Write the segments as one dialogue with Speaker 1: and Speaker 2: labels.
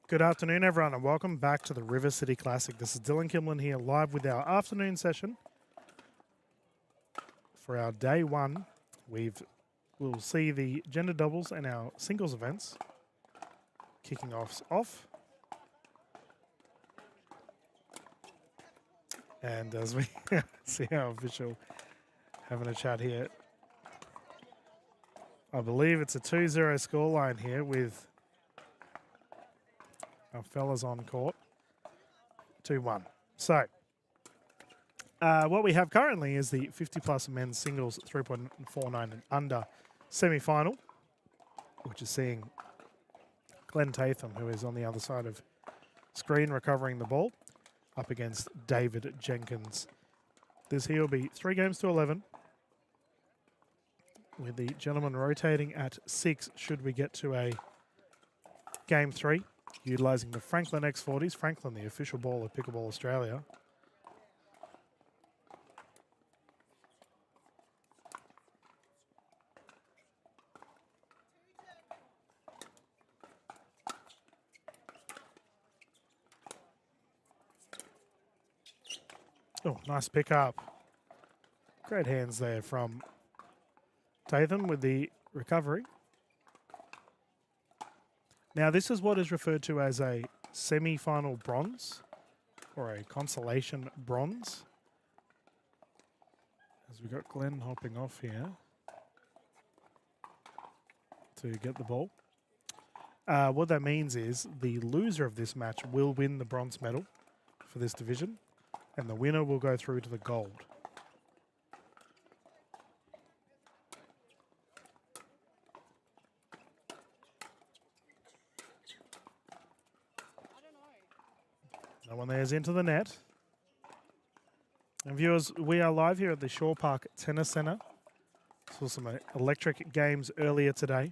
Speaker 1: Good afternoon, everyone, and welcome back to the River City Classic. This is Dylan Kimlin here, live with our afternoon session. For our day one, we'll see the gender doubles and our singles events kicking off. And as we see our official having a chat here, I believe it's a 2-0 scoreline here with our fellas on court. 2-1. So, what we have currently is the 50-plus men's singles 3.49 and under semi-final, which is seeing Glenn Tatham, who is on the other side of screen recovering the ball, up against David Jenkins. This here will be 3 games to 11, with the gentleman rotating at 6 should we get to a game 3. Utilising the Franklin X40s. Franklin, the official ball of Pickleball Australia. Oh, nice pick up. Great hands there from Tatham with the recovery. Now, this is what is referred to as a semi-final bronze or a consolation bronze. As we've got Glenn hopping off here to get the ball. What that means is the loser of this match will win the bronze medal for this division, and the winner will go through to the gold. That one there is into the net. And viewers, we are live here at the Shore Park Tennis Centre. Saw some electric games earlier today.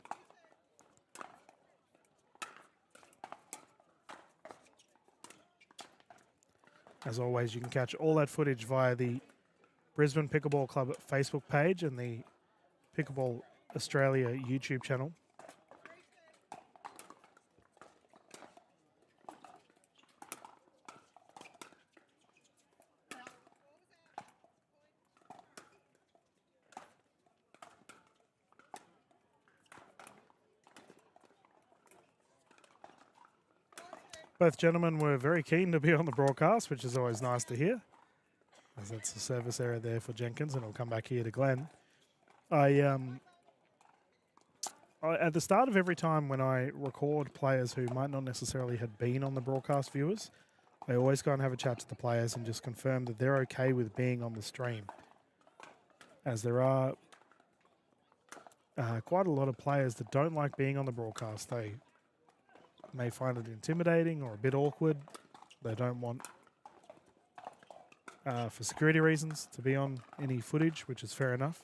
Speaker 1: As always, you can catch all that footage via the Brisbane Pickleball Club Facebook page and the Pickleball Australia YouTube channel. Both gentlemen were very keen to be on the broadcast, which is always nice to hear. As that's the service area there for Jenkins, and it'll come back here to Glenn. I at the start of every time when I record players who might not necessarily have been on the broadcast, viewers, I always go and have a chat to the players and just confirm that they're okay with being on the stream. As there are quite a lot of players that don't like being on the broadcast. They may find it intimidating or a bit awkward. They don't want, for security reasons, to be on any footage, which is fair enough.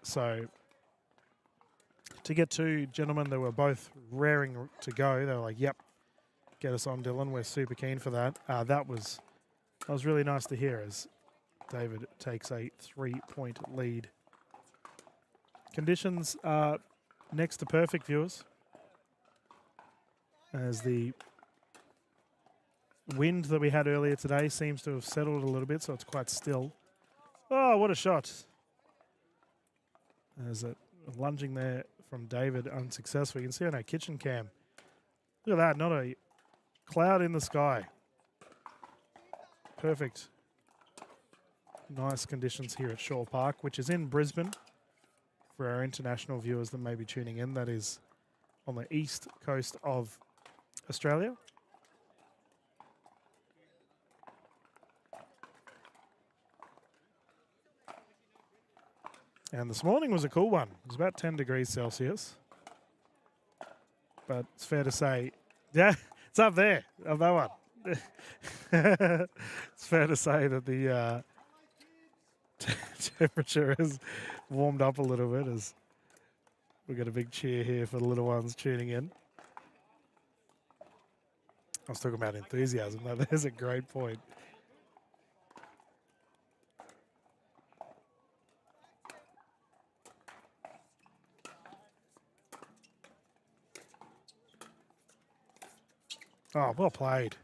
Speaker 1: So, to get 2 gentlemen that were both raring to go, they were like, yep, get us on, Dylan. We're super keen for that. That was really nice to hear as David takes a 3-point lead. Conditions are next to perfect, viewers, as the wind that we had earlier today seems to have settled a little bit, so it's quite still. Oh, what a shot. There's a lunging there from David, unsuccessful. You can see on our kitchen cam. Look at that, not a cloud in the sky. Perfect. Nice conditions here at Shore Park, which is in Brisbane. For our international viewers that may be tuning in, that is on the east coast of Australia. And this morning was a cool one. It was about 10 degrees Celsius. But it's fair to say, yeah, it's up there, of that one. It's fair to say that the temperature has warmed up a little bit as we got a big cheer here for the little ones tuning in. I was talking about enthusiasm. Now, there's a great point. Oh, well played.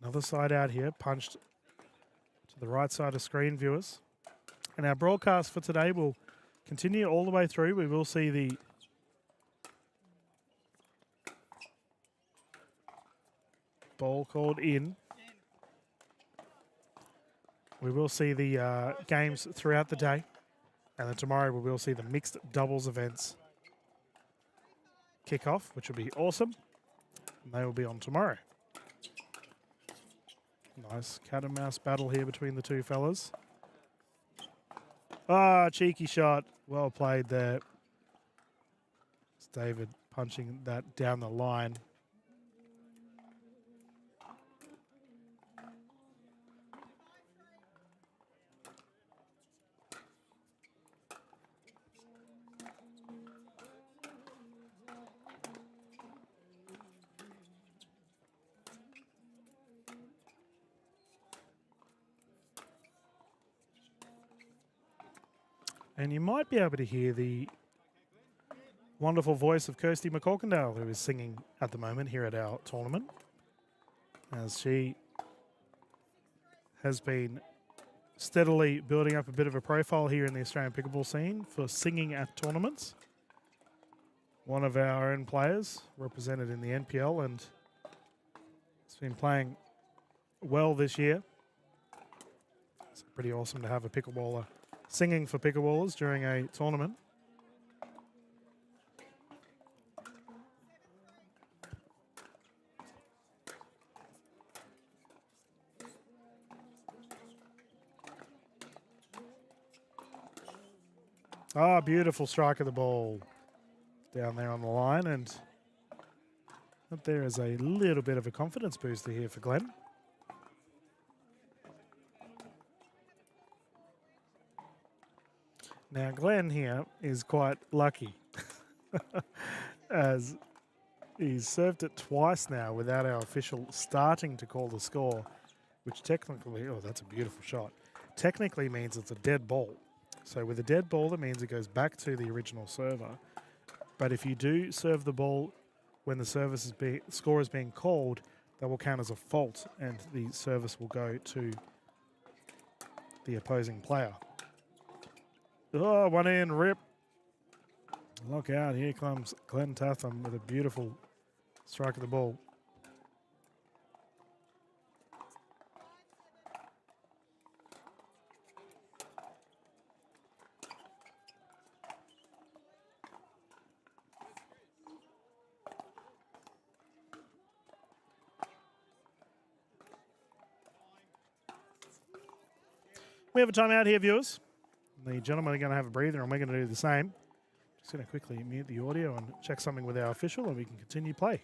Speaker 1: Another side out here, punched to the right side of screen, viewers. And our broadcast for today will continue all the way through. We will see the ball called in. We will see the games throughout the day. And then tomorrow we will see the mixed doubles events kick off, which will be awesome. And they will be on tomorrow. Nice cat and mouse battle here between the two fellas. Ah, cheeky shot. Well played there. It's David punching that down the line. And you might be able to hear the wonderful voice of Kirsty McCorkindale, who is singing at the moment here at our tournament, as she has been steadily building up a bit of a profile here in the Australian pickleball scene for singing at tournaments. One of our own players represented in the NPL and has been playing well this year. It's pretty awesome to have a pickleballer singing for pickleballers during a tournament. Ah, beautiful strike of the ball down there on the line, and there is a little bit of a confidence booster here for Glenn. Now, Glenn here is quite lucky as he's served it twice now without our official starting to call the score, which technically, oh, that's a beautiful shot, technically means it's a dead ball. So with a dead ball, that means it goes back to the original server. But if you do serve the ball when the score is being called, that will count as a fault and the service will go to the opposing player. Oh, one in, rip. Look out, here comes Glenn Tatham with a beautiful strike of the ball. We have a timeout here, viewers. The gentlemen are going to have a breather and we're going to do the same. Just going to quickly mute the audio and check something with our official and we can continue play.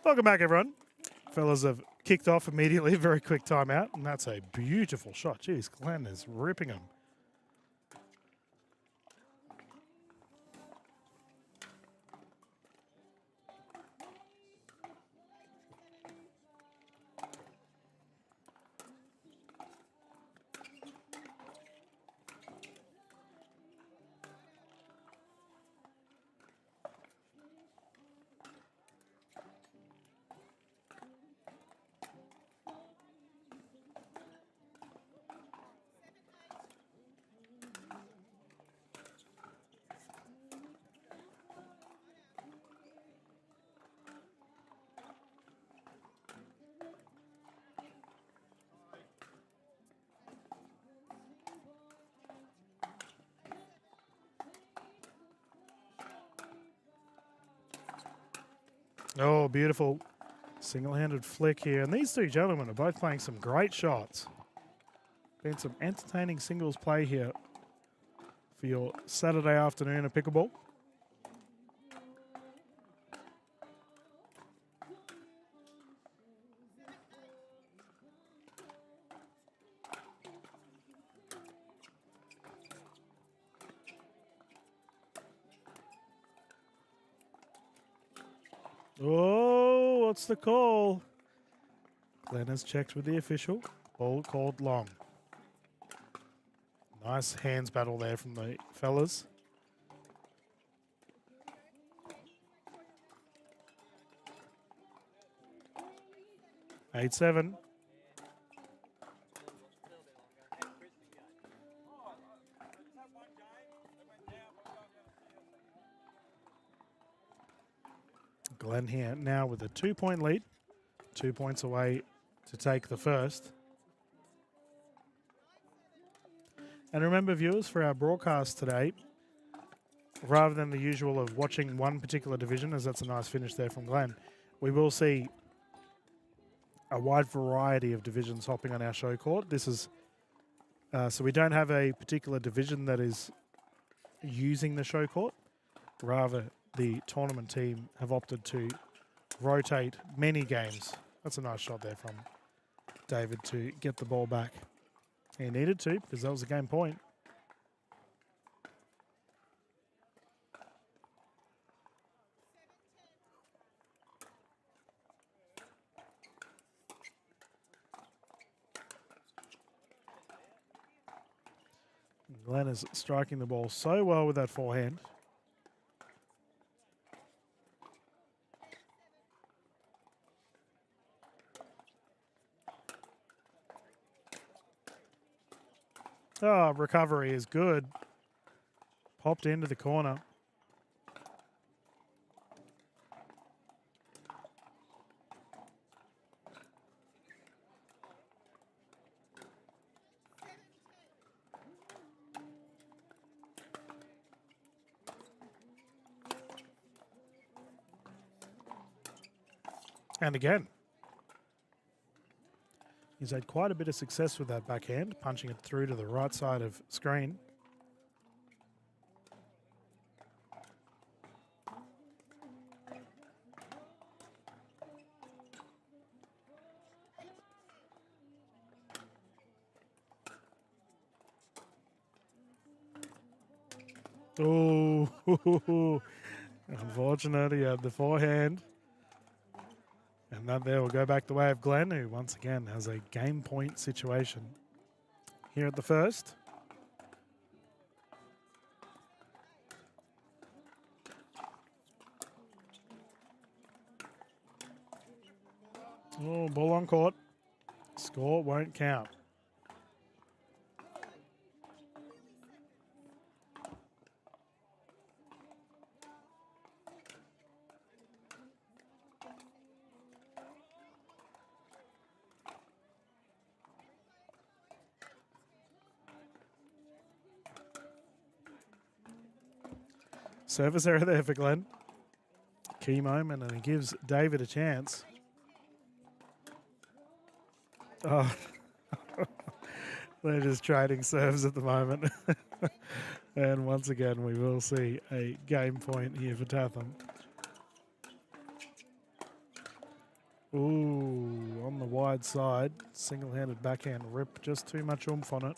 Speaker 1: Welcome back, everyone. Fellas have kicked off immediately, very quick timeout, and that's a beautiful shot. Jeez, Glenn is ripping them. Oh, beautiful single-handed flick here. And these two gentlemen are both playing some great shots. Been some entertaining singles play here for your Saturday afternoon of pickleball. Oh, what's the call? Glenn has checked with the official. Ball called long. Nice hands battle there from the fellas. Eight, 7. Glenn here now with a 2-point lead. 2 points away to take the first. And remember, viewers, for our broadcast today, rather than the usual of watching one particular division, as that's a nice finish there from Glenn, we will see a wide variety of divisions hopping on our show court. This is so we don't have a particular division that is using the show court. Rather, the tournament team have opted to rotate many games. That's a nice shot there from David to get the ball back. He needed to, because that was a game point. Glenn is striking the ball so well with that forehand. Oh, recovery is good. Popped into the corner. And again, he's had quite a bit of success with that backhand, punching it through to the right side of screen. Oh, unfortunate, he had the forehand. And that there will go back the way of Glenn, who once again has a game point situation here at the first. Oh, ball on court. Score won't count. Service error there for Glenn. Key moment, and he gives David a chance. Oh, they're just trading serves at the moment. And once again, we will see a game point here for Tatham. Ooh, on the wide side, single-handed backhand rip, just too much oomph on it.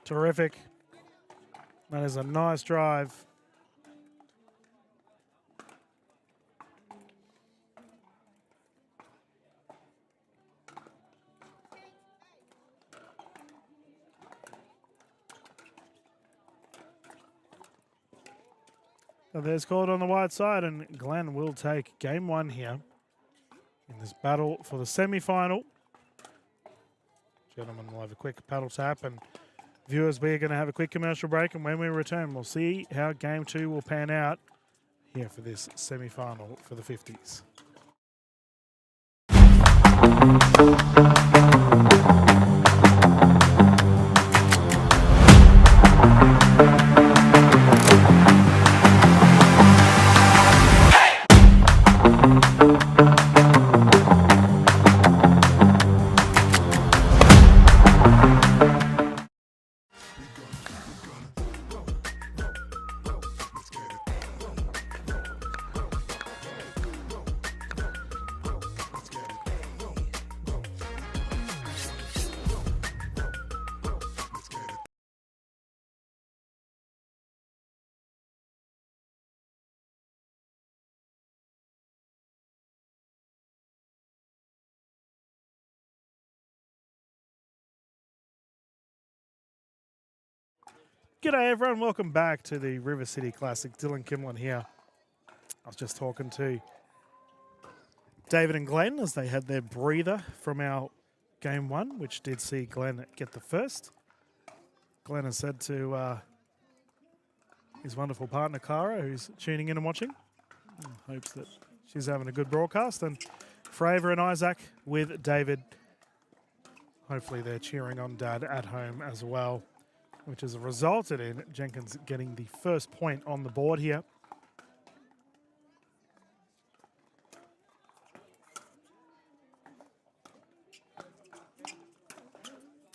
Speaker 1: Terrific. That is a nice drive. So there's called on the wide side, and Glenn will take game one here in this battle for the semi-final. Gentlemen will have a quick paddle tap, and Viewers, we're going to have a quick commercial break, and when we return, we'll see how Game 2 will pan out here for this semi-final for the 50s. G'day everyone, welcome back to the River City Classic. Dylan Kimlin here. I was just talking to David and Glenn as they had their breather from our Game 1, which did see Glenn get the first. Glenn has said to his wonderful partner, Cara, who's tuning in and watching, hopes that she's having a good broadcast. And Fravor and Isaac with David, hopefully they're cheering on Dad at home as well, which has resulted in Jenkins getting the first point on the board here.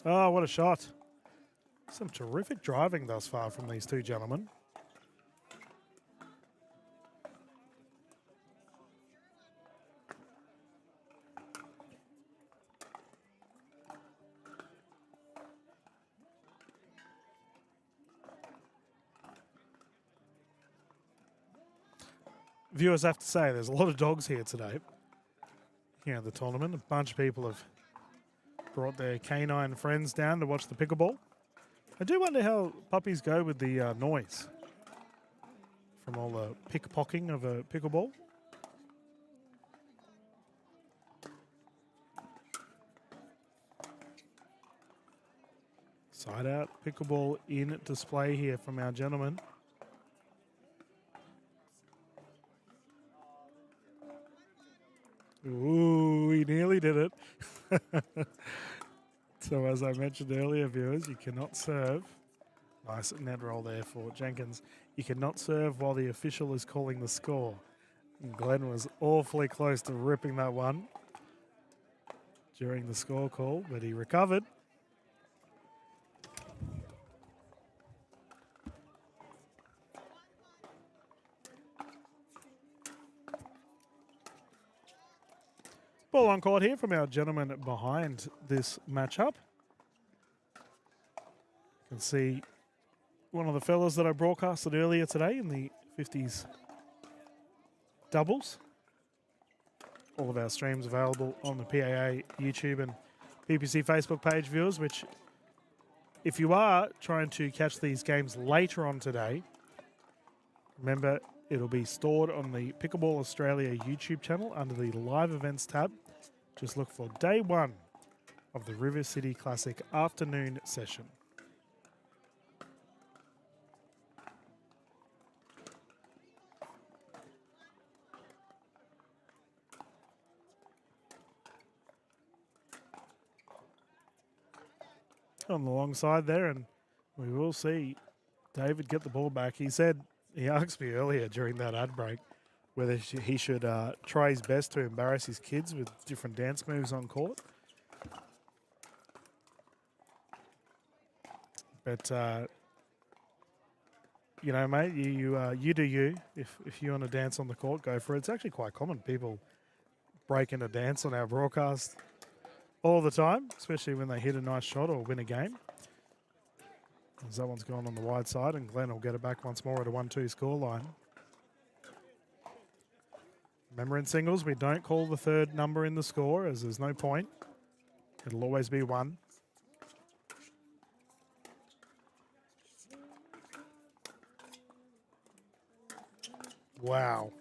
Speaker 1: Oh, what a shot. Some terrific driving thus far from these two gentlemen. Viewers have to say there's a lot of dogs here today. Here at the tournament, a bunch of people have brought their canine friends down to watch the pickleball. I do wonder how puppies go with the noise from all the pickpocking of a pickleball. Side out pickleball in display here from our gentlemen. Ooh, he nearly did it. So as I mentioned earlier, viewers, you cannot serve. Nice net roll there for Jenkins. You cannot serve while the official is calling the score. And Glenn was awfully close to ripping that one during the score call, but he recovered. Ball on court here from our gentleman behind this matchup. You can see one of the fellas that I broadcasted earlier today in the 50s doubles. All of our streams available on the PAA YouTube and PPC Facebook page, viewers, which if you are trying to catch these games later on today, remember it'll be stored on the Pickleball Australia YouTube channel under the Live Events tab. Just look for day 1 of the River City Classic afternoon session. On the long side there, and we will see David get the ball back. He said, he asked me earlier during that ad break whether he should try his best to embarrass his kids with different dance moves on court. But, you know, mate, you do you. If you want to dance on the court, go for it. It's actually quite common. People break into dance on our broadcast all the time, especially when they hit a nice shot or win a game. As that one's gone on the wide side, and Glenn will get it back once more at a 1-2 scoreline. Remember, in singles, we don't call the third number in the score, as there's no point. It'll always be 1. Wow.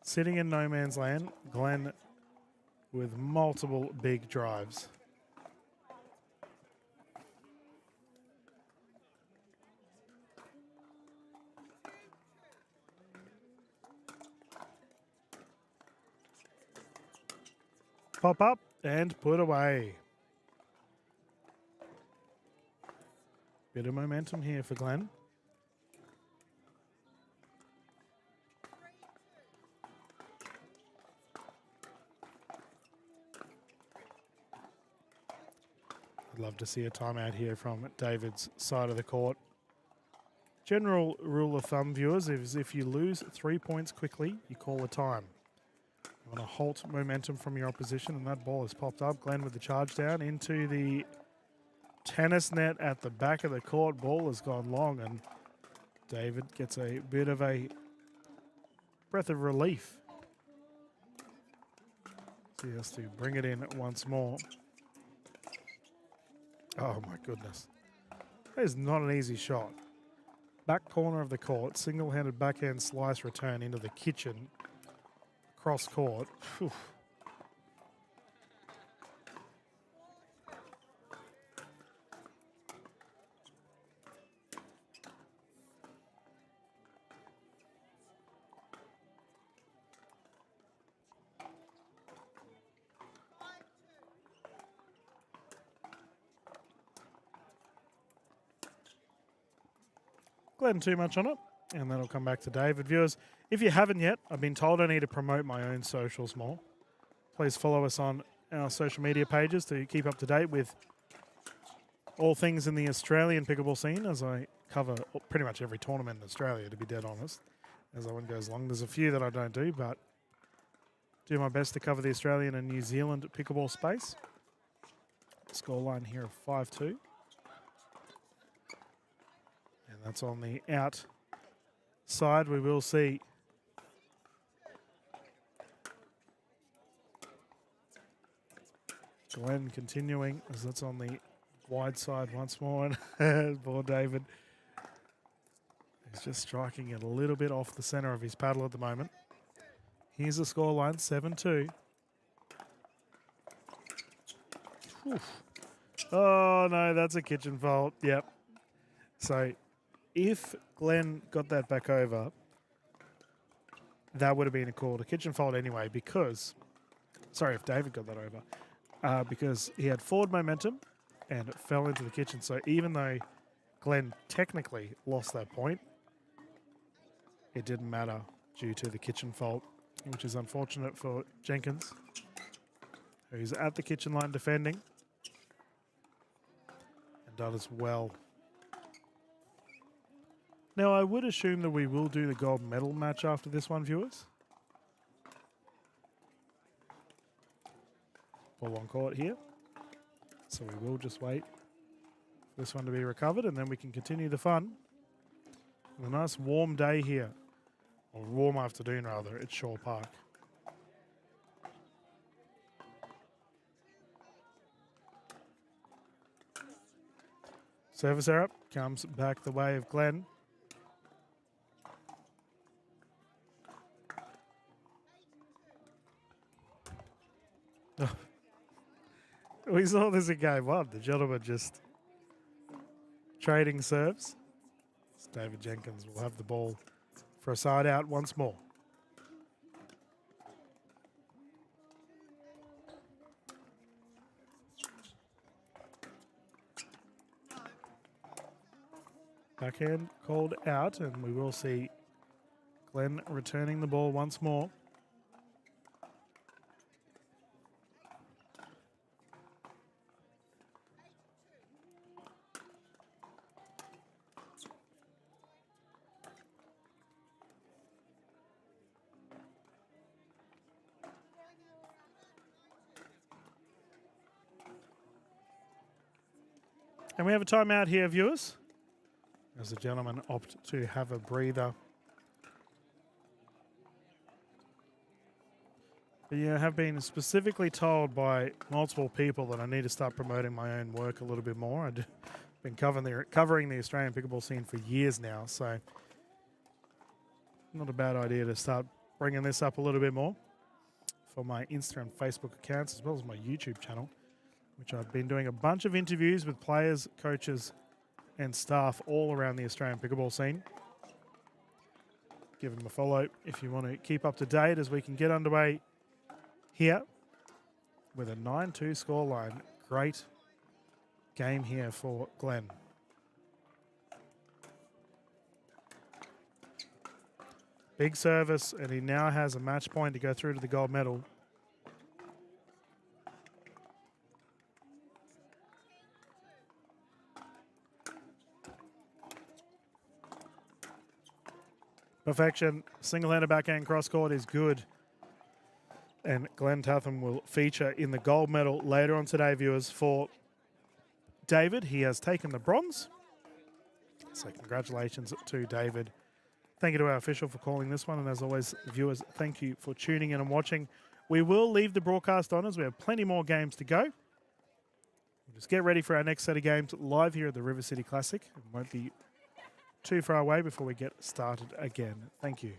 Speaker 1: Sitting in no man's land, Glenn with multiple big drives. pop up and put away. Bit of momentum here for Glenn. I'd love to see a timeout here from David's side of the court. General rule of thumb, viewers, is if you lose 3 points quickly, you call a time. You want to halt momentum from your opposition, and that ball has popped up. Glenn with the charge down into the tennis net at the back of the court. Ball has gone long, and David gets a bit of a breath of relief. So he has to bring it in once more. Oh my goodness. That is not an easy shot. Back corner of the court, single-handed backhand slice return into the kitchen. Cross court. Whew. Glenn too much on it, and that'll come back to David. Viewers, if you haven't yet, I've been told I need to promote my own socials more. Please follow us on our social media pages to keep up to date with all things in the Australian pickleball scene, as I cover pretty much every tournament in Australia, to be dead honest, as that one goes along. There's a few that I don't do, but do my best to cover the Australian and New Zealand pickleball space. Scoreline here of 5-2. And that's on the outside. We will see Glenn continuing, as that's on the wide side once more. And poor David. He's just striking it a little bit off the center of his paddle at the moment. Here's the scoreline, 7-2. Oh no, that's a kitchen fault. Yep. So if Glenn got that back over, that would have been a call to kitchen fault anyway, because, sorry, if David got that over, because he had forward momentum and it fell into the kitchen. So even though Glenn technically lost that point, it didn't matter due to the kitchen fault, which is unfortunate for Jenkins, who's at the kitchen line defending and done as well. Now, I would assume that we will do the gold medal match after this one, viewers. Ball on court here. So we will just wait for this one to be recovered, and then we can continue the fun. A nice warm day here, or warm afternoon rather, at Shaw Park. Service error comes back the way of Glenn. We saw this in game one. The gentleman just trading serves. So David Jenkins will have the ball for a side out once more. Backhand called out, and we will see Glenn returning the ball once more. And we have a timeout here, viewers, as the gentlemen opt to have a breather. But yeah, I have been specifically told by multiple people that I need to start promoting my own work a little bit more. I've been covering the Australian pickleball scene for years now, so not a bad idea to start bringing this up a little bit more for my Insta and Facebook accounts, as well as my YouTube channel, which I've been doing a bunch of interviews with players, coaches, and staff all around the Australian pickleball scene. Give them a follow if you want to keep up to date as we can get underway here with a 9-2 scoreline. Great game here for Glenn. Big service, and he now has a match point to go through to the gold medal. Perfection, single-handed backhand cross-court is good. And Glenn Tatham will feature in the gold medal later on today, viewers. For David, he has taken the bronze. So congratulations to David. Thank you to our official for calling this one. And as always, viewers, thank you for tuning in and watching. We will leave the broadcast on as we have plenty more games to go. We'll just get ready for our next set of games live here at the River City Classic. It won't be too far away before we get started again. Thank you.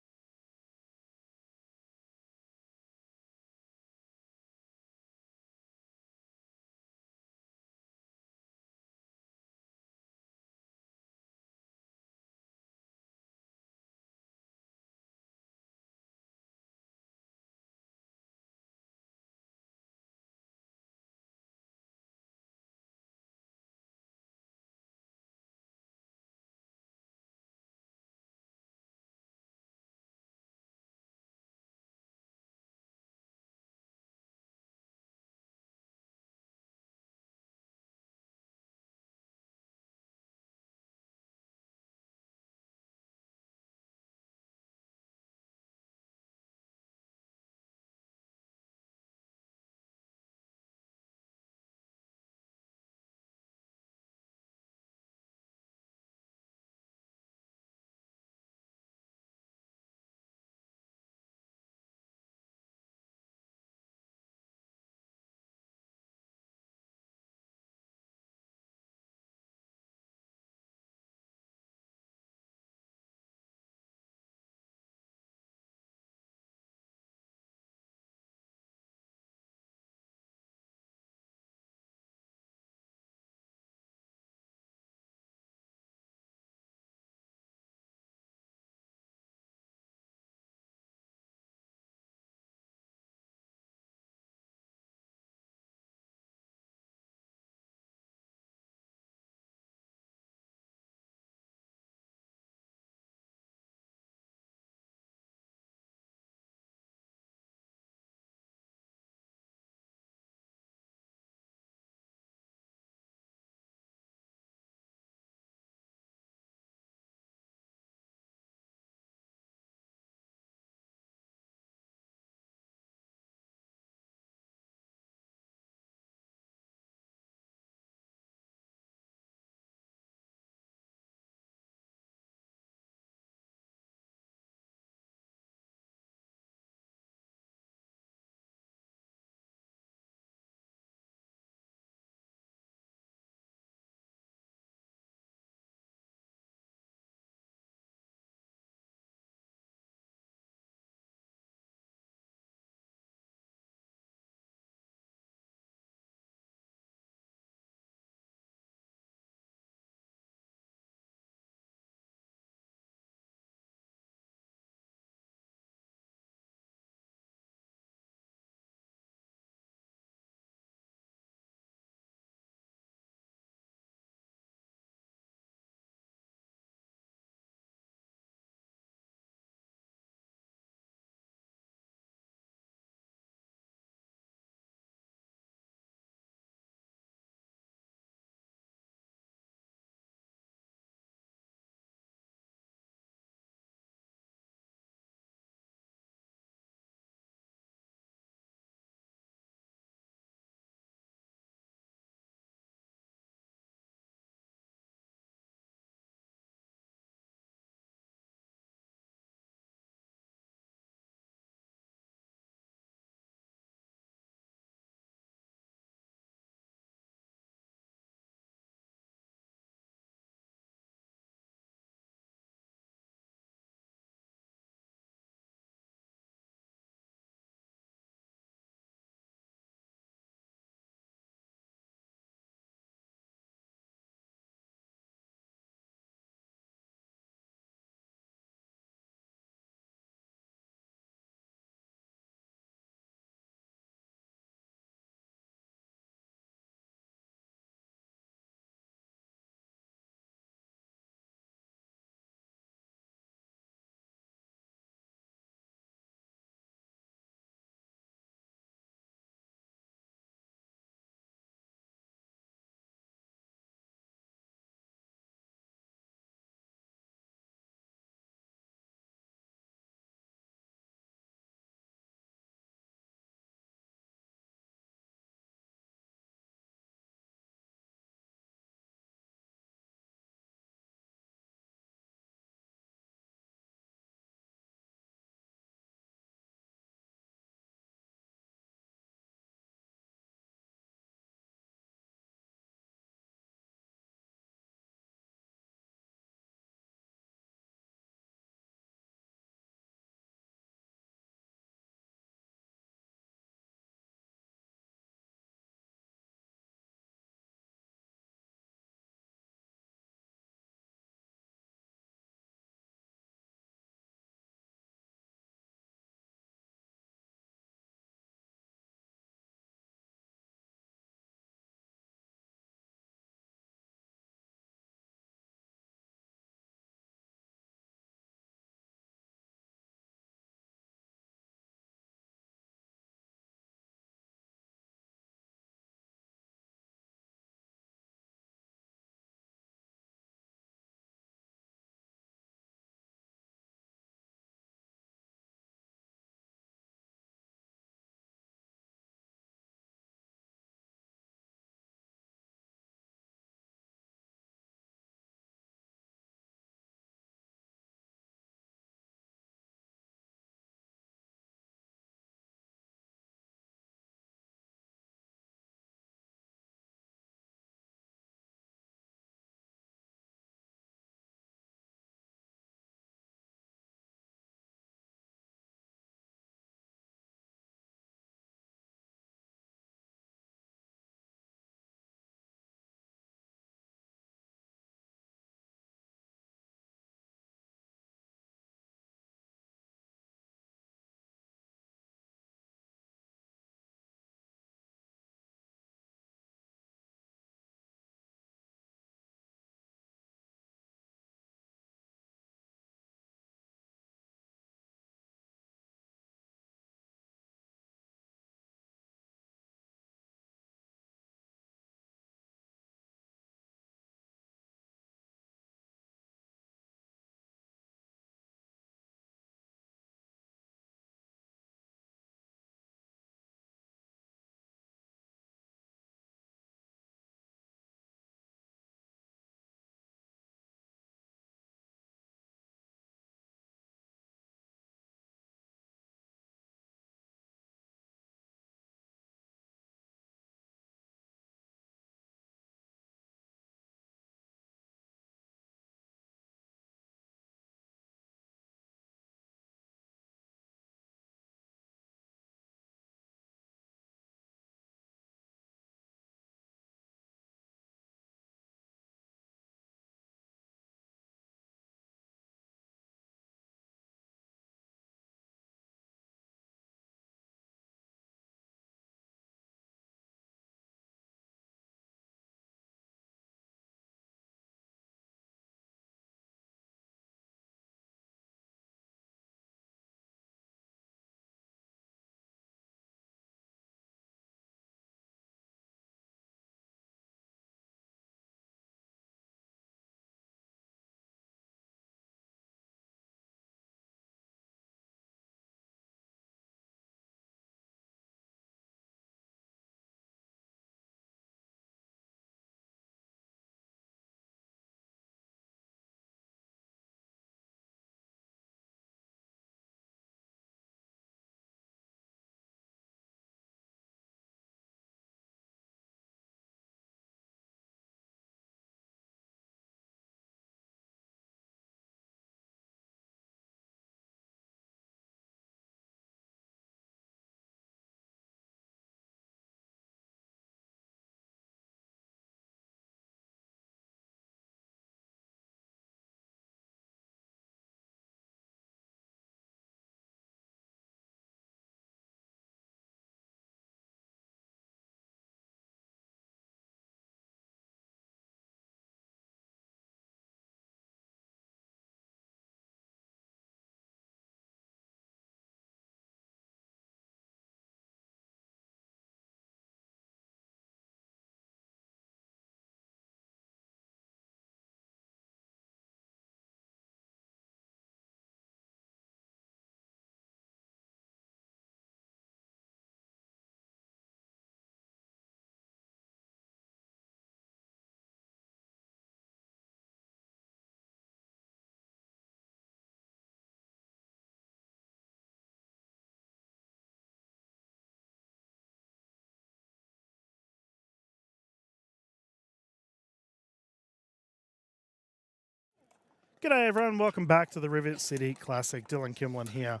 Speaker 1: G'day everyone, welcome back to the Rivet City Classic. Dylan Kimlin here.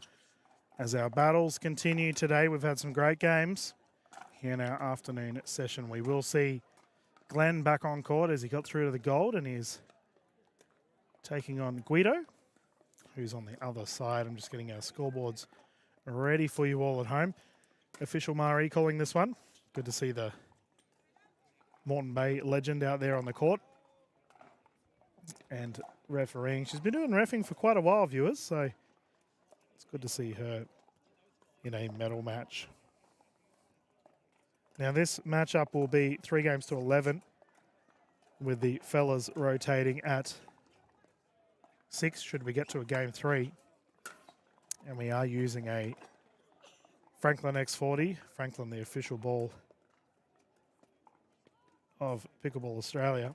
Speaker 1: As our battles continue today, we've had some great games. Here in our afternoon session, we will see Glenn back on court as he got through to the gold and he's taking on Guido, who's on the other side. I'm just getting our scoreboards ready for you all at home. Official Marie calling this one. Good to see the Moreton Bay legend out there on the court. And refereeing. She's been doing reffing for quite a while, viewers, so it's good to see her in a medal match. Now this matchup will be 3 games to 11 with the fellas rotating at 6 should we get to a game 3. And we are using a Franklin X40, Franklin the official ball of Pickleball Australia.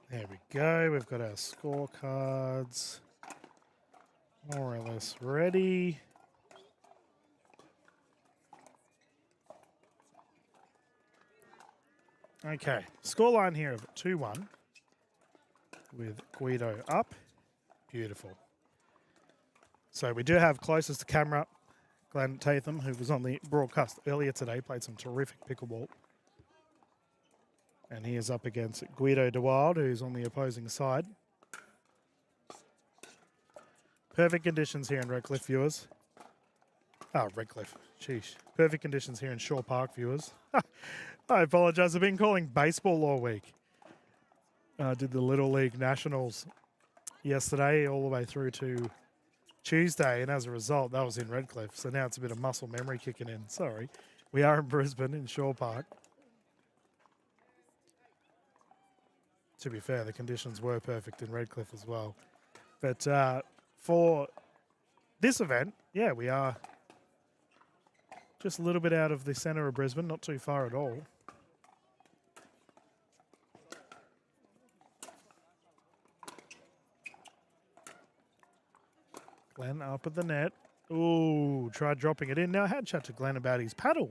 Speaker 1: There we go. We've got our scorecards more or less ready. Okay, scoreline here of 2-1 with Guido up. Beautiful. So we do have closest to camera Glenn Tatham, who was on the broadcast earlier today, played some terrific pickleball. And he is up against Guido de Wild, who's on the opposing side. Perfect conditions here in Redcliffe, viewers. Oh, Redcliffe. Sheesh. Perfect conditions here in Shaw Park, viewers. I apologise. I've been calling baseball all week. I did the Little League Nationals yesterday all the way through to Tuesday. And as a result, that was in Redcliffe. So now it's a bit of muscle memory kicking in. Sorry. We are in Brisbane in Shaw Park. To be fair, the conditions were perfect in Redcliffe as well. But for this event, yeah, we are just a little bit out of the centre of Brisbane, not too far at all. Glenn up at the net. Ooh, tried dropping it in. Now, I had chat to Glenn about his paddle,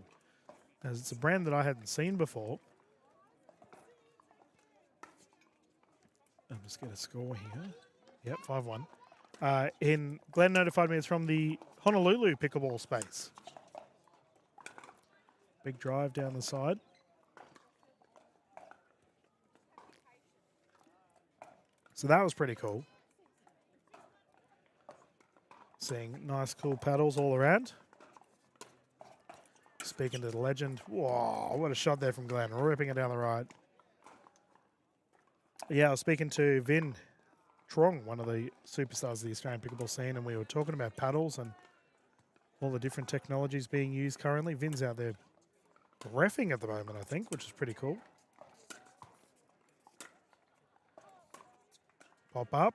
Speaker 1: as it's a brand that I hadn't seen before. I'll just get a score here. Yep, 5-1. Glenn notified me it's from the Honolulu pickleball space. Big drive down the side. So that was pretty cool. Seeing nice, cool paddles all around. Speaking to the legend. Whoa, what a shot there from Glenn. Ripping it down the right. Yeah, I was speaking to Vin Trong, one of the superstars of the Australian pickleball scene, and we were talking about paddles and all the different technologies being used currently. Vin's out there reffing at the moment, I think, which is pretty cool. Pop up.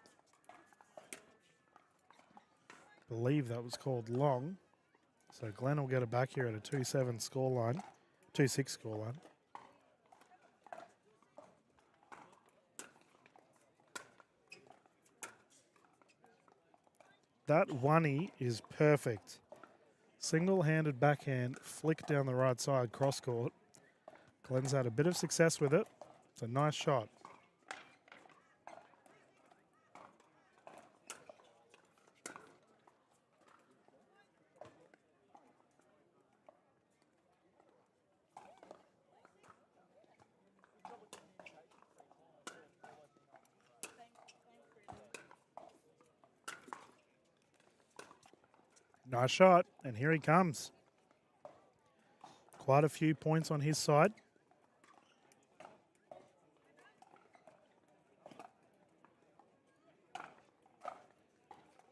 Speaker 1: Believe that was called long. So Glenn will get it back here at a 2-7 scoreline, 2-6 scoreline. That one-e is perfect. Single-handed backhand flick down the right side, cross-court. Glenn's had a bit of success with it. It's a nice shot. Nice shot, and here he comes. Quite a few points on his side.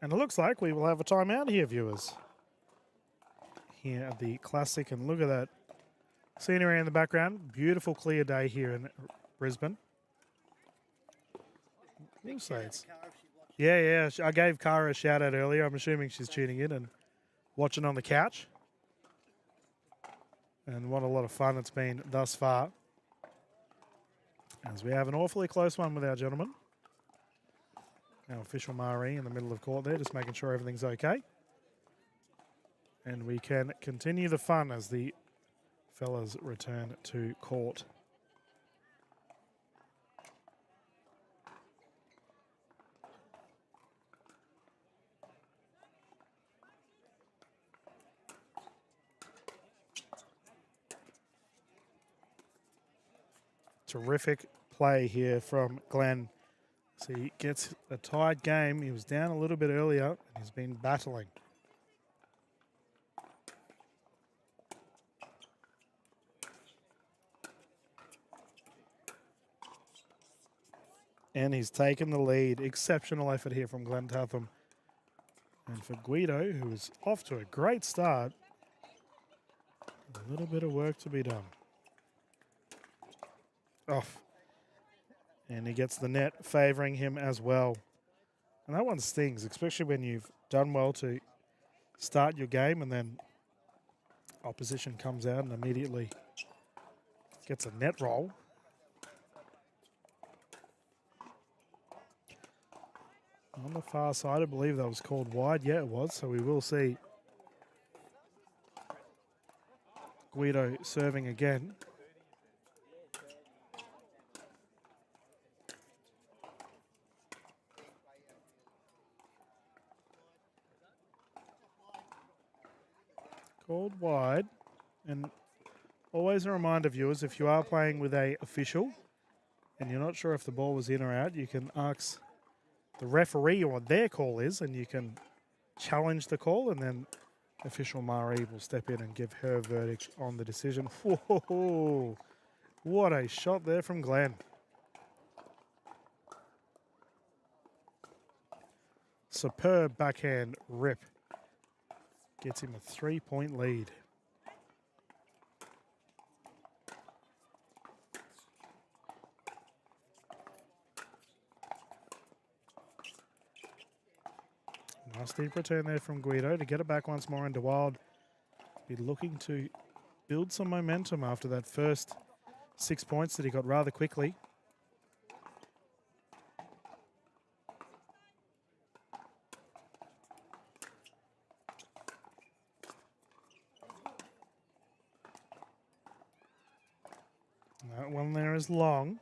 Speaker 1: And it looks like we will have a timeout here, viewers. Here at the Classic, and look at that scenery in the background. Beautiful clear day here in Brisbane. I gave Cara a shout out earlier. I'm assuming she's tuning in and watching on the couch. And what a lot of fun it's been thus far. As we have an awfully close one with our gentlemen. Our official Marie in the middle of court there, just making sure everything's okay. And we can continue the fun as the fellas return to court. Terrific play here from Glenn. So he gets a tied game. He was down a little bit earlier and he's been battling. And he's taken the lead. Exceptional effort here from Glenn Tatham. And for Guido, who is off to a great start, a little bit of work to be done. Off. And he gets the net favouring him as well. And that one stings, especially when you've done well to start your game and then opposition comes out and immediately gets a net roll. On the far side, I believe that was called wide. Yeah, it was. So we will see Guido serving again. Called wide. And always a reminder, viewers, if you are playing with an official and you're not sure if the ball was in or out, you can ask the referee what their call is and you can challenge the call, and then official Marie will step in and give her verdict on the decision. Whoa, what a shot there from Glenn. Superb backhand rip. Gets him a 3-point lead. Nice deep return there from Guido to get it back once more into Wild. Be looking to build some momentum after that first 6 points that he got rather quickly. That one there is long.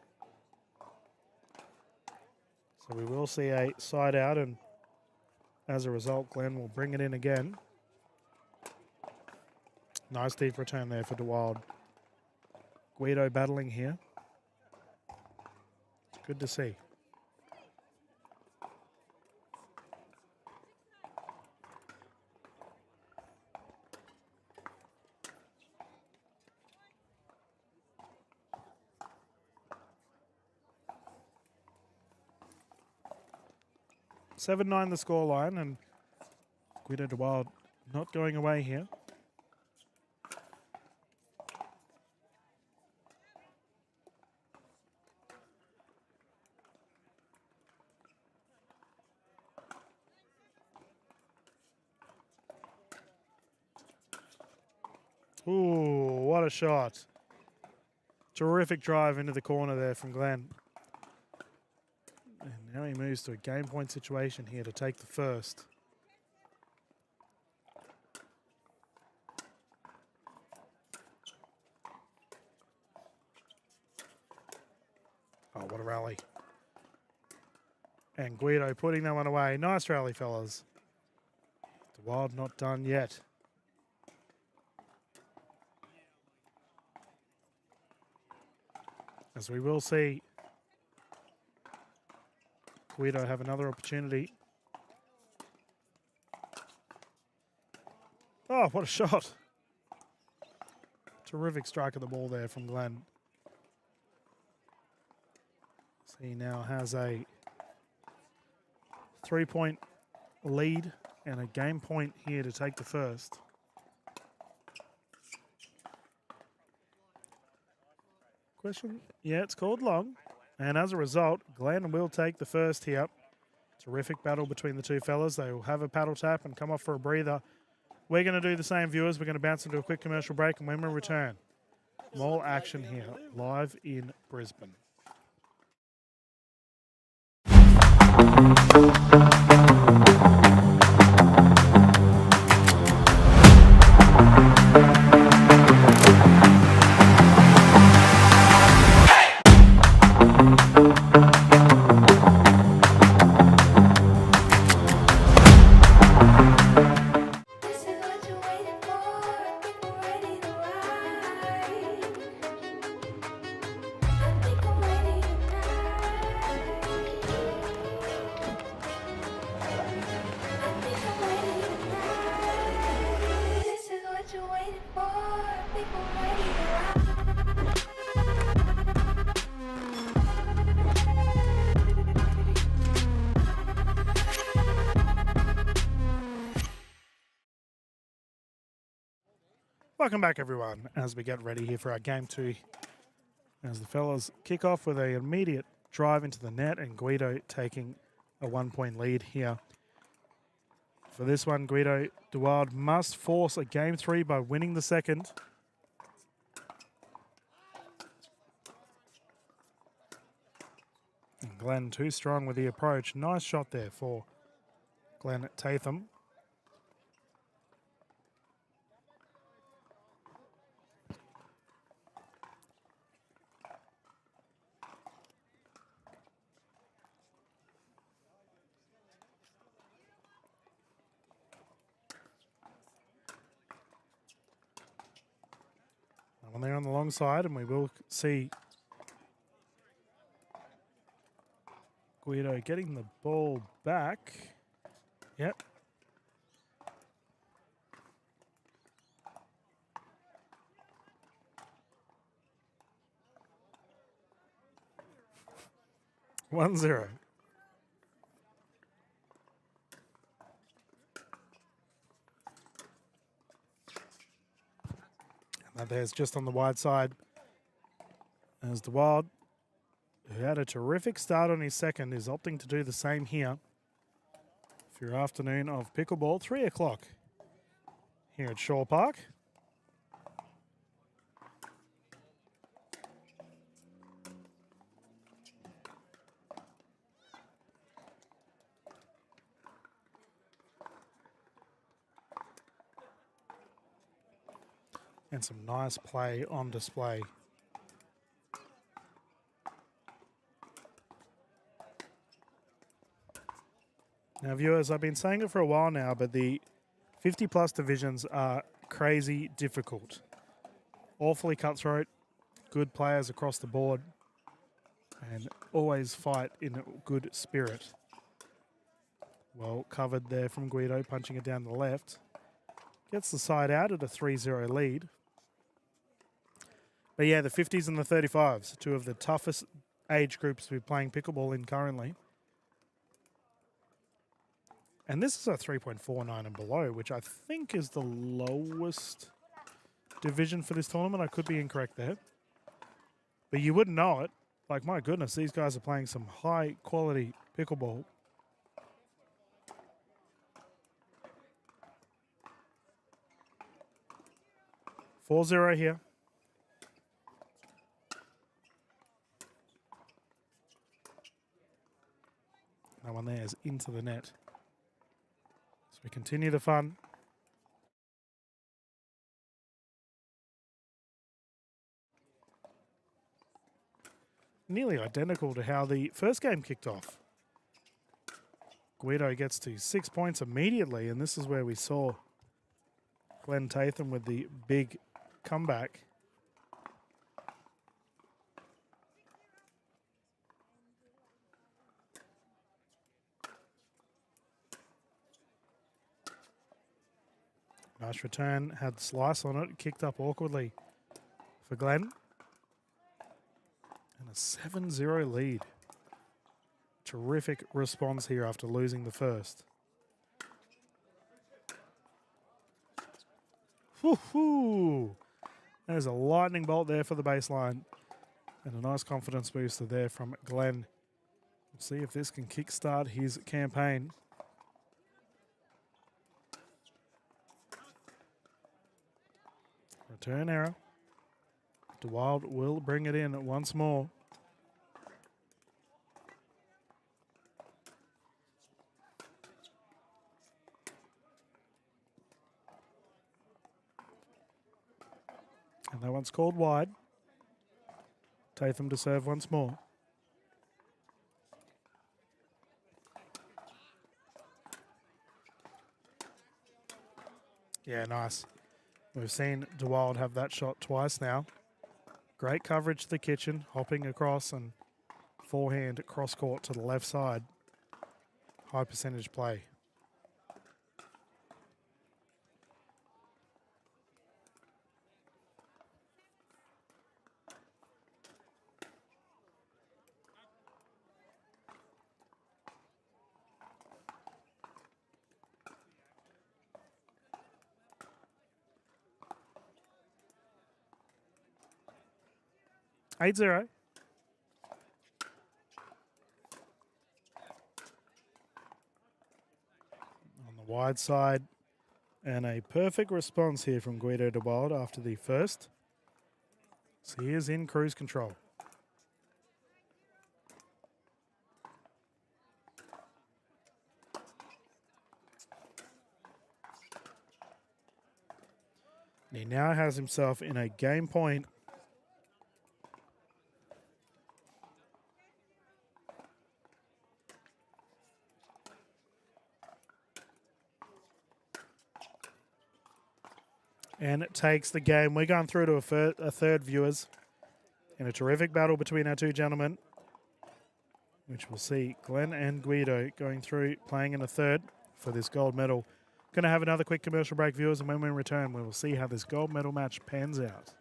Speaker 1: So we will see a side out, and as a result, Glenn will bring it in again. Nice deep return there for DeWild. Guido battling here. It's good to see. (7-9) the scoreline, and Guido DeWild not going away here. Ooh, what a shot. Terrific drive into the corner there from Glenn. And now he moves to a game point situation here to take the first. Oh, what a rally. And Guido putting that one away. Nice rally, fellas. The Wild not done yet. As we will see Guido have another opportunity. Oh, what a shot. Terrific strike of the ball there from Glenn. So he now has a 3-point lead and a game point here to take the first. Question? Yeah, it's called long. And as a result, Glenn will take the first here. Terrific battle between the two fellas. They will have a paddle tap and come off for a breather We're going to do the same, viewers. We're going to bounce into a quick commercial break, and when we return, more action here, live in Brisbane. Welcome back, everyone, as we get ready here for our game 2. As the fellas kick off with an immediate drive into the net, and Guido taking a 1-point lead here. For this one, Guido Duwald must force a game 3 by winning the second. And Glenn too strong with the approach. Nice shot there for Glenn Tatham. When they're on the long side, and we will see Guido getting the ball back. Yep. One zero. And there's just on the wide side as the Wild, who had a terrific start on his second, is opting to do the same here for your afternoon of pickleball, 3 o'clock here at Shaw Park. And some nice play on display. Now, viewers, I've been saying it for a while now, but the 50-plus divisions are crazy difficult. Awfully cutthroat, good players across the board, and always fight in a good spirit. Well covered there from Guido, punching it down the left. Gets the side out at a 3-0 lead. But yeah, the 50s and the 35s, two of the toughest age groups to be playing pickleball in currently. And this is a 3.49 and below, which I think is the lowest division for this tournament. I could be incorrect there. But you wouldn't know it. Like, my goodness, these guys are playing some high quality pickleball. Four 0 here. That one there is into the net. So we continue the fun. Nearly identical to how the first game kicked off. Guido gets to 6 points immediately, and this is where we saw Glenn Tatham with the big comeback. Nice return, had slice on it, kicked up awkwardly for Glenn. And a 7-0 lead. Terrific response here after losing the first. Woohoo! There's a lightning bolt there for the baseline. And a nice confidence booster there from Glenn. We'll see if this can kickstart his campaign. Return error. DeWild will bring it in once more. And that one's called wide. Tatham to serve once more. Yeah, nice. We've seen DeWild have that shot twice now. Great coverage to the kitchen, hopping across and forehand cross court to the left side. High percentage play. Eight 0. On the wide side. And a perfect response here from Guido DeWild after the first. So he is in cruise control. He now has himself in a game point. And it takes the game. We're going through to a third, viewers, in a terrific battle between our two gentlemen, which we'll see Glenn and Guido going through, playing in a third for this gold medal. Going to have another quick commercial break, viewers, and when we return, we will see how this gold medal match pans out.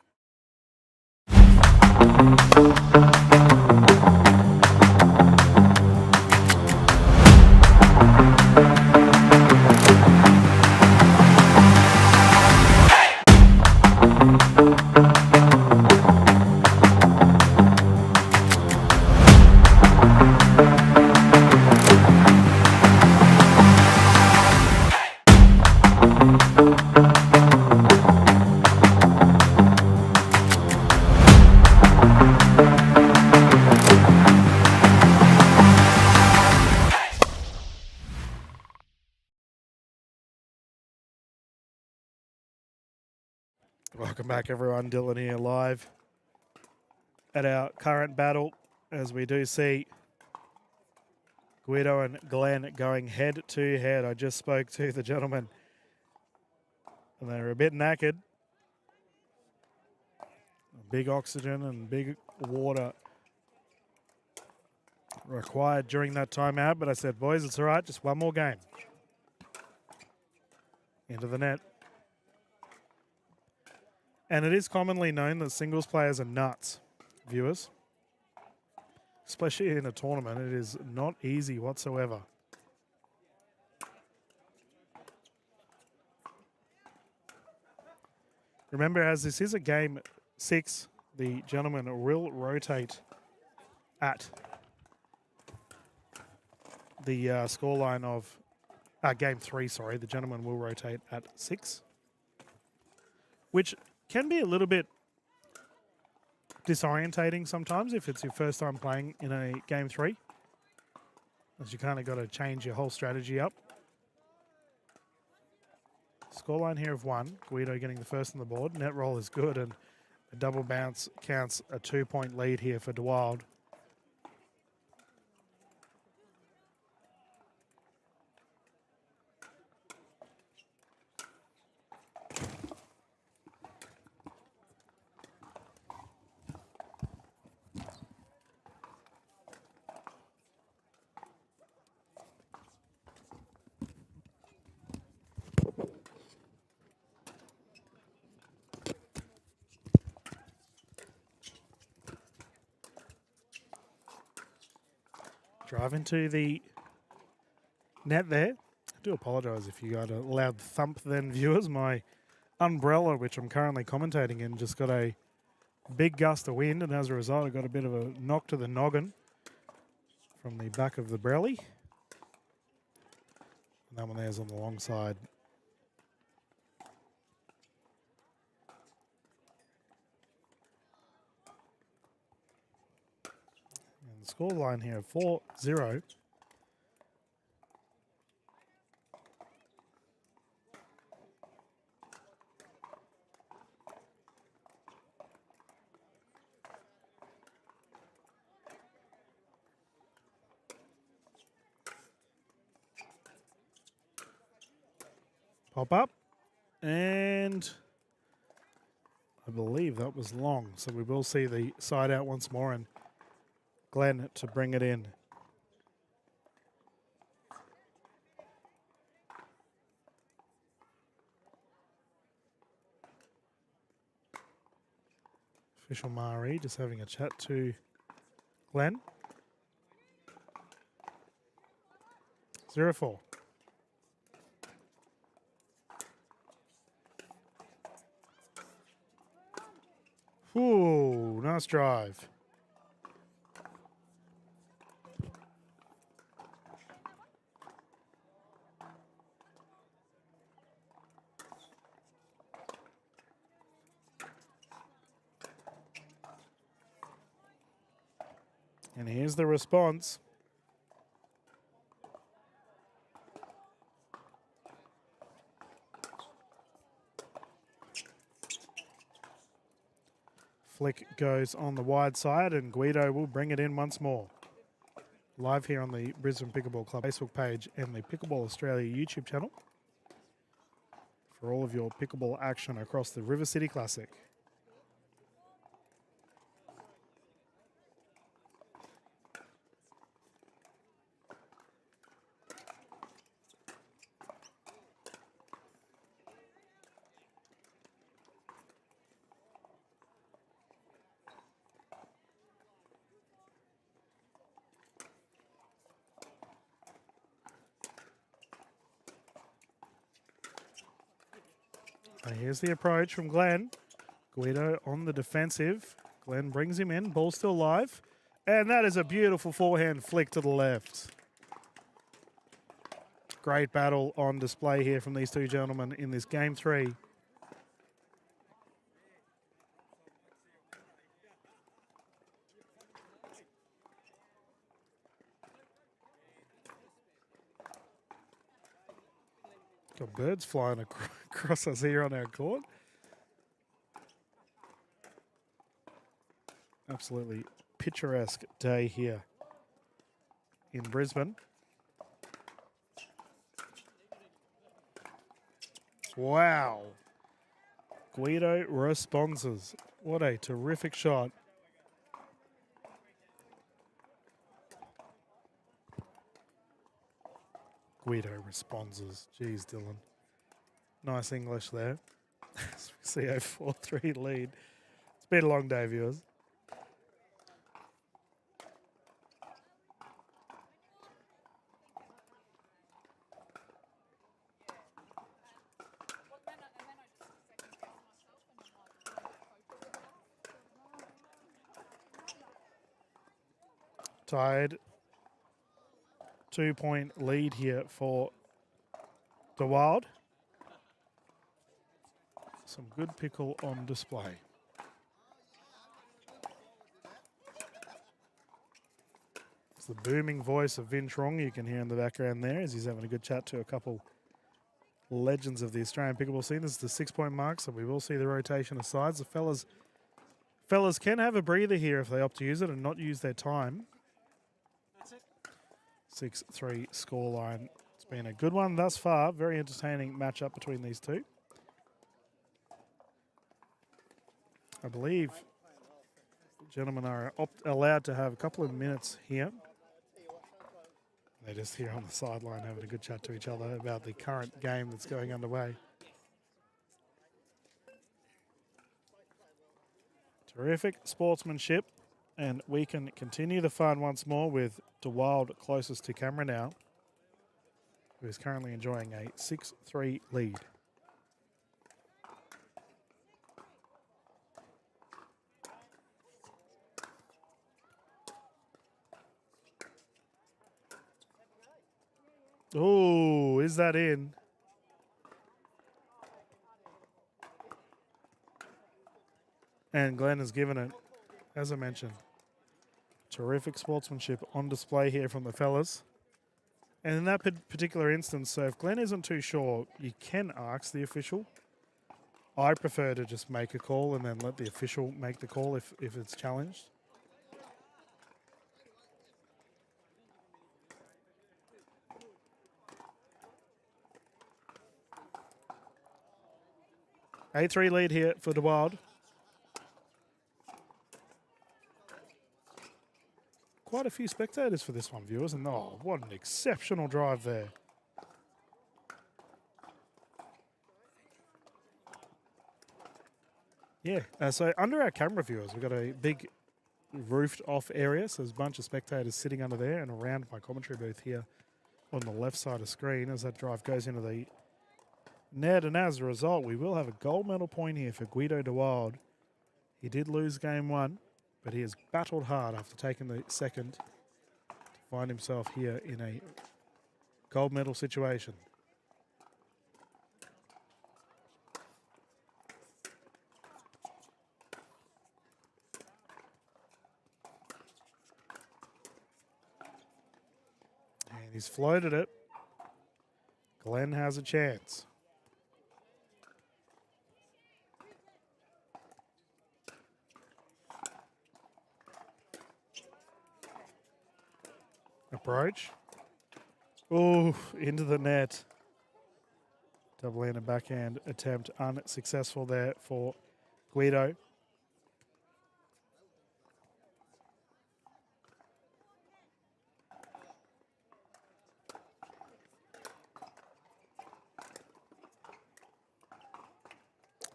Speaker 1: Welcome back, everyone. Dylan here live at our current battle, as we do see Guido and Glenn going head to head. I just spoke to the gentleman and they're a bit knackered. Big oxygen and big water required during that timeout, but I said, boys, it's all right, just one more game. Into the net. And it is commonly known that singles players are nuts, viewers. Especially in a tournament, it is not easy whatsoever. Remember, as this is a game 6, the gentleman will rotate at the scoreline of game 3, sorry. The gentleman will rotate at 6, which can be a little bit disorientating sometimes if it's your first time playing in a game 3, as you kind of got to change your whole strategy up. Scoreline here of 1. Guido getting the first on the board. Net roll is good, and a double bounce counts a 2-point lead here for DeWild. Drive into the net there. I do apologise if you got a loud thump then, viewers. My umbrella, which I'm currently commentating in, just got a big gust of wind, and as a result, I got a bit of a knock to the noggin from the back of the brelly. And that one there's on the long side. score line here of 4-0. Pop up, and I believe that was long, so we will see the side out once more, and Glenn to bring it in. Official Mari just having a chat to Glenn. 0-4. Ooh, nice drive. And here's the response. Flick goes on the wide side, and Guido will bring it in once more. Live here on the Brisbane Pickleball Club Facebook page and the Pickleball Australia YouTube channel for all of your pickleball action across the River City Classic. And here's the approach from Glenn. Guido on the defensive. Glenn brings him in. Ball still live. And that is a beautiful forehand flick to the left. Great battle on display here from these two gentlemen in this game 3. Got birds flying across us here on our court. Absolutely picturesque day here in Brisbane. Wow. Guido responses. What a terrific shot. Guido responses. Jeez, Dylan. Nice English there. See a 4-3 lead. It's been a long day, viewers. Tied. 2-point lead here for the Wild. Some good pickle on display. It's the booming voice of Vin Trong you can hear in the background there as he's having a good chat to a couple legends of the Australian pickleball scene. This is the 6-point mark, so we will see the rotation of sides. The fellas can have a breather here if they opt to use it and not use their time. 6-3 scoreline. It's been a good one thus far. Very entertaining matchup between these two. I believe gentlemen are allowed to have a couple of minutes here. They're just here on the sideline having a good chat to each other about the current game that's going underway. Terrific sportsmanship, and we can continue the fun once more with DeWild closest to camera now, who is currently enjoying a 6-3 lead. Oh, is that in? And Glenn has given it, as I mentioned. Terrific sportsmanship on display here from the fellas. And in that particular instance, so if Glenn isn't too sure, you can ask the official. I prefer to just make a call and then let the official make the call if it's challenged. A3 lead here for the Wild. Quite a few spectators for this one, viewers, and oh, what an exceptional drive there. Yeah, so under our camera viewers, we've got a big roofed off area, so there's a bunch of spectators sitting under there and around my commentary booth here on the left side of the screen as that drive goes into the net. And as a result, we will have a gold medal point here for Guido de Wild. He did lose game one, but he has battled hard after taking the second to find himself here in a gold medal situation. And he's floated it. Glenn has a chance. Approach. Oh, into the net. Double hand and backhand attempt unsuccessful there for Guido.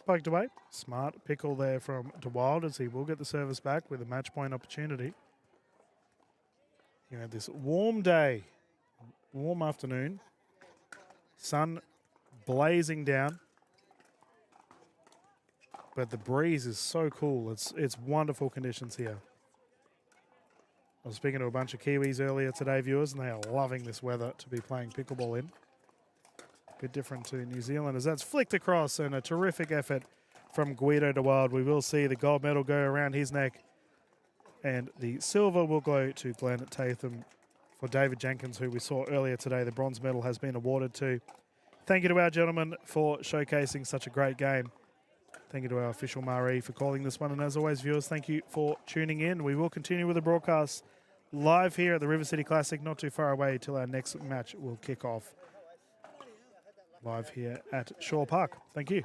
Speaker 1: Poked away. Smart pickle there from De Wild as he will get the service back with a match point opportunity. You know, this warm day, warm afternoon, sun blazing down, but the breeze is so cool. It's wonderful conditions here. I was speaking to a bunch of Kiwis earlier today, viewers, and they are loving this weather to be playing pickleball in. A bit different to New Zealand as that's flicked across, and a terrific effort from Guido de Wild. We will see the gold medal go around his neck, and the silver will go to Glenn Tatham. For David Jenkins, who we saw earlier today, the bronze medal has been awarded to. Thank you to our gentlemen for showcasing such a great game. Thank you to our official Marie for calling this one. And as always, viewers, thank you for tuning in. We will continue with the broadcast live here at the River City Classic, not too far away till our next match will kick off live here at Shaw Park. Thank you.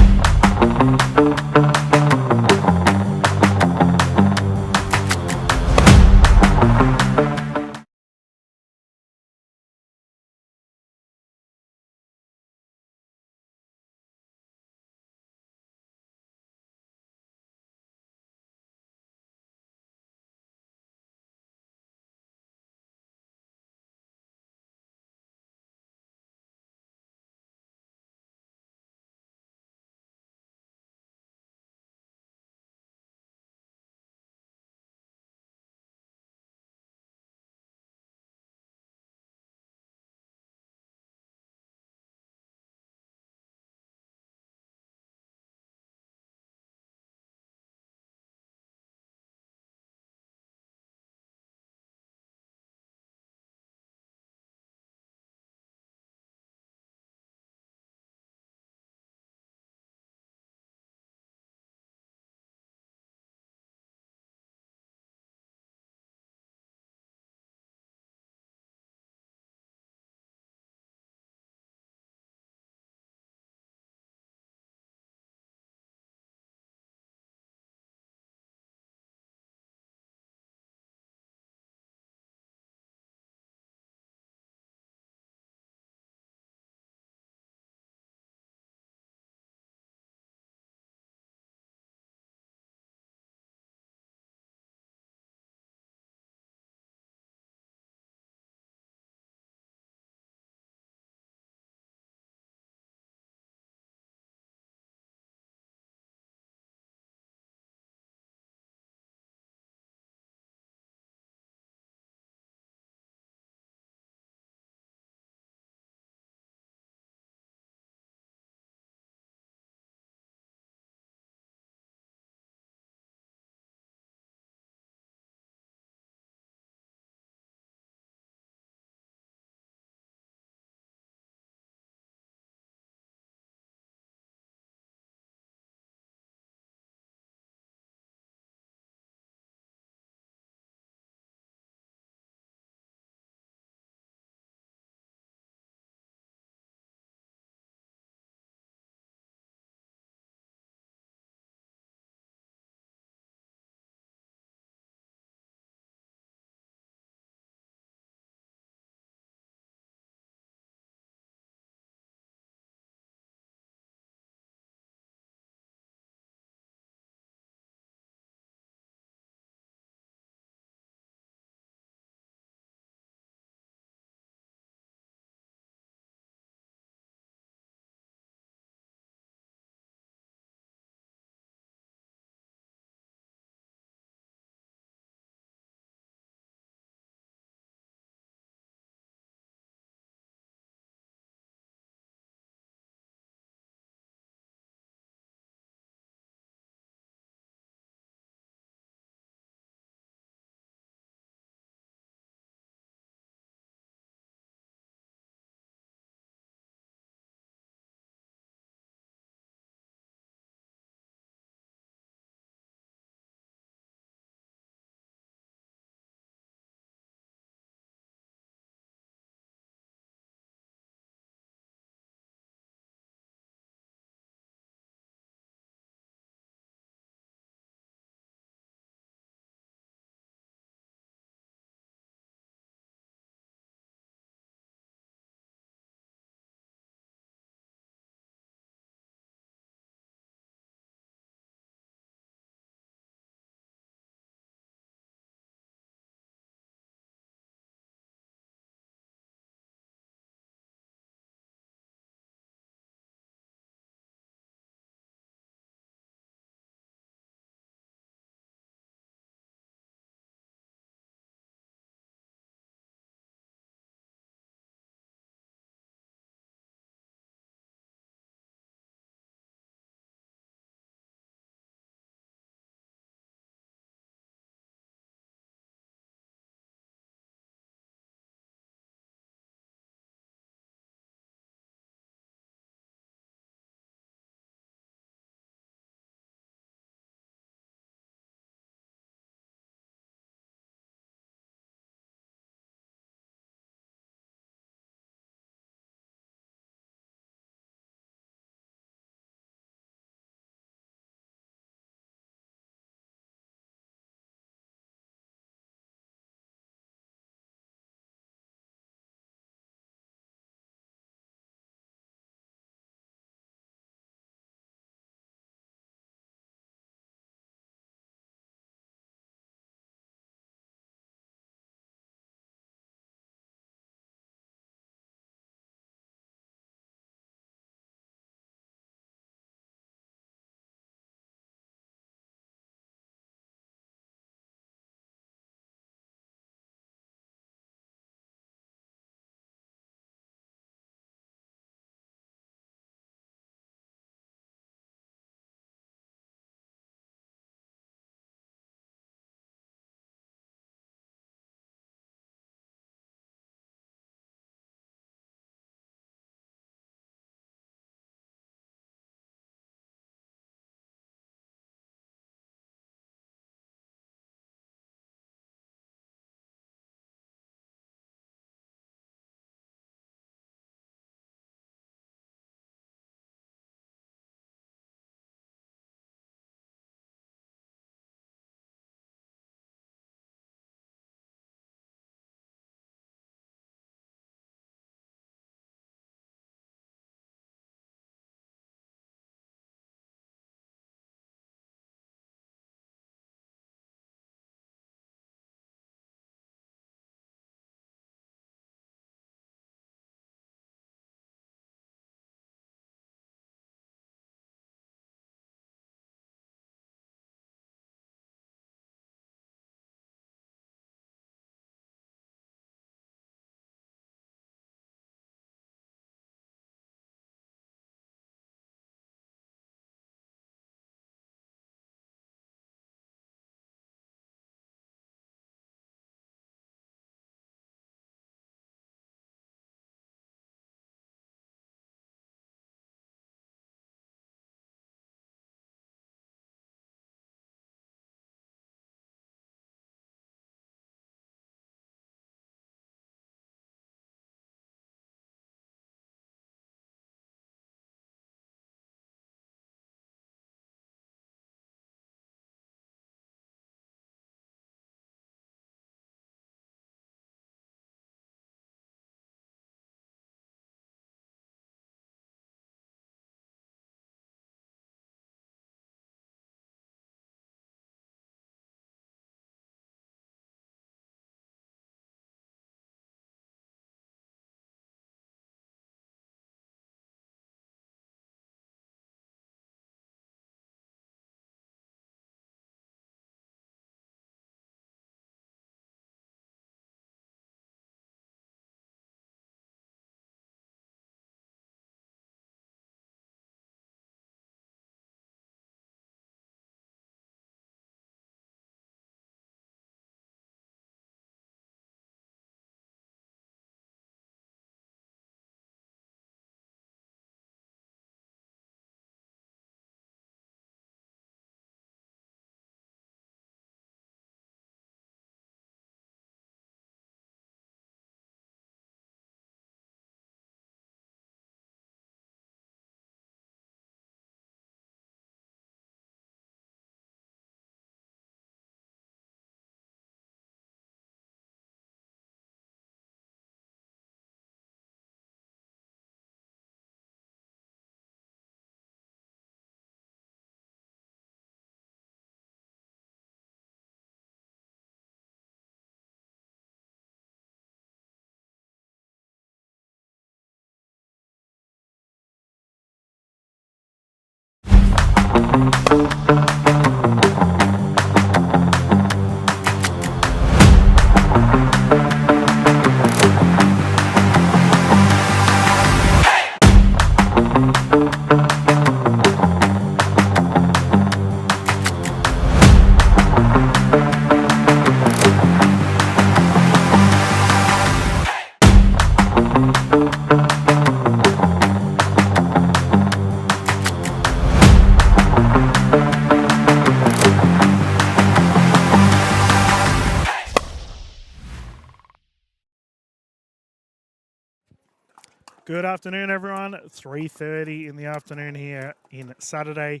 Speaker 1: Good afternoon, everyone. 3:30 in the afternoon here in Saturday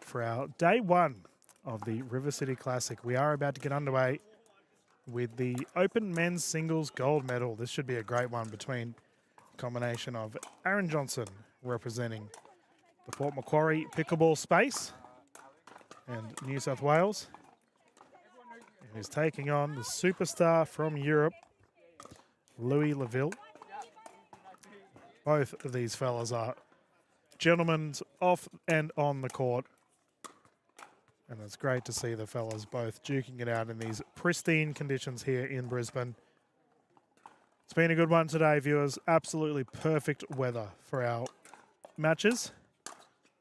Speaker 1: for our day one of the River City Classic. We are about to get underway with the Open Men's Singles Gold Medal. This should be a great one between a combination of Aaron Johnson representing the Port Macquarie pickleball space and New South Wales, and is taking on the superstar from Europe, Louis Laville. Both of these fellas are gentlemen off and on the court. And it's great to see the fellas both duking it out in these pristine conditions here in Brisbane. It's been a good one today, viewers. Absolutely perfect weather for our matches.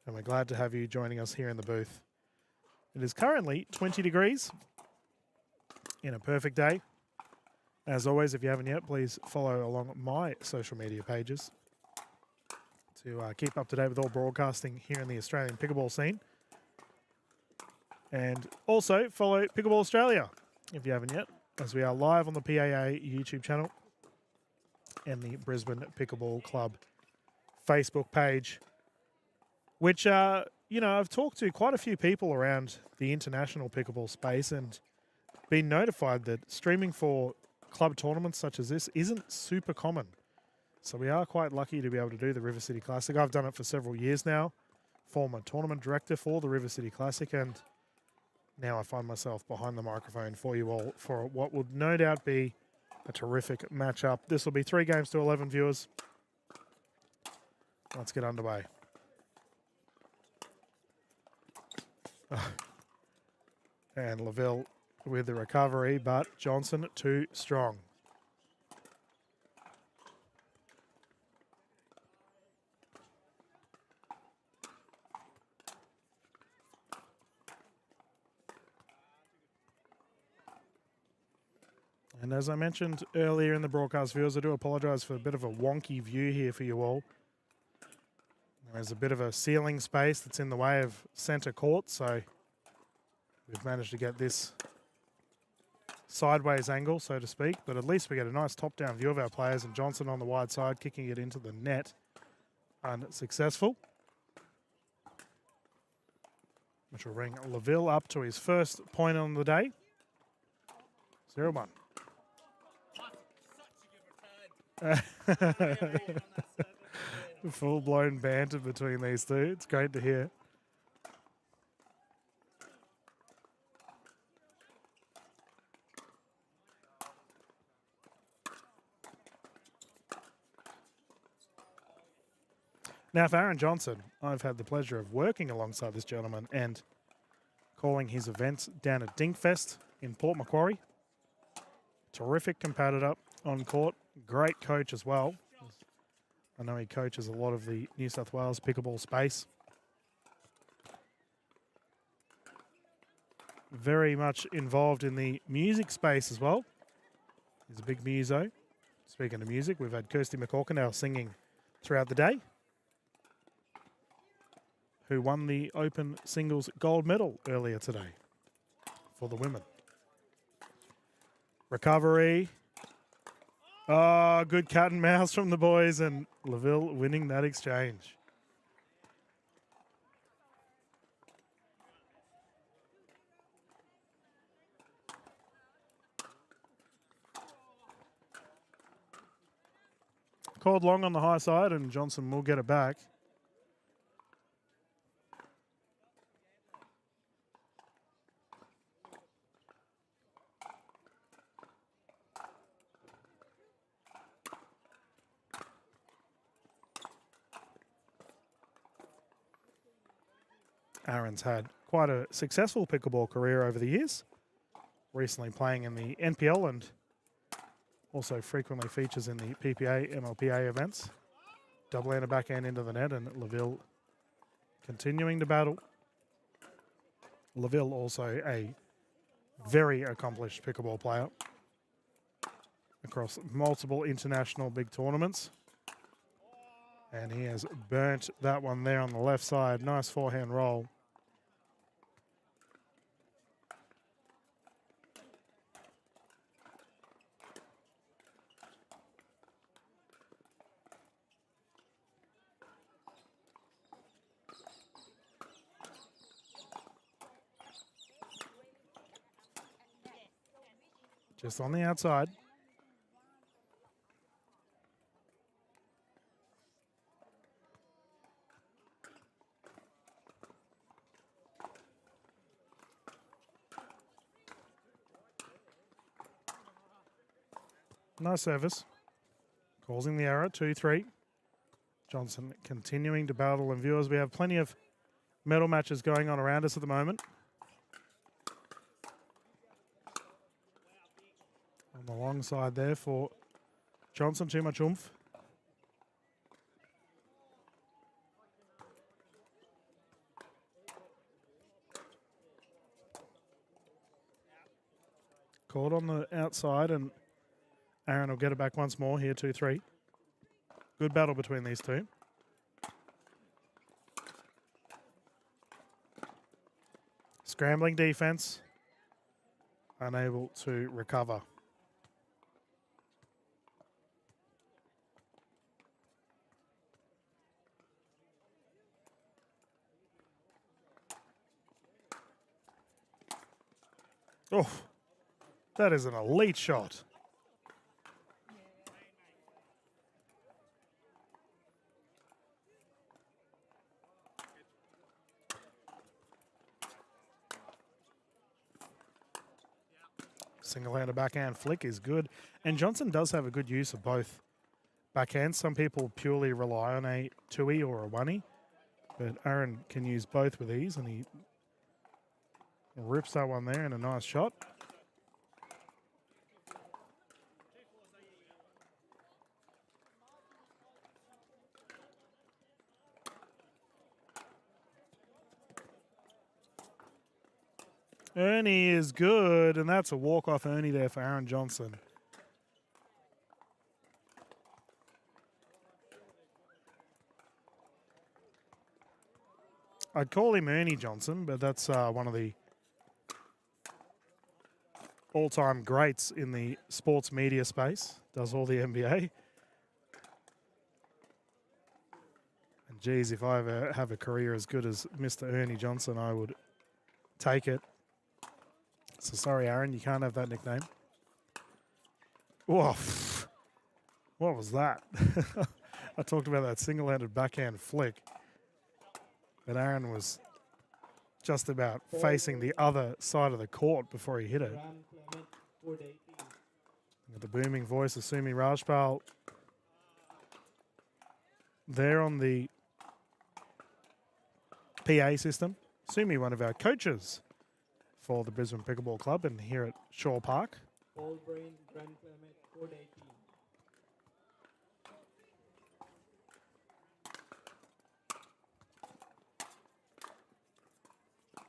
Speaker 1: And we're glad to have you joining us here in the booth. It is currently 20 degrees in a perfect day. As always, if you haven't yet, please follow along my social media pages to keep up to date with all broadcasting here in the Australian pickleball scene. And also follow Pickleball Australia if you haven't yet, as we are live on the PAA YouTube channel and the Brisbane Pickleball Club Facebook page, which, I've talked to quite a few people around the international pickleball space and been notified that streaming for club tournaments such as this isn't super common. So we are quite lucky to be able to do the River City Classic. I've done it for several years now, former tournament director for the River City Classic, and now I find myself behind the microphone for you all for what would no doubt be a terrific matchup. This will be 3 games to 11, viewers. Let's get underway. And Laville with the recovery, but Johnson too strong. And as I mentioned earlier in the broadcast, viewers, I do apologise for a bit of a wonky view here for you all. There's a bit of a ceiling space that's in the way of centre court, so we've managed to get this sideways angle, so to speak, but at least we get a nice top-down view of our players, and Johnson on the wide side kicking it into the net. Unsuccessful. Which will bring Laville up to his first point on the day. 0-1. Full-blown banter between these two. It's great to hear. Now, for Aaron Johnson, I've had the pleasure of working alongside this gentleman and calling his events down at Dinkfest in Port Macquarie. Terrific competitor on court. Great coach as well. I know he coaches a lot of the New South Wales pickleball space. Very much involved in the music space as well. He's a big muso. Speaking of music, we've had Kirsty McCorkindale singing throughout the day, who won the Open Singles Gold Medal earlier today for the women. Recovery. Oh, good cat and mouse from the boys, and Laville winning that exchange. Called long on the high side, and Johnson will get it back. Aaron's had quite a successful pickleball career over the years, recently playing in the NPL and also frequently features in the PPA, MLPA events. Double-handed backhand into the net, and LaVille continuing to battle. LaVille also a very accomplished pickleball player across multiple international big tournaments. And he has burnt that one there on the left side. Nice forehand roll. Just on the outside. Nice service. Causing the error, 2-3. Johnson continuing to battle, and viewers, we have plenty of medal matches going on around us at the moment. On the long side there for Johnson, too much oomph. Caught on the outside, and Aaron will get it back once more here, 2-3. Good battle between these two. Scrambling defense, unable to recover. Oh, that is an elite shot. Single-handed backhand flick is good. And Johnson does have a good use of both backhands. Some people purely rely on a 2E or a 1E. But Aaron can use both with ease, and he rips that one there in a nice shot. Ernie is good, and that's a walk-off Ernie there for Aaron Johnson. I'd call him Ernie Johnson, but that's one of the all-time greats in the sports media space. Does all the NBA. And geez, if I ever have a career as good as Mr. Ernie Johnson, I would take it. So sorry, Aaron, you can't have that nickname. Whoa, what was that? I talked about that single-handed backhand flick. But Aaron was just about facing the other side of the court before he hit it. With the booming voice of Sumi Rajpal there on the PA system. Sumi, one of our coaches for the Brisbane Pickleball Club and here at Shaw Park.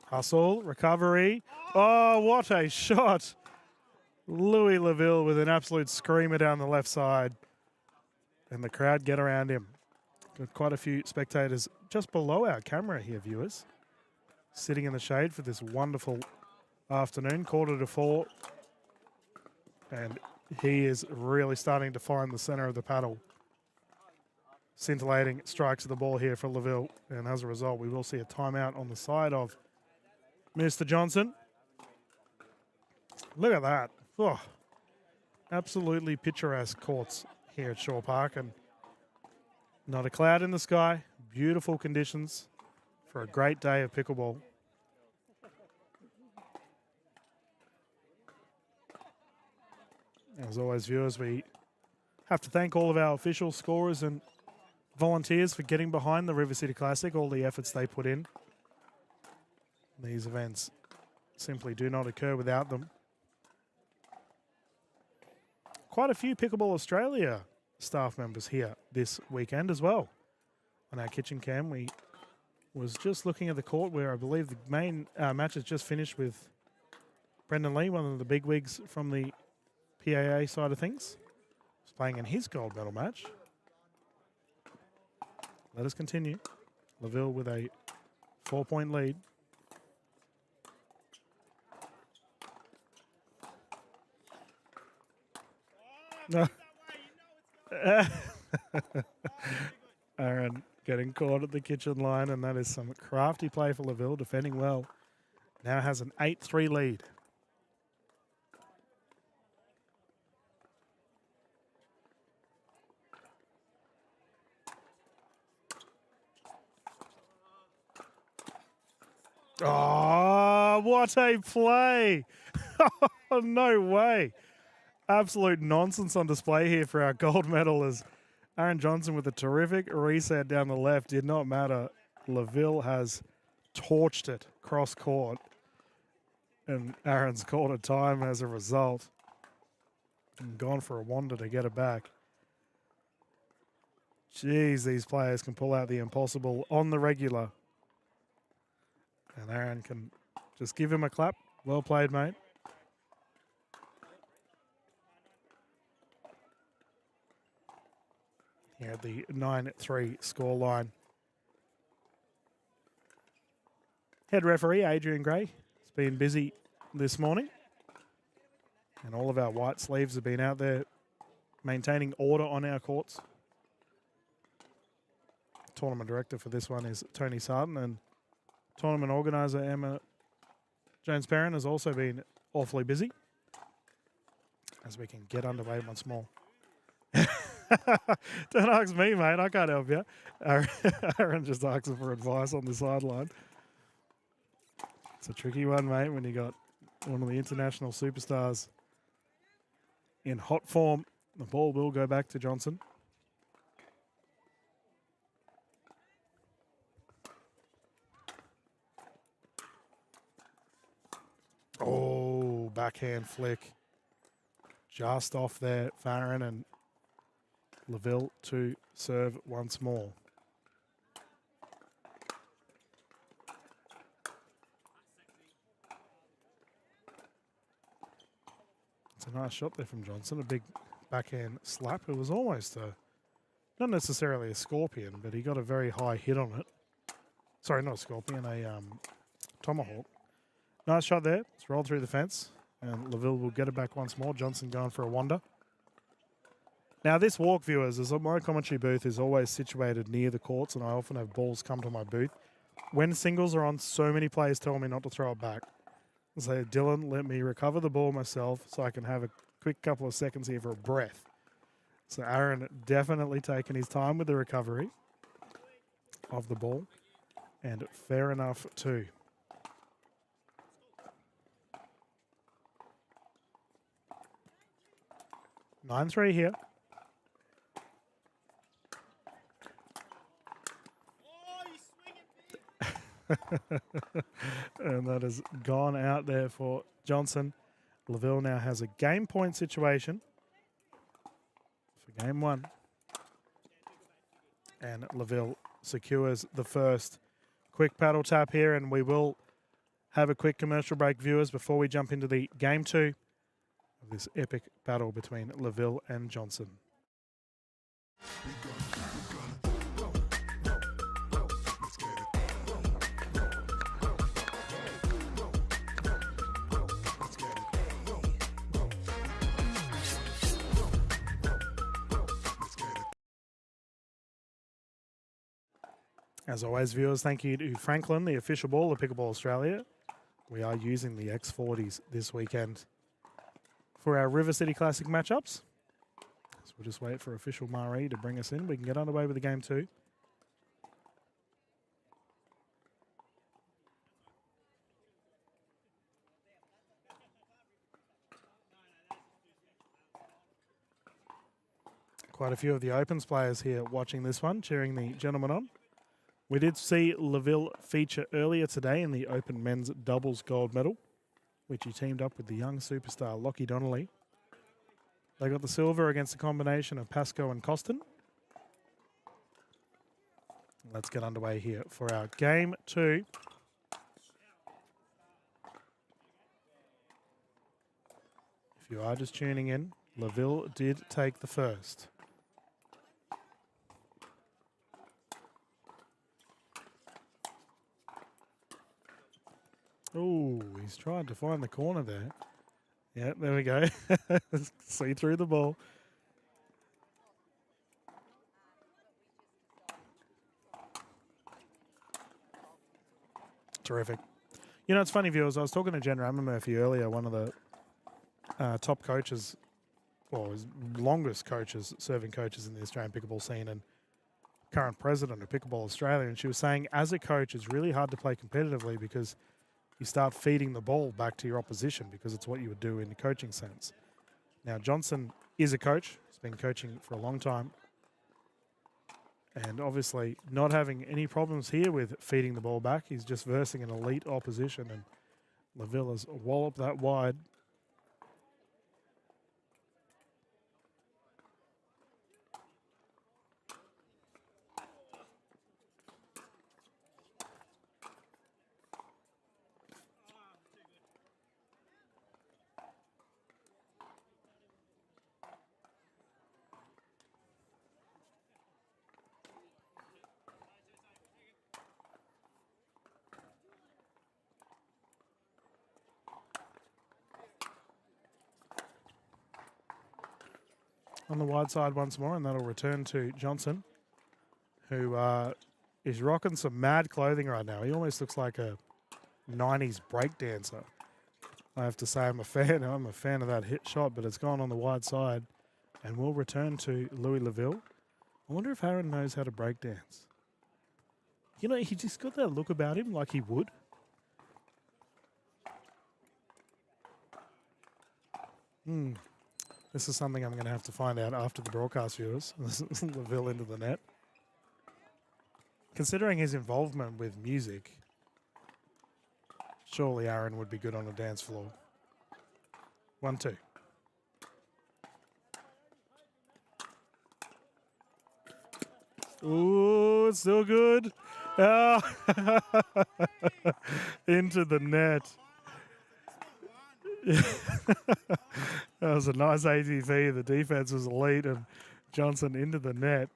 Speaker 1: Hustle, recovery. Oh, what a shot. Louis LaVille with an absolute screamer down the left side. And the crowd get around him. Got quite a few spectators just below our camera here, viewers. Sitting in the shade for this wonderful afternoon, 3:45. And he is really starting to find the center of the paddle. Scintillating strikes of the ball here for LaVille. And as a result, we will see a timeout on the side of Mr. Johnson. Look at that. Oh, absolutely picturesque courts here at Shaw Park. And not a cloud in the sky. Beautiful conditions for a great day of pickleball. As always, viewers, we have to thank all of our official scorers and volunteers for getting behind the River City Classic, all the efforts they put in. These events simply do not occur without them. Quite a few Pickleball Australia staff members here this weekend as well. On our kitchen cam, we was just looking at the court where I believe the main match has just finished with Brendan Lee, one of the bigwigs from the PAA side of things. He's playing in his gold medal match. Let us continue. Laville with a 4-point lead. No. Aaron getting caught at the kitchen line, and that is some crafty play for Laville, defending well. Now has an 8-3 lead. Oh, what a play! Oh, no way. Absolute nonsense on display here for our gold medal as Aaron Johnson with a terrific reset down the left. Did not matter. Laville has torched it cross court, and Aaron's called a time as a result and gone for a wander to get it back. Jeez, these players can pull out the impossible on the regular. And Aaron can just give him a clap. Well played, mate. Here at the 9-3 scoreline. Head referee Adrian Gray has been busy this morning. And all of our white sleeves have been out there maintaining order on our courts. Tournament director for this one is Tony Sarton, and tournament organiser Emma Jones-Perrin has also been awfully busy as we can get underway once more. Don't ask me, mate. I can't help you. Aaron just asking for advice on the sideline. It's a tricky one, mate, when you got one of the international superstars in hot form. The ball will go back to Johnson. Oh, backhand flick. Just off there, Farron, and Laville to serve once more. It's a nice shot there from Johnson, a big backhand slap. It was almost not necessarily a scorpion, but he got a very high hit on it. Sorry, not a scorpion, a tomahawk. Nice shot there. It's rolled through the fence, and Laville will get it back once more. Johnson going for a wander. Now, this walk, viewers, is my commentary booth is always situated near the courts, and I often have balls come to my booth. When singles are on, so many players tell me not to throw it back. I say, Dylan, let me recover the ball myself so I can have a quick couple of seconds here for a breath. So Aaron definitely taking his time with the recovery of the ball, and fair enough too. 9-3 here. And that has gone out there for Johnson. Laville now has a game point situation for game one. And Laville secures the first. Quick paddle tap here, and we will have a quick commercial break, viewers, before we jump into the game two of this epic battle between Laville and Johnson. As always, viewers, thank you to Franklin, the official ball of Pickleball Australia. We are using the X40s this weekend for our River City Classic matchups. So we'll just wait for official Marie to bring us in. We can get underway with the game two. Quite a few of the Opens players here watching this one, cheering the gentleman on. We did see LaVille feature earlier today in the Open Men's Doubles Gold Medal, which he teamed up with the young superstar Lockie Donnelly. They got the silver against a combination of Pascoe and Costin. Let's get underway here for our Game 2. If you are just tuning in, LaVille did take the first. Oh, he's trying to find the corner there. Yeah, there we go. See through the ball. Terrific. You know, it's funny, viewers. I was talking to Jen Ramamurphy earlier, one of the top coaches, well, his longest coaches, serving coaches in the Australian pickleball scene and current president of Pickleball Australia. And she was saying, as a coach, it's really hard to play competitively because you start feeding the ball back to your opposition because it's what you would do in the coaching sense. Now, Johnson is a coach. He's been coaching for a long time. And obviously not having any problems here with feeding the ball back. He's just versing an elite opposition, and LaVille has walloped that wide. On the wide side once more, and that'll return to Johnson, who is rocking some mad clothing right now. He almost looks like a 90s breakdancer. I have to say I'm a fan of that hit shot, but it's gone on the wide side. And we'll return to Louis LaVille. I wonder if Aaron knows how to breakdance. You know, he just got that look about him like he would. This is something I'm going to have to find out after the broadcast, viewers. LaVille into the net. Considering his involvement with music, surely Aaron would be good on a dance floor. 1-2. Ooh, it's still good. Oh. Into the net. That was a nice ATV. The defense was elite, and Johnson into the net.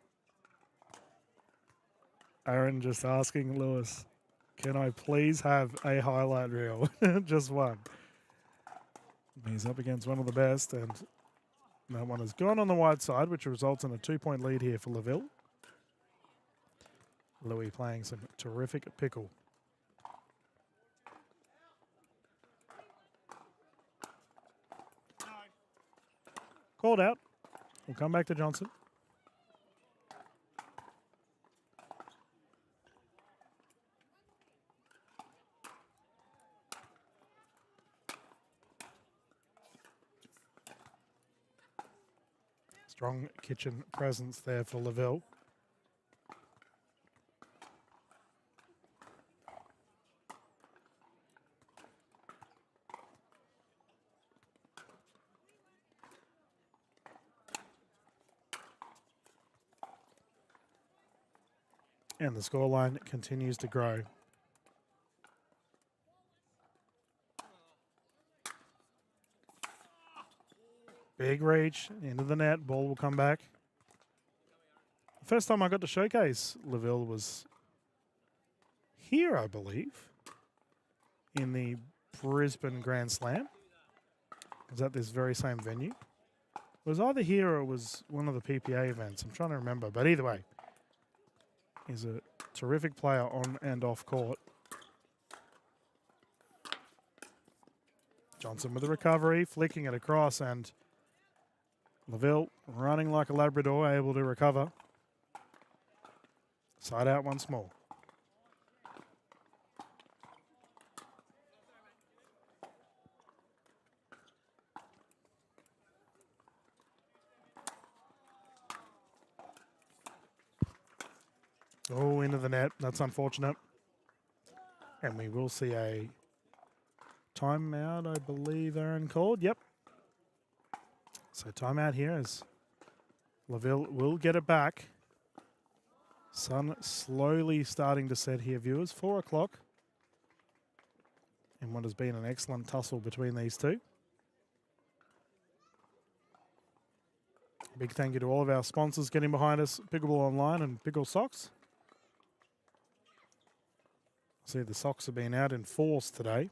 Speaker 1: Aaron just asking Lewis, can I please have a highlight reel? Just one. He's up against one of the best, and that one has gone on the wide side, which results in a 2-point lead here for LaVille. Louis playing some terrific pickle. Called out. We'll come back to Johnson. Strong kitchen presence there for LaVille. And the scoreline continues to grow. Big reach into the net. Ball will come back. The first time I got to showcase LaVille was here, I believe, in the Brisbane Grand Slam. It was at this very same venue. It was either here or it was one of the PPA events. I'm trying to remember, but either way, he's a terrific player on and off court. Johnson with the recovery, flicking it across, and LaVille running like a Labrador, able to recover. Side out once more. Oh, into the net. That's unfortunate. And we will see a timeout, I believe Aaron called. Yep. So timeout here as Laville will get it back. Sun slowly starting to set here, viewers. 4 o'clock. And what has been an excellent tussle between these two. Big thank you to all of our sponsors getting behind us, Pickleball Online and Pickle Socks. See, the socks have been out in force today.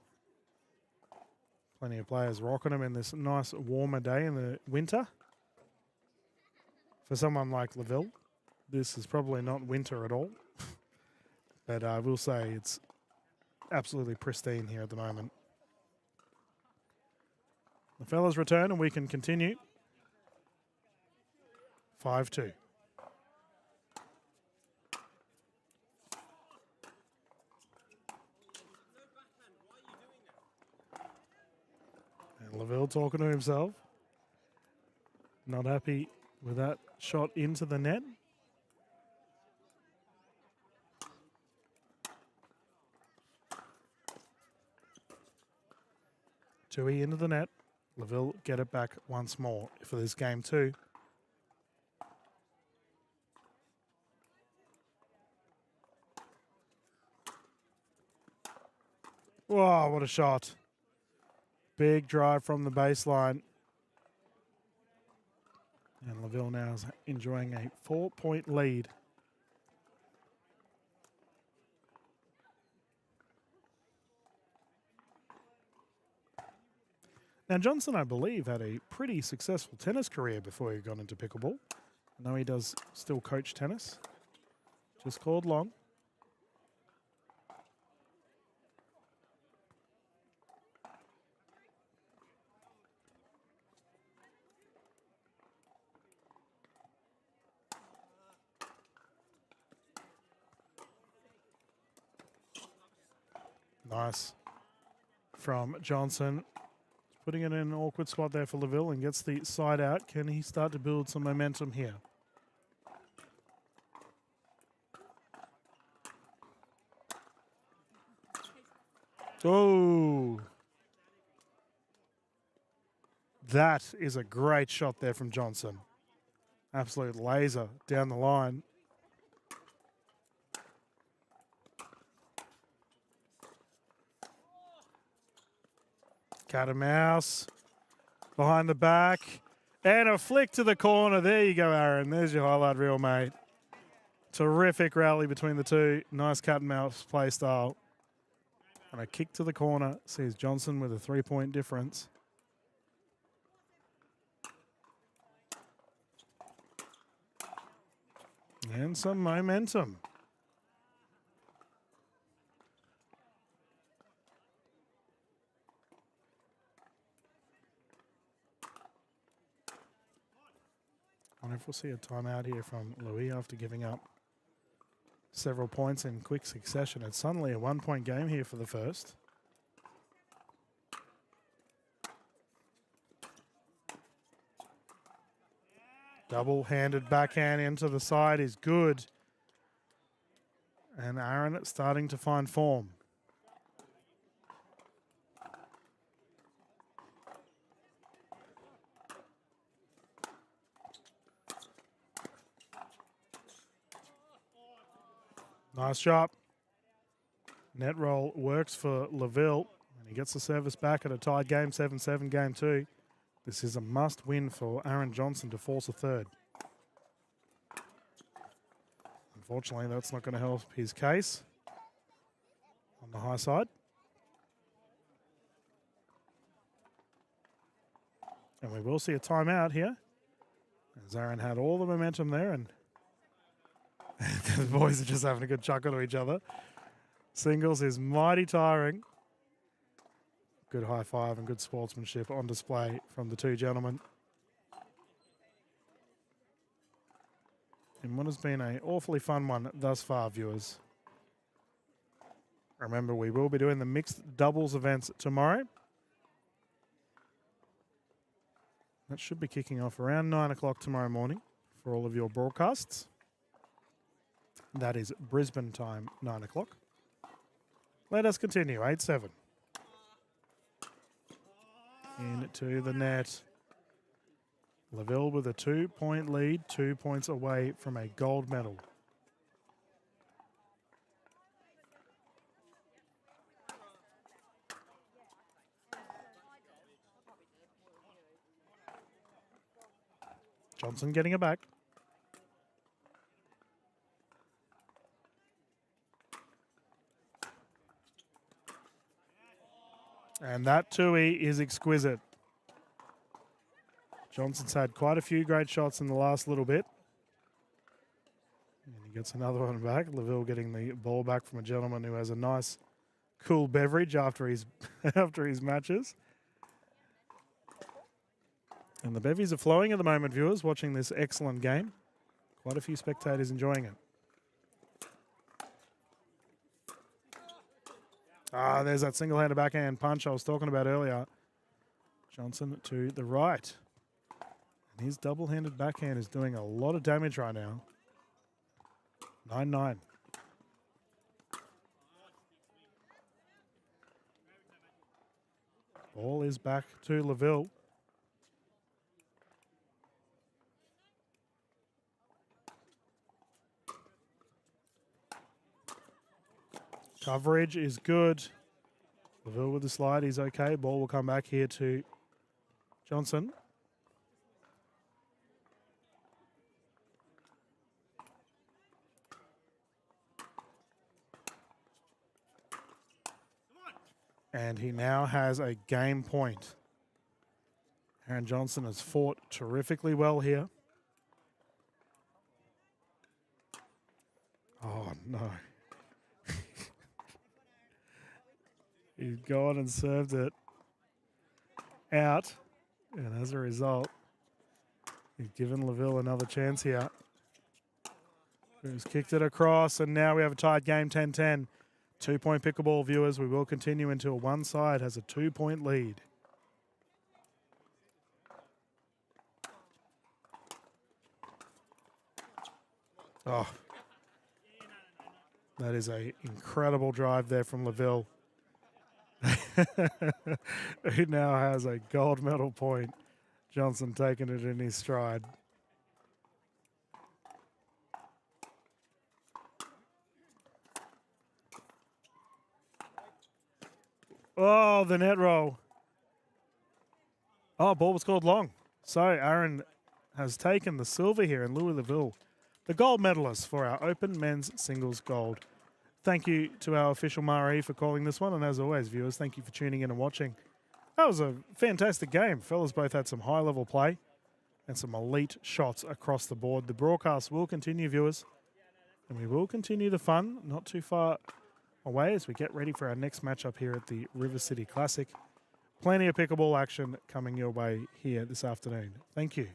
Speaker 1: Plenty of players rocking them in this nice warmer day in the winter. For someone like Laville, this is probably not winter at all. But I will say it's absolutely pristine here at the moment. The fellas return and we can continue. 5-2. And Laville talking to himself. Not happy with that shot into the net. Tui into the net. Laville get it back once more for this game too. Wow, what a shot. Big drive from the baseline. And Laville now is enjoying a 4-point lead. Now, Johnson, I believe, had a pretty successful tennis career before he got into pickleball. I know he does still coach tennis. Just called long. Nice from Johnson. Putting it in an awkward spot there for Laville and gets the side out. Can he start to build some momentum here? Oh. That is a great shot there from Johnson. Absolute laser down the line. Cat and mouse. Behind the back. And a flick to the corner. There you go, Aaron. There's your highlight reel, mate. Terrific rally between the two. Nice cat and mouse play style. And a kick to the corner. Sees Johnson with a 3-point difference. And some momentum. I wonder if we'll see a timeout here from Louis after giving up several points in quick succession. It's suddenly a 1-point game here for the first. Double-handed backhand into the side is good. And Aaron starting to find form. Nice shot. Net roll works for Laville. And he gets the service back at a tied game, 7-7, game 2. This is a must win for Aaron Johnson to force a third. Unfortunately, that's not going to help his case on the high side. And we will see a timeout here, as Aaron had all the momentum there, and the boys are just having a good chuckle to each other. Singles is mighty tiring. Good high five and good sportsmanship on display from the two gentlemen. And what has been an awfully fun one thus far, viewers. Remember, we will be doing the mixed doubles events tomorrow. That should be kicking off around 9 o'clock tomorrow morning for all of your broadcasts. That is Brisbane time, 9 o'clock. Let us continue, 8-7. Into the net. Laville with a 2-point lead, 2 points away from a gold medal. Johnson getting it back. And that tui is exquisite. Johnson's had quite a few great shots in the last little bit. And he gets another one back. Laville getting the ball back from a gentleman who has a nice cool beverage after his after his matches. And the bevies are flowing at the moment, viewers, watching this excellent game. Quite a few spectators enjoying it. Ah, there's that single-handed backhand punch I was talking about earlier. Johnson to the right. And his double-handed backhand is doing a lot of damage right now. 9-9. Ball is back to Laville. Coverage is good. Laville with the slide, he's okay. Ball will come back here to Johnson. And he now has a game point. Aaron Johnson has fought terrifically well here. Oh, no. He's gone and served it out. And as a result, he's given Laville another chance here. He's kicked it across, and now we have a tied game, 10-10. 2-point pickleball, viewers. We will continue until one side has a 2-point lead. Oh, that is an incredible drive there from Laville. He now has a gold medal point. Johnson taking it in his stride. Oh, the net roll. Oh, ball was called long. So Aaron has taken the silver here in Louis Laville, the gold medalist for our Open Men's Singles Gold. Thank you to our official Marie for calling this one. And as always, viewers, thank you for tuning in and watching. That was a fantastic game. Fellas both had some high-level play and some elite shots across the board. The broadcast will continue, viewers, and we will continue the fun not too far away as we get ready for our next matchup here at the River City Classic. Plenty of pickleball action coming your way here this afternoon. Thank you.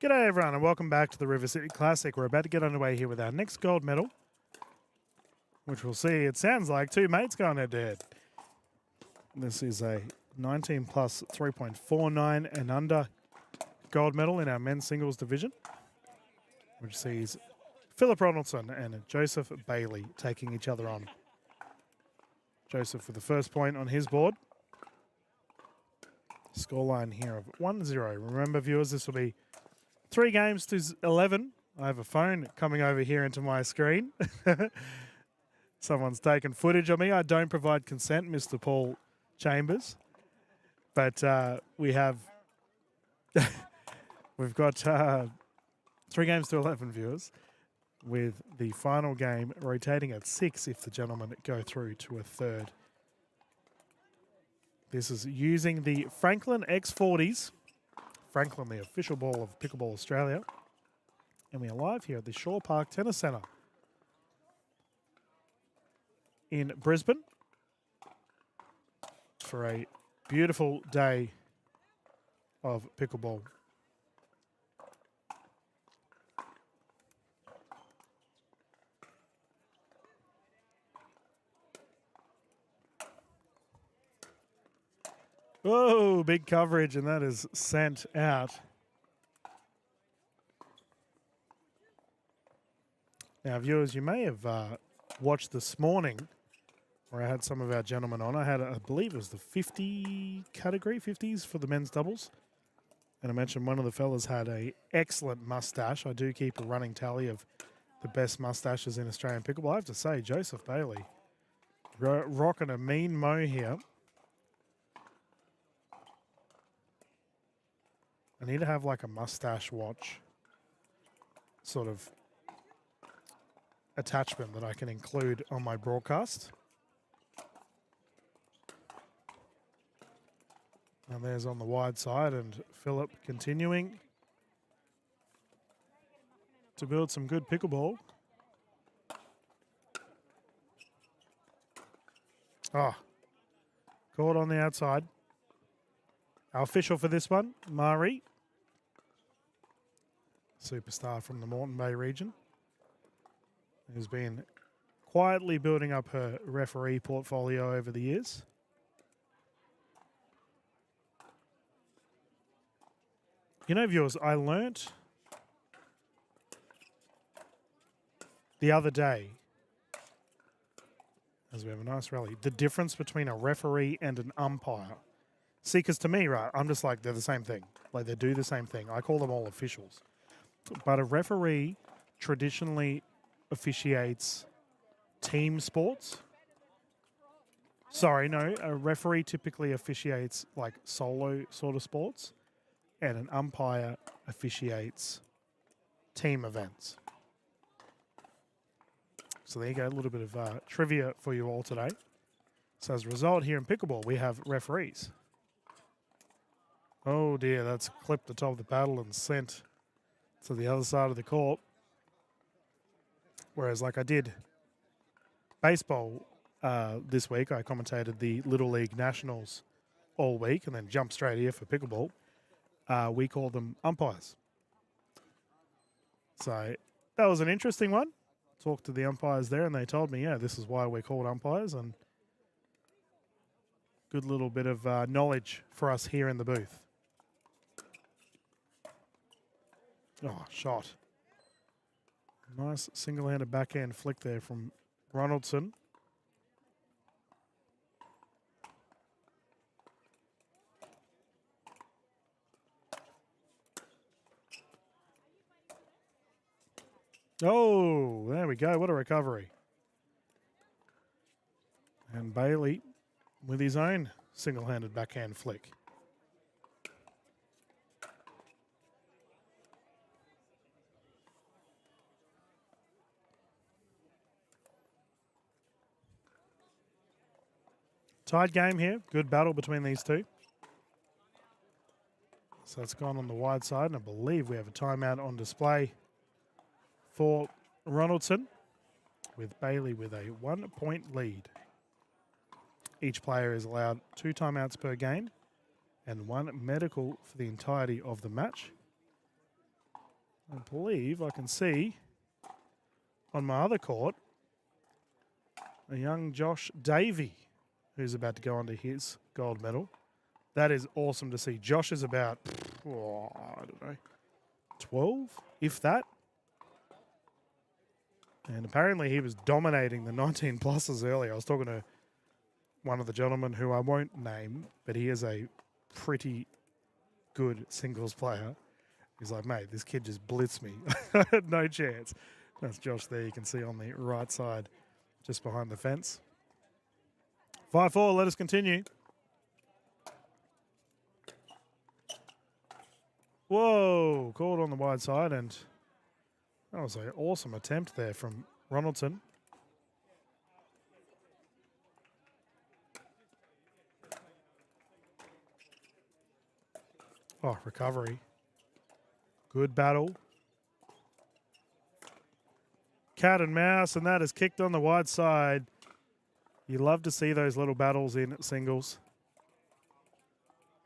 Speaker 1: G'day everyone and welcome back to the River City Classic. We're about to get underway here with our next gold medal, which we'll see, it sounds like two mates going head to head. This is a 19 plus 3.49 and under gold medal in our men's singles division, which sees Philip Ronaldson and Joseph Bailey taking each other on. Joseph with the first point on his board. Scoreline here of 1-0. Remember, viewers, this will be 3 games to 11. I have a phone coming over here into my screen. Someone's taken footage of me. I don't provide consent, Mr. Paul Chambers. But we've got 3 games to 11, viewers, with the final game rotating at 6 if the gentlemen go through to a third. This is using the Franklin X40s. Franklin, the official ball of Pickleball Australia. And we are live here at the Shaw Park Tennis Centre in Brisbane for a beautiful day of pickleball. Whoa, big coverage, and that is sent out. Now, viewers, you may have watched this morning where I had some of our gentlemen on. I had, I believe it was the 50 category, 50s for the men's doubles. And I mentioned one of the fellas had a excellent mustache. I do keep a running tally of the best mustaches in Australian pickleball. I have to say, Joseph Bailey rocking a mean mo here. I need to have like a mustache watch sort of attachment that I can include on my broadcast. And there's on the wide side, and Philip continuing to build some good pickleball. Oh, caught on the outside. Our official for this one, Marie, superstar from the Moreton Bay region, who's been quietly building up her referee portfolio over the years. You know, viewers, I learnt the other day, as we have a nice rally, the difference between a referee and an umpire. See, because to me, right, I'm just like, they're the same thing. Like, they do the same thing. I call them all officials. But a referee traditionally officiates team sports. Sorry, no, a referee typically officiates like solo sort of sports, and an umpire officiates team events. So there you go, a little bit of trivia for you all today. So as a result, here in pickleball, we have referees. Oh dear, that's clipped the top of the paddle and sent to the other side of the court. Whereas like I did baseball this week, I commentated the Little League Nationals all week and then jumped straight here for pickleball. We call them umpires. So that was an interesting one. Talked to the umpires there and they told me, yeah, this is why we're called umpires, and good little bit of knowledge for us here in the booth. Oh, shot. Nice single-handed backhand flick there from Ronaldson. Oh, there we go. What a recovery. And Bailey with his own single-handed backhand flick. Tied game here. Good battle between these two. So it's gone on the wide side, and I believe we have a timeout on display for Ronaldson, with Bailey with a 1-point lead. Each player is allowed 2 timeouts per game and 1 medical for the entirety of the match. I believe I can see on my other court a young Josh Davey who's about to go on to his gold medal. That is awesome to see. Josh is about, I don't know, 12, if that. And apparently he was dominating the 19 pluses earlier. I was talking to one of the gentlemen who I won't name, but he is a pretty good singles player. He's like, mate, this kid just blitzed me. I had no chance. That's Josh there. You can see on the right side, just behind the fence. 5-4, let us continue. Whoa, caught on the wide side, and that was an awesome attempt there from Ronaldson. Oh, recovery. Good battle. Cat and mouse, and that is kicked on the wide side. You love to see those little battles in singles.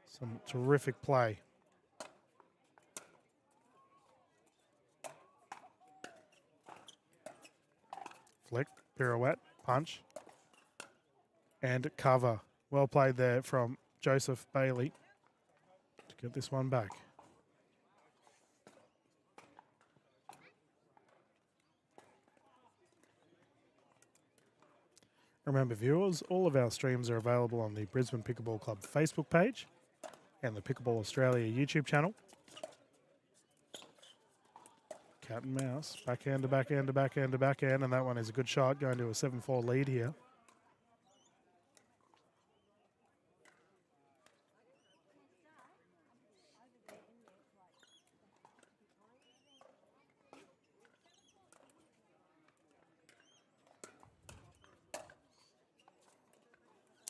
Speaker 1: Some terrific play. Flick, pirouette, punch, and cover. Well played there from Joseph Bailey to get this one back. Remember, viewers, all of our streams are available on the Brisbane Pickleball Club Facebook page and the Pickleball Australia YouTube channel. Cat and mouse, backhand to backhand to backhand to backhand, and that one is a good shot, going to a 7-4 lead here.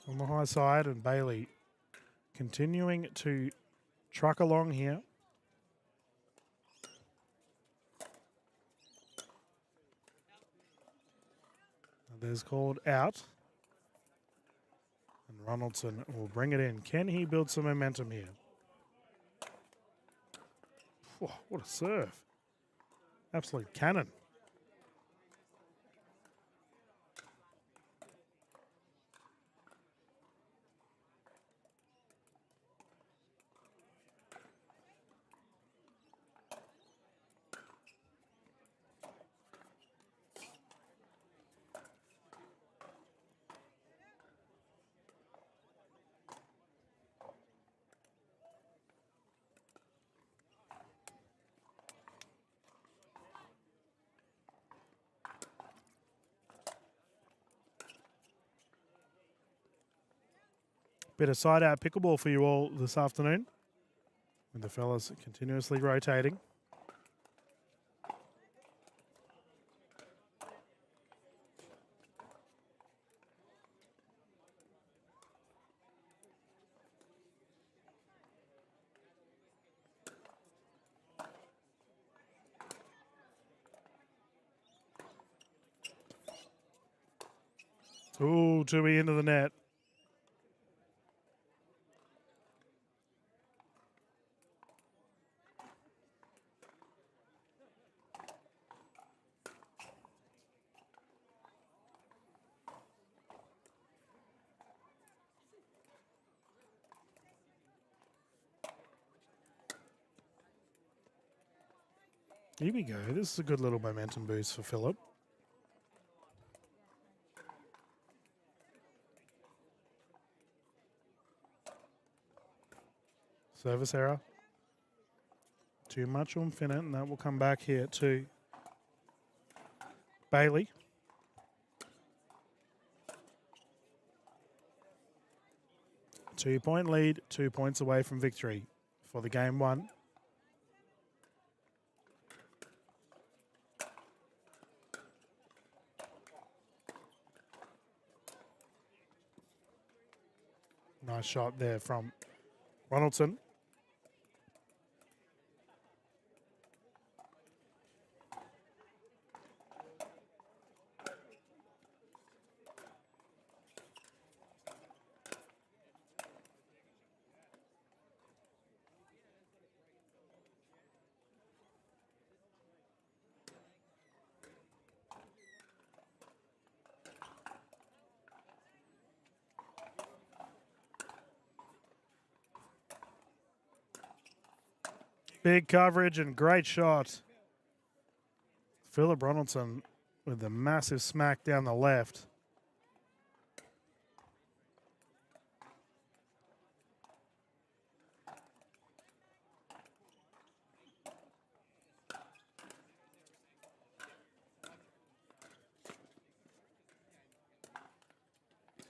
Speaker 1: On the high side, and Bailey continuing to truck along here. There's called out. And Ronaldson will bring it in. Can he build some momentum here? Oh, what a serve. Absolute cannon. Bit of side-out pickleball for you all this afternoon, with the fellas continuously rotating. Ooh, Tui into the net. Here we go. This is a good little momentum boost for Phillip. Service error. Too much oomph in it, and that will come back here to Bailey. Two-point lead, 2 points away from victory for the game one. Nice shot there from Ronaldson. Big coverage and great shot. Philip Ronaldson with the massive smack down the left.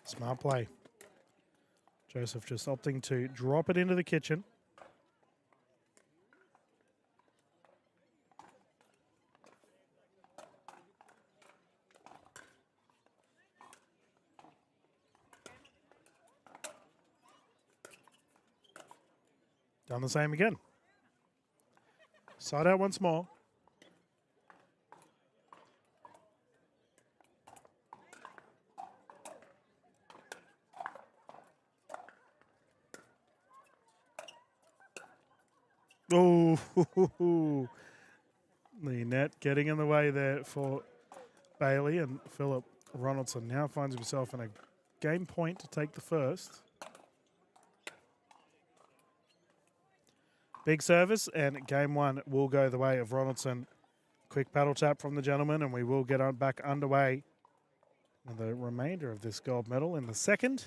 Speaker 1: Smart play. Joseph just opting to drop it into the kitchen. Done the same again. Side out once more. Oh, the net getting in the way there for Bailey, and Philip Ronaldson now finds himself in a game point to take the first. Big service, and game one will go the way of Ronaldson. Quick paddle tap from the gentleman, and we will get on back underway with the remainder of this gold medal in the second.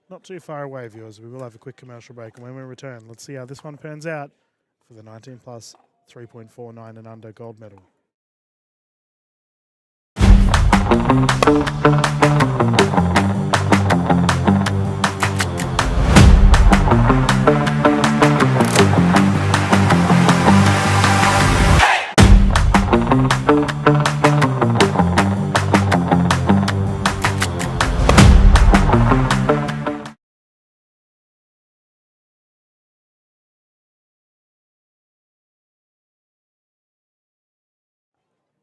Speaker 1: Not too far away, viewers. We will have a quick commercial break, and when we return, let's see how this one pans out for the 19 plus 3.49 and under gold medal.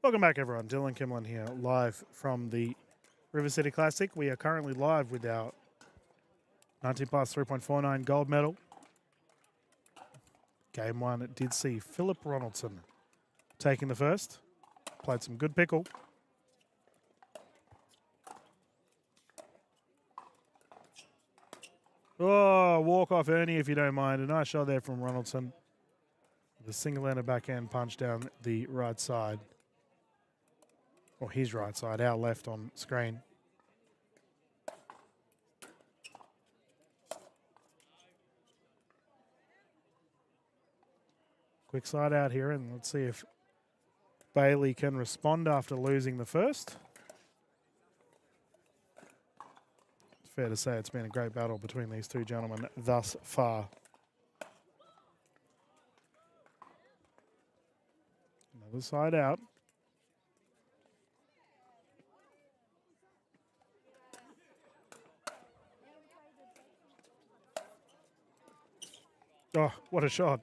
Speaker 1: Welcome back, everyone. Dylan Kimlin here, live from the River City Classic. We are currently live with our 19 plus 3.49 gold medal. Game one did see Philip Ronaldson taking the first. Played some good pickle. Oh, walk off Ernie if you don't mind. A nice shot there from Ronaldson. The single-handed backhand punch down the right side. Or his right side, our left on screen. Quick side out here, and let's see if Bailey can respond after losing the first. It's fair to say it's been a great battle between these two gentlemen thus far. Another side out. Oh, what a shot.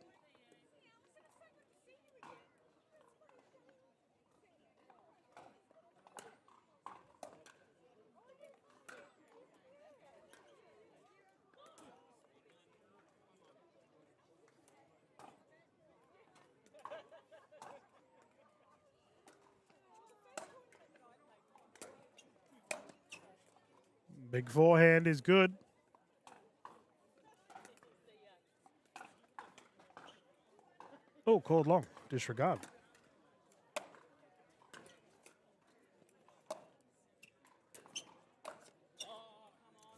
Speaker 1: Big forehand is good. Oh, called long. Disregard.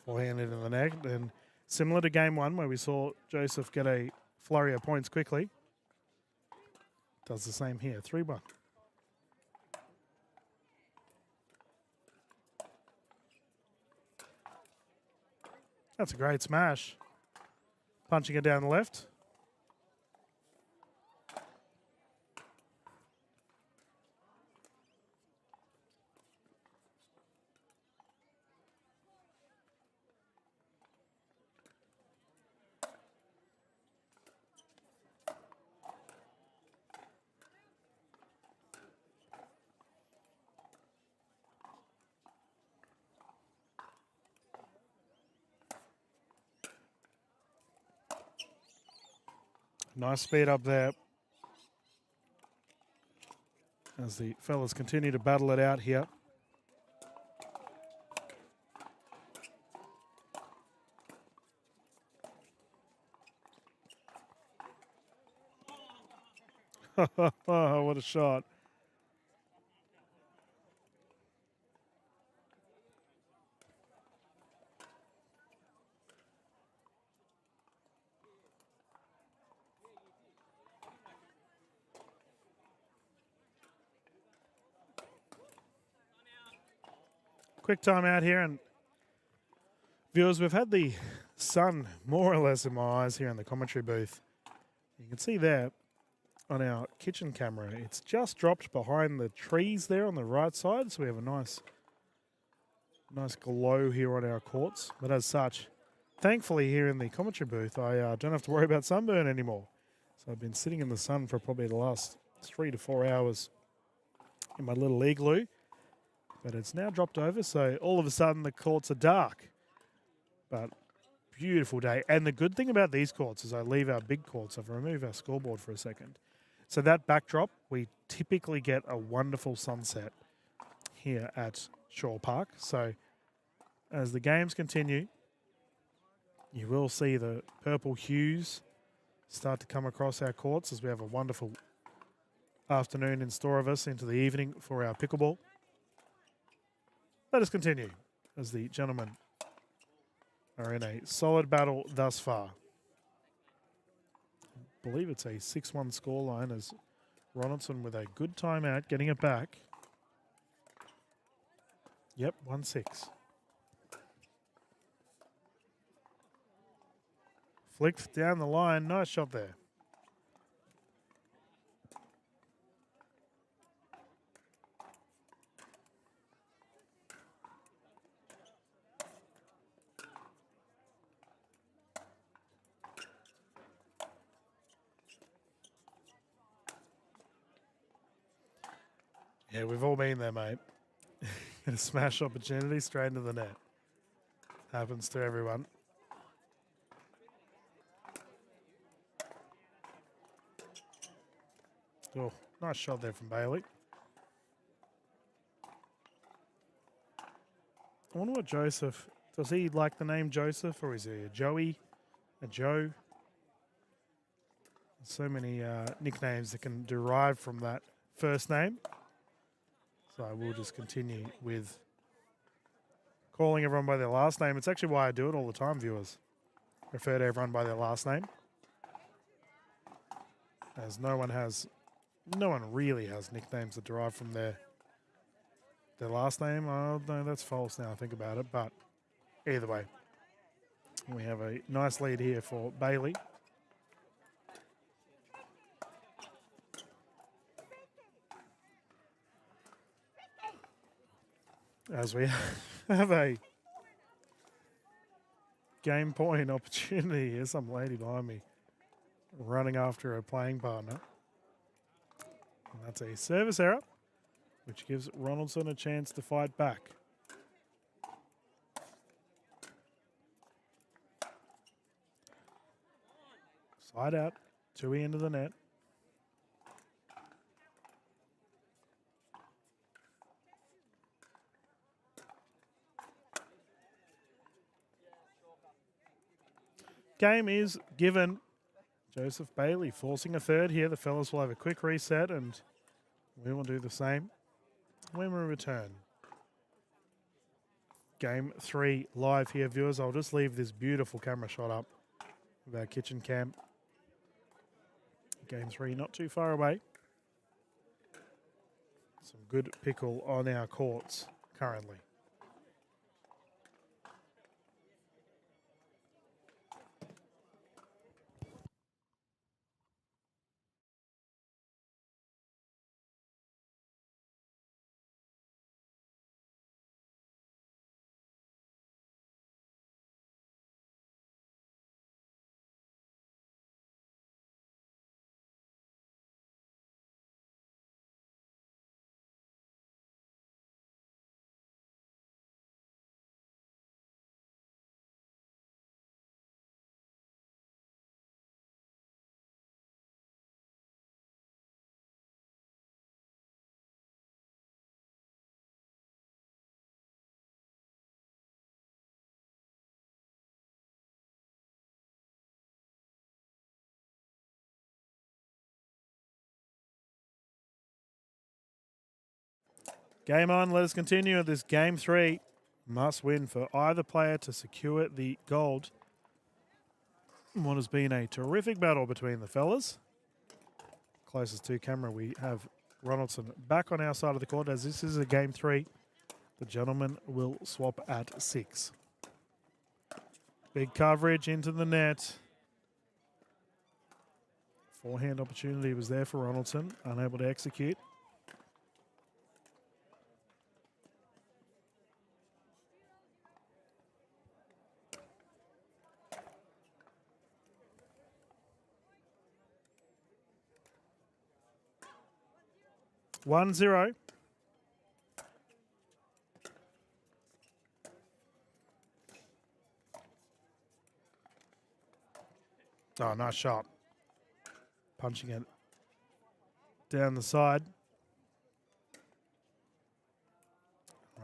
Speaker 1: Forehanded in the neck. And similar to game one, where we saw Joseph get a flurry of points quickly. Does the same here. 3-1. That's a great smash. Punching it down the left. Nice speed up there as the fellas continue to battle it out here. What a shot. Quick time out here, and viewers, we've had the sun more or less in my eyes here in the commentary booth. You can see there on our kitchen camera, it's just dropped behind the trees there on the right side, so we have a nice glow here on our courts. But as such, thankfully here in the commentary booth, I don't have to worry about sunburn anymore. So I've been sitting in the sun for probably the last 3 to 4 hours in my little igloo. But it's now dropped over, so all of a sudden the courts are dark. But beautiful day. And the good thing about these courts is I leave our big courts. I've removed our scoreboard for a second. So that backdrop, we typically get a wonderful sunset here at Shaw Park. So as the games continue, you will see the purple hues start to come across our courts as we have a wonderful afternoon in store of us into the evening for our pickleball. Let us continue as the gentlemen are in a solid battle thus far. I believe it's a 6-1 scoreline as Ronaldson with a good timeout, getting it back. Yep, 1-6. Flicked down the line. Nice shot there. Yeah, we've all been there, mate. Get a smash opportunity straight into the net. Happens to everyone. Oh, nice shot there from Bailey. I wonder what Joseph, does he like the name Joseph, or is he a Joey, a Joe? So many nicknames that can derive from that first name. So I will just continue with calling everyone by their last name. It's actually why I do it all the time, viewers. Refer to everyone by their last name. As no one really has nicknames that derive from their last name. Oh, no, that's false now I think about it. But either way, we have a nice lead here for Bailey. As we have a game point opportunity here. Some lady behind me running after her playing partner. And that's a service error, which gives Ronaldson a chance to fight back. Side out, Tui into the net. Game is given. Joseph Bailey forcing a third here. The fellas will have a quick reset and we will do the same when we return. Game 3 live here, viewers. I'll just leave this beautiful camera shot up of our kitchen cam. Game 3 not too far away. Some good pickle on our courts currently. Game on. Let us continue. This game 3 must win for either player to secure the gold. What has been a terrific battle between the fellas. Closest to camera, we have Ronaldson back on our side of the court. As this is a game 3, the gentlemen will swap at 6. Big coverage into the net. Forehand opportunity was there for Ronaldson, unable to execute. One zero. Oh, nice shot. Punching it down the side.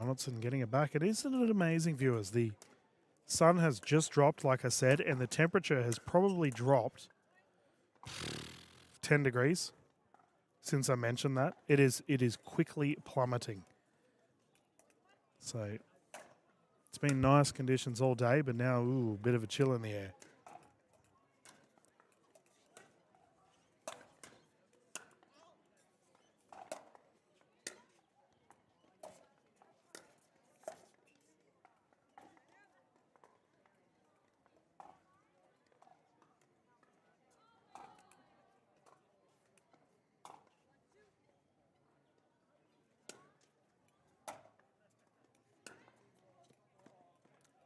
Speaker 1: Ronaldson getting it back. Isn't it amazing, viewers? The sun has just dropped, like I said, and the temperature has probably dropped 10 degrees since I mentioned that. It is quickly plummeting. So it's been nice conditions all day, but now, ooh, a bit of a chill in the air.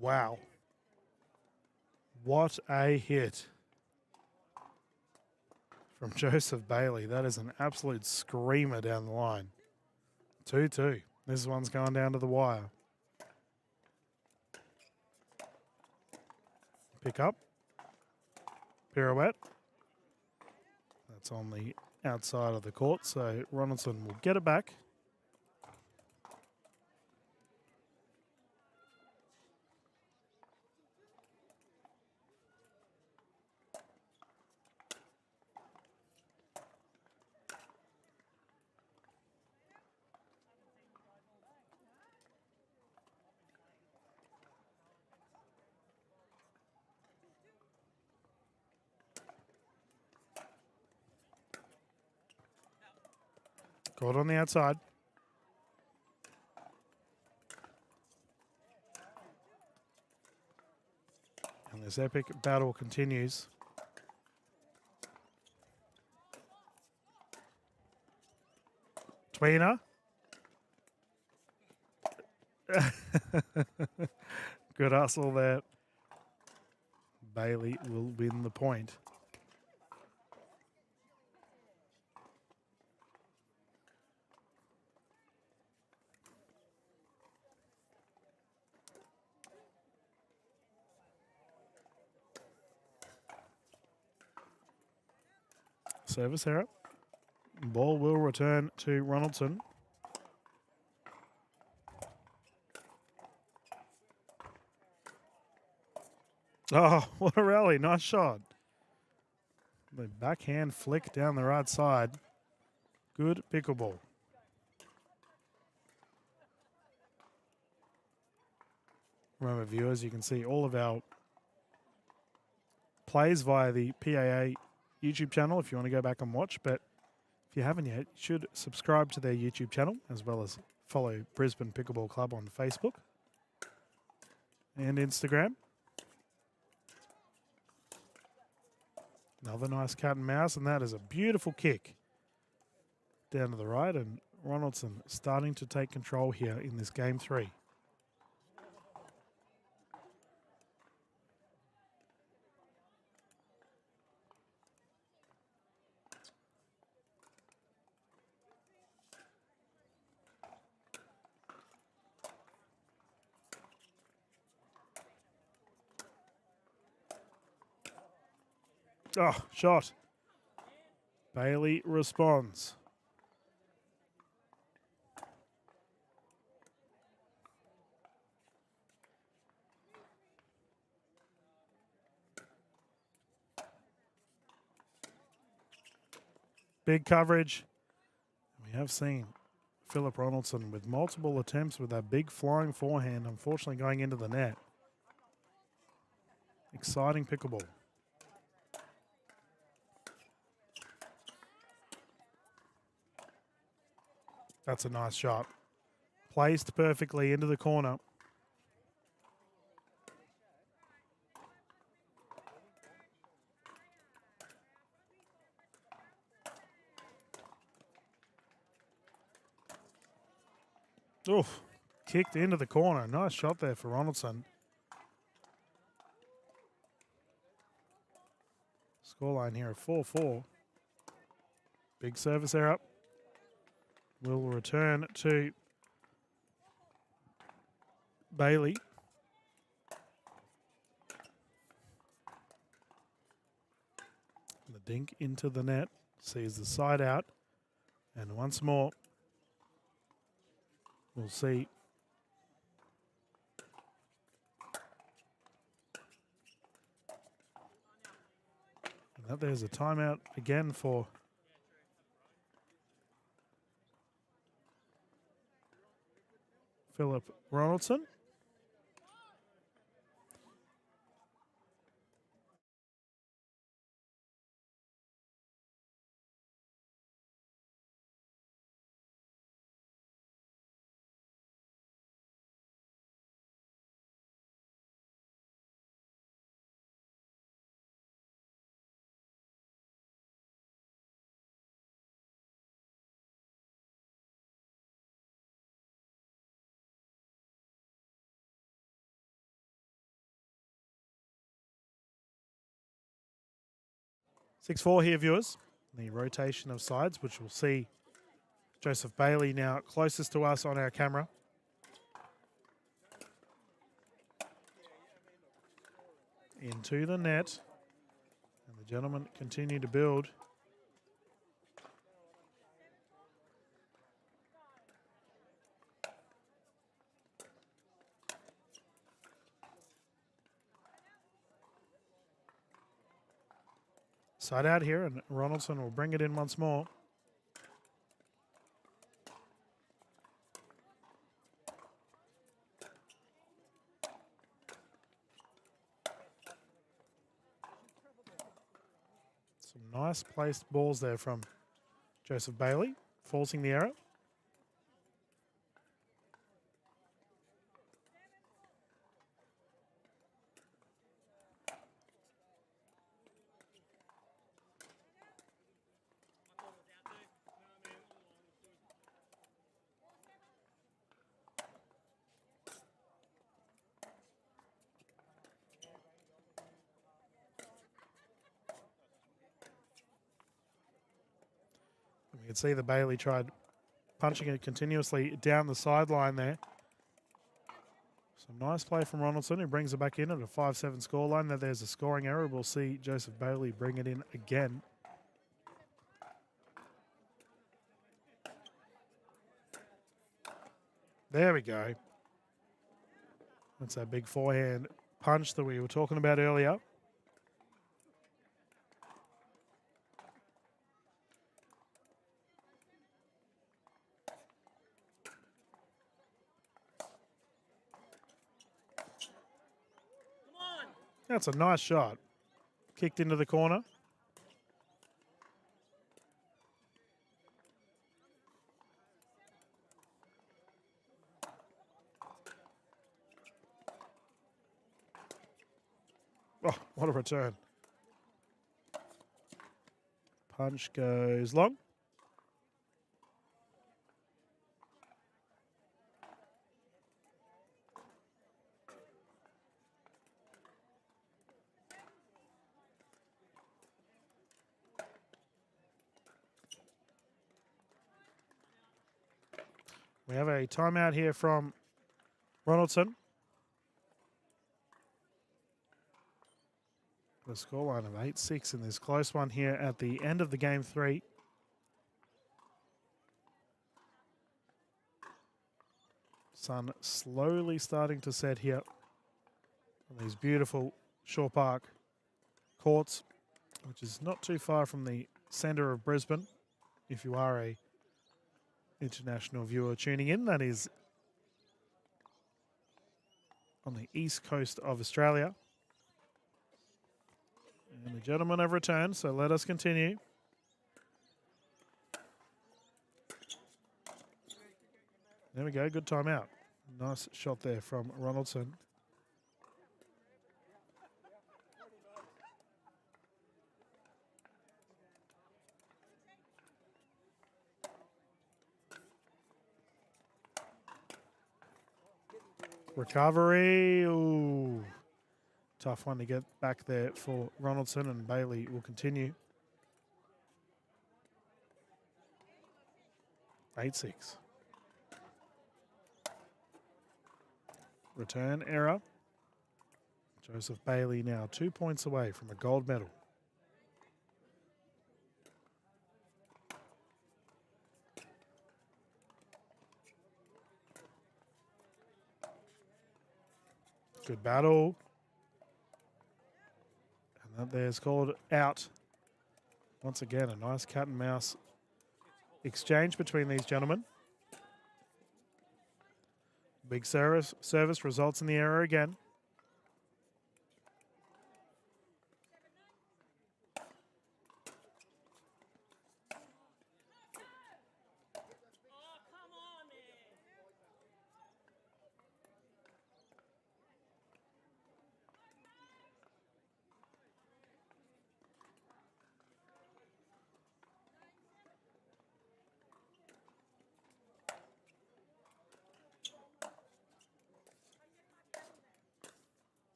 Speaker 1: Wow. What a hit from Joseph Bailey. That is an absolute screamer down the line. 2-2. This one's going down to the wire. Pick up. Pirouette. That's on the outside of the court, so Ronaldson will get it back. Caught on the outside. And this epic battle continues. Tweener. Good hustle there. Bailey will win the point. Service error. Ball will return to Ronaldson. Oh, what a rally. Nice shot. The backhand flick down the right side. Good pickleball. Remember, viewers, you can see all of our plays via the PAA YouTube channel if you want to go back and watch. But if you haven't yet, you should subscribe to their YouTube channel as well as follow Brisbane Pickleball Club on Facebook and Instagram. Another nice cat and mouse, and that is a beautiful kick down to the right. And Ronaldson starting to take control here in this game 3. Oh, shot. Bailey responds. Big coverage. We have seen Philip Ronaldson with multiple attempts with that big flying forehand, unfortunately going into the net. Exciting pickleball. That's a nice shot. Placed perfectly into the corner. Oof, kicked into the corner. Nice shot there for Ronaldson. Scoreline here of 4-4. Big service error. Will return to Bailey. The dink into the net. Sees the side out. And once more, we'll see and that there's a timeout again for Philip Ronaldson. Six-four here, viewers. The rotation of sides, which we'll see Joseph Bailey now closest to us on our camera. Into the net. And the gentlemen continue to build. Side out here, and Ronaldson will bring it in once more. Some nice placed balls there from Joseph Bailey, forcing the error. You can see the Bailey tried punching it continuously down the sideline there. Some nice play from Ronaldson, who brings it back in at a 5-7 scoreline. Now there's a scoring error. We'll see Joseph Bailey bring it in again. There we go. That's that big forehand punch that we were talking about earlier. That's a nice shot. Kicked into the corner. Oh, what a return. Punch goes long. We have a timeout here from Ronaldson. The scoreline of 8-6 in this close one here at the end of the game 3. Sun slowly starting to set here on these beautiful Shaw Park courts, which is not too far from the centre of Brisbane. If you are international viewer tuning in. That is on the east coast of Australia. And the gentlemen have returned, so let us continue. There we go, good timeout. Nice shot there from Ronaldson. Recovery, ooh. Tough one to get back there for Ronaldson, and Bailey will continue. 8-6. Return error. Joseph Bailey now 2 points away from a gold medal. Good battle. And that there's called out. Once again, a nice cat and mouse exchange between these gentlemen. Big service results in the error again.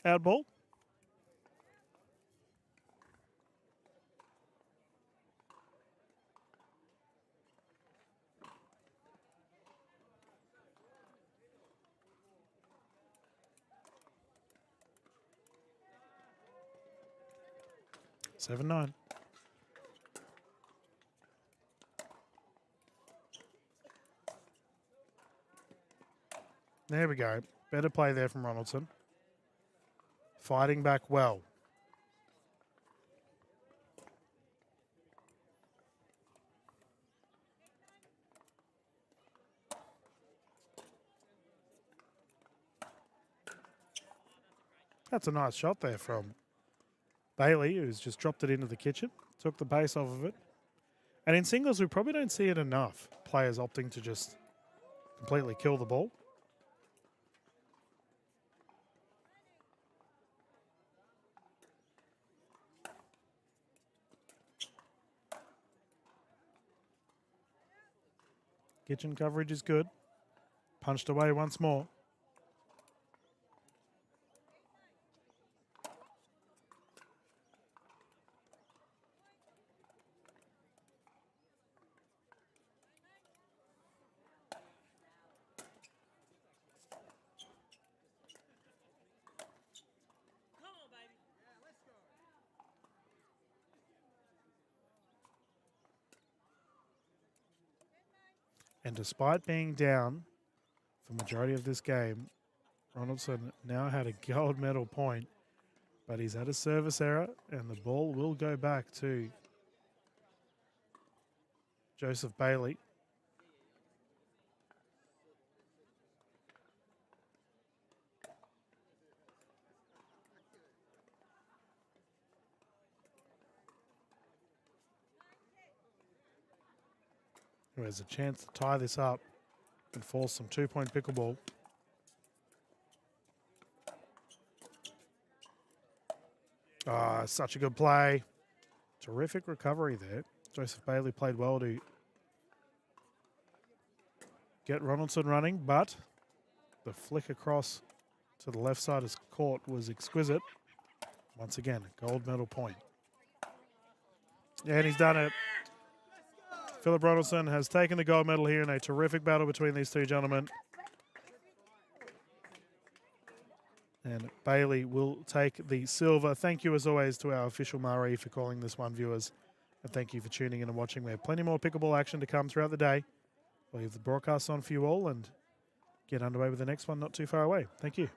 Speaker 1: Out ball. Seven, 9. There we go. Better play there from Ronaldson. Fighting back well. That's a nice shot there from Bailey, who's just dropped it into the kitchen. Took the pace off of it. And in singles, we probably don't see it enough. Players opting to just completely kill the ball. Kitchen coverage is good. Punched away once more. And despite being down for the majority of this game, Ronaldson now had a gold medal point, but he's had a service error, and the ball will go back to Joseph Bailey. Who has a chance to tie this up and force some 2-point pickleball. Ah, such a good play. Terrific recovery there. Joseph Bailey played well to get Ronaldson running, but the flick across to the left side of court was exquisite. Once again, a gold medal point. Yeah, and he's done it. Philip Ronaldson has taken the gold medal here in a terrific battle between these two gentlemen. And Bailey will take the silver. Thank you, as always, to our official Marie for calling this one, viewers. And thank you for tuning in and watching. We have plenty more pickleball action to come throughout the day. We'll leave the broadcast on for you all and get underway with the next one not too far away. Thank you.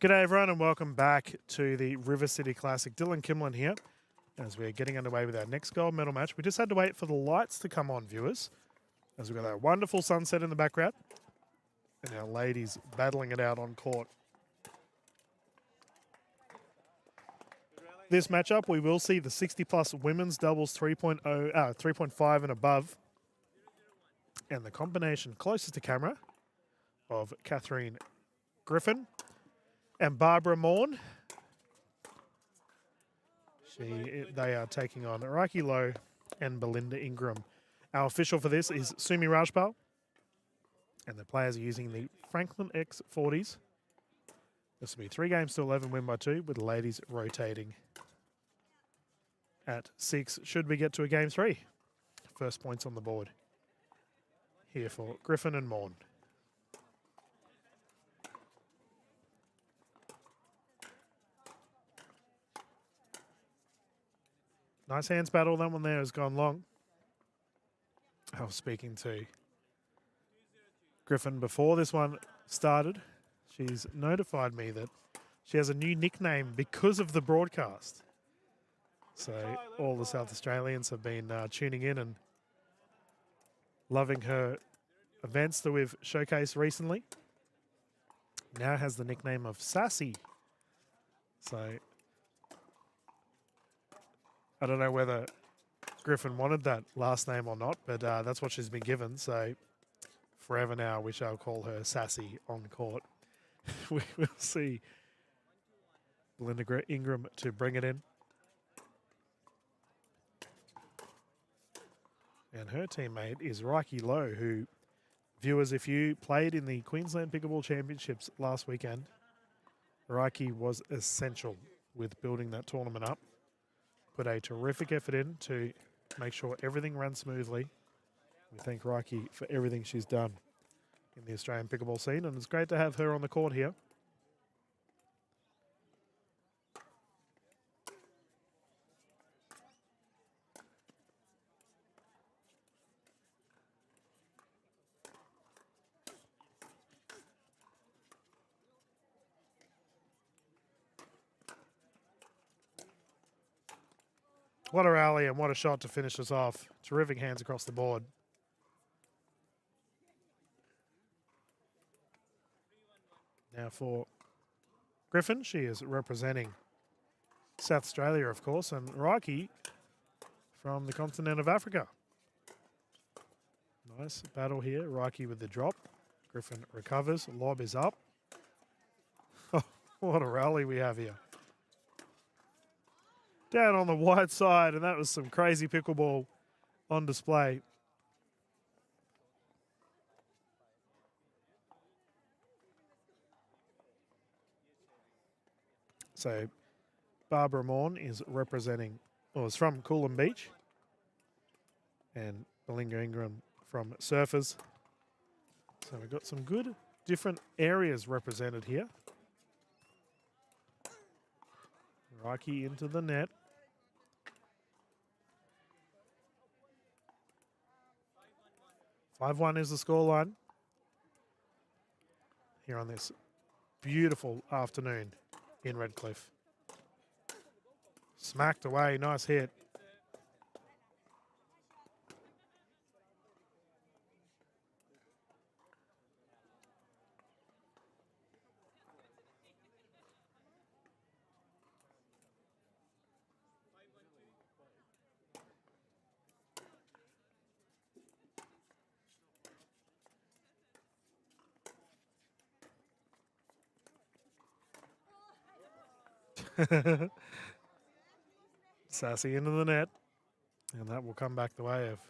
Speaker 1: G'day everyone and welcome back to the River City Classic. Dylan Kimlin here as we're getting underway with our next gold medal match. We just had to wait for the lights to come on, viewers, as we've got that wonderful sunset in the background and our ladies battling it out on court. This matchup, we will see the 60-plus women's doubles 3.5 and above, and the combination closest to camera of Catherine Griffin and Barbara Morn. They are taking on Reiki Lowe and Belinda Ingram. Our official for this is Sumi Rajpal, and the players are using the Franklin X40s. This will be 3 games to 11, win by 2, with the ladies rotating at 6. Should we get to a game 3? First points on the board here for Griffin and Morn. Nice hands battle. That one there has gone long. I was speaking to Griffin before this one started. She's notified me that she has a new nickname because of the broadcast. So all the South Australians have been tuning in and loving her events that we've showcased recently. Now has the nickname of Sassy. So I don't know whether Griffin wanted that last name or not, but that's what she's been given. So forever now, we shall call her Sassy on court. We will see Belinda Ingram to bring it in. And her teammate is Reiki Lowe, who, viewers, if you played in the Queensland Pickleball Championships last weekend, Reiki was essential with building that tournament up. Put a terrific effort in to make sure everything ran smoothly. We thank Reiki for everything she's done in the Australian pickleball scene, and it's great to have her on the court here. What a rally and what a shot to finish us off. Terrific hands across the board. Now for Griffin, she is representing South Australia, of course, and Reiki from the continent of Africa. Nice battle here. Reiki with the drop. Griffin recovers. Lob is up. Oh, what a rally we have here. Down on the wide side, and that was some crazy pickleball on display. So Barbara Morn is representing, or is from Coolum Beach, and Belinda Ingram from Surfers. So we've got some good different areas represented here. Reiki into the net. Five-1 is the scoreline here on this beautiful afternoon in Redcliffe. Smacked away, nice hit. Sassy into the net, and that will come back the way of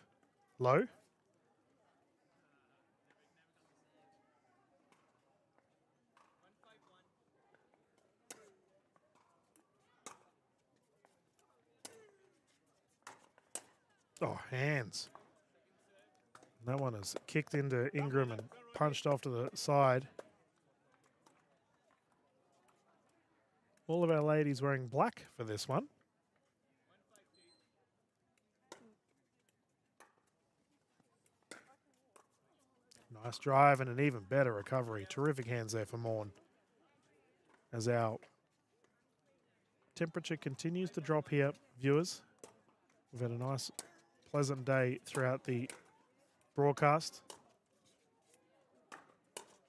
Speaker 1: Lowe. Oh, hands. That one is kicked into Ingram and punched off to the side. All of our ladies wearing black for this one. Nice drive and an even better recovery. Terrific hands there for Morn. as our temperature continues to drop here, viewers. We've had a nice, pleasant day throughout the broadcast.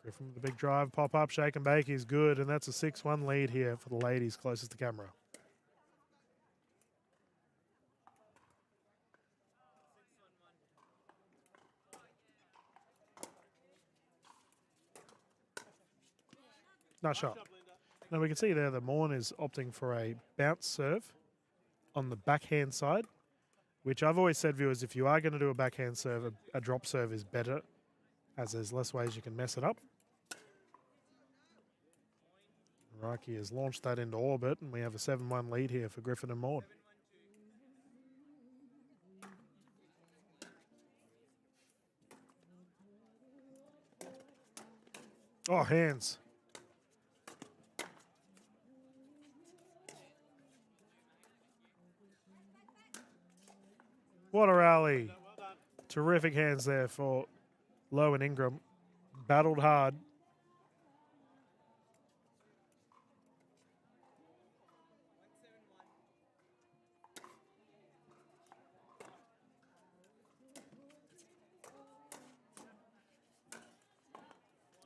Speaker 1: Griffin with the big drive, pop up, shake and bake is good, and that's a 6-1 lead here for the ladies closest to camera. Nice shot. Now we can see there that Morn is opting for a bounce serve on the backhand side, which I've always said, viewers, if you are going to do a backhand serve, a drop serve is better, as there's less ways you can mess it up. Raki has launched that into orbit, and we have a 7-1 lead here for Griffin and Morn. Oh, hands. What a rally. Terrific hands there for Lowe and Ingram. Battled hard.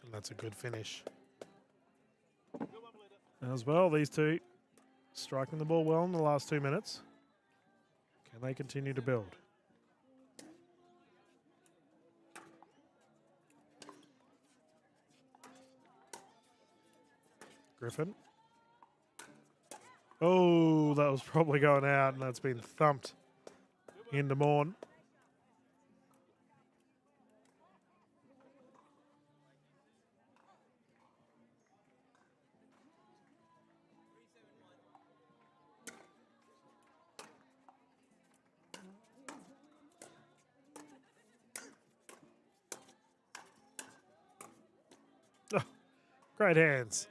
Speaker 1: And that's a good finish. As well, these two striking the ball well in the last 2 minutes. Can they continue to build? Griffin. Oh, that was probably going out, and that's been thumped into Morn. Oh, great hands.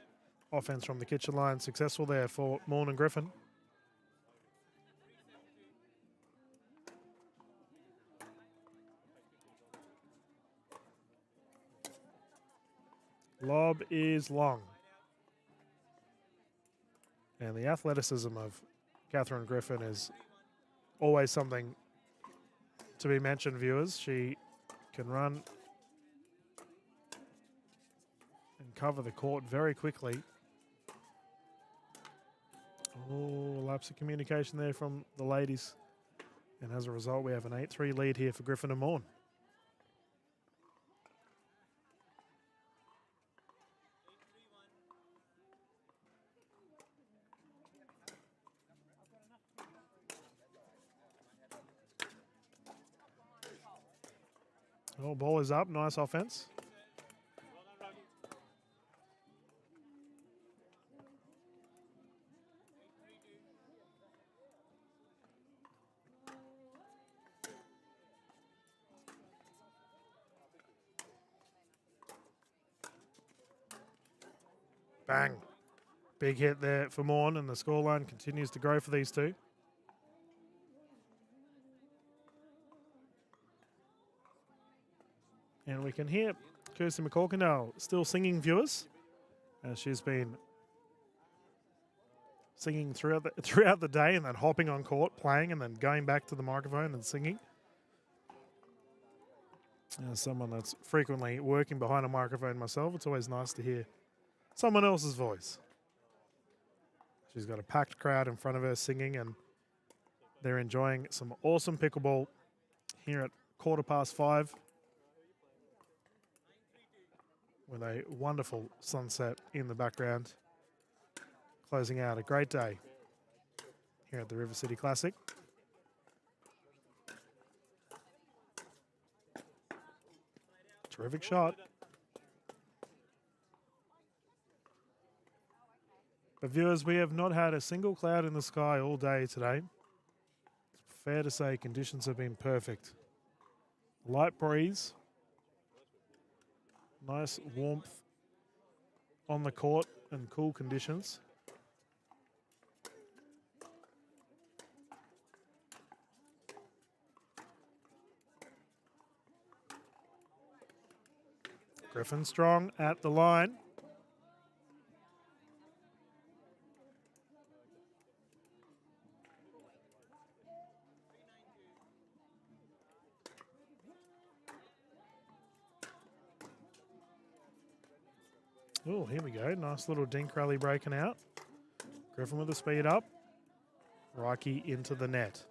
Speaker 1: Offense from the kitchen line successful there for Morn and Griffin. Lob is long. And the athleticism of Catherine Griffin is always something to be mentioned, viewers. She can run and cover the court very quickly. Oh, lapse of communication there from the ladies. And as a result, we have an 8-3 lead here for Griffin and Morn. Oh, ball is up. Nice offense. Bang. Big hit there for Morn, and the scoreline continues to grow for these two. And we can hear Kirsty McCorkindale still singing, viewers, as she's been singing throughout the day and then hopping on court, playing, and then going back to the microphone and singing. As someone that's frequently working behind a microphone myself, it's always nice to hear someone else's voice. She's got a packed crowd in front of her singing, and they're enjoying some awesome pickleball here at 5:15 with a wonderful sunset in the background, closing out a great day here at the River City Classic. Terrific shot. But viewers, we have not had a single cloud in the sky all day today. It's fair to say conditions have been perfect. Light breeze. Nice warmth on the court and cool conditions. Griffin strong at the line. Oh, here we go. Nice little dink rally breaking out. Griffin with the speed up. Reiki into the net.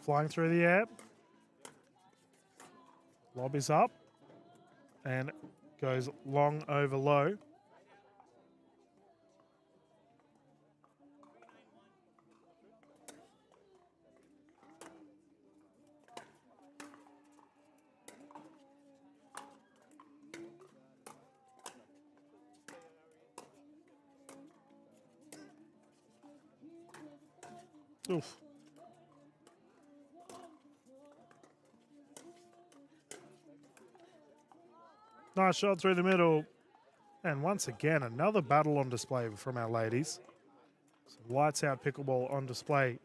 Speaker 1: Flying through the air. Lob is up and goes long over low. Oof. Nice shot through the middle. And once again, another battle on display from our ladies. Some lights out pickleball on display.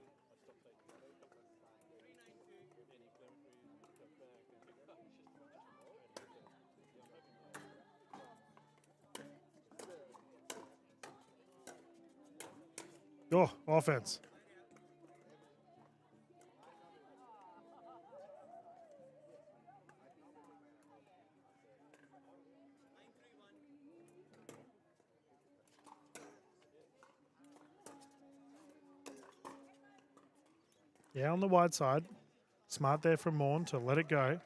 Speaker 1: Oh, offense. Yeah, on the wide side. Smart there from Morn to let it go.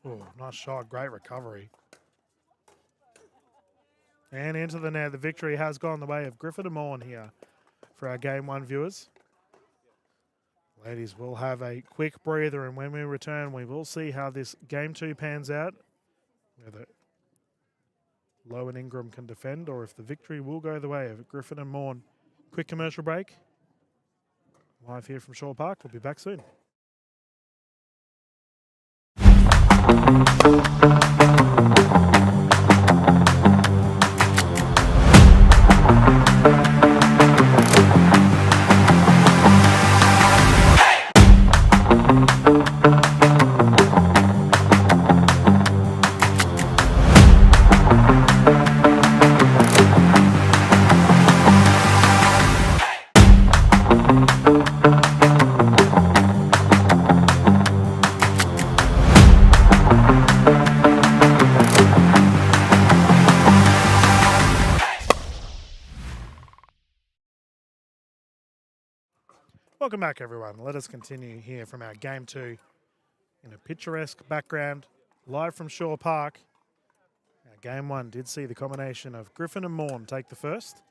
Speaker 1: Oh, nice shot. Great recovery. And into the net. The victory has gone the way of Griffin and Morn here for our Game 1 viewers. Ladies will have a quick breather, and when we return, we will see how this Game 2 pans out. Whether Lowe and Ingram can defend, or if the victory will go the way of Griffin and Morn. Quick commercial break. Live here from Shaw Park. We'll be back soon. Welcome back, everyone. Let us continue here from our Game 2 in a picturesque background, live from Shaw Park. Our Game 1 did see the combination of Griffin and Morn take the first.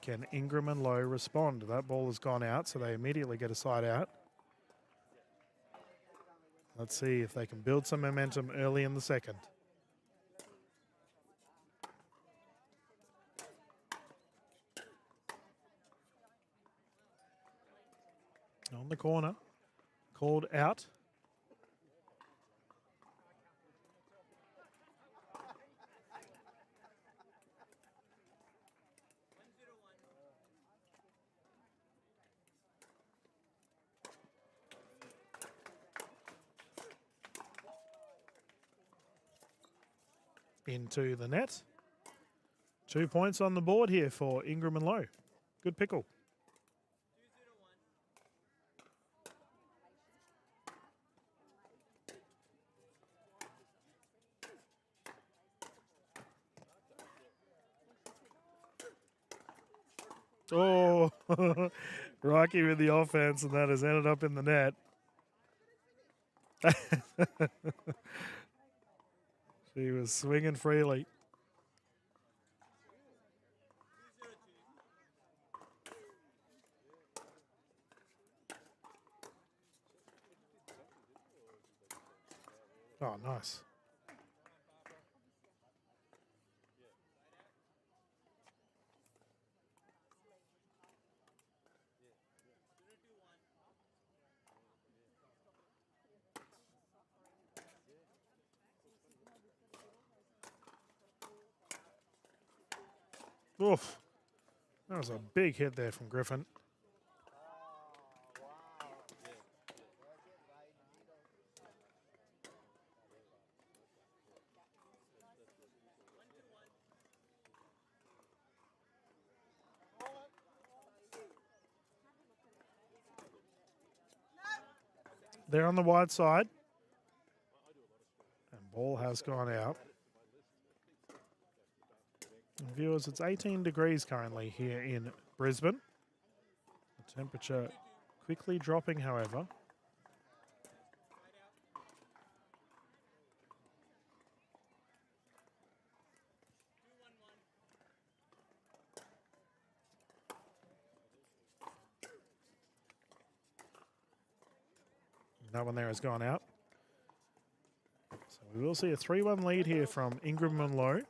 Speaker 1: Can Ingram and Lowe respond? That ball has gone out, so they immediately get a side out. Let's see if they can build some momentum early in the second. On the corner, called out. Into the net. 2 points on the board here for Ingram and Lowe. Good pickle. Oh, Rocky with the offense, and that has ended up in the net. She was swinging freely. Oh, nice. Oof. That was a big hit there from Griffin. They're on the wide side. And ball has gone out. And viewers, it's 18 degrees currently here in Brisbane. The temperature quickly dropping, however. That one there has gone out. So we will see a 3-1 lead here from Ingram and Lowe.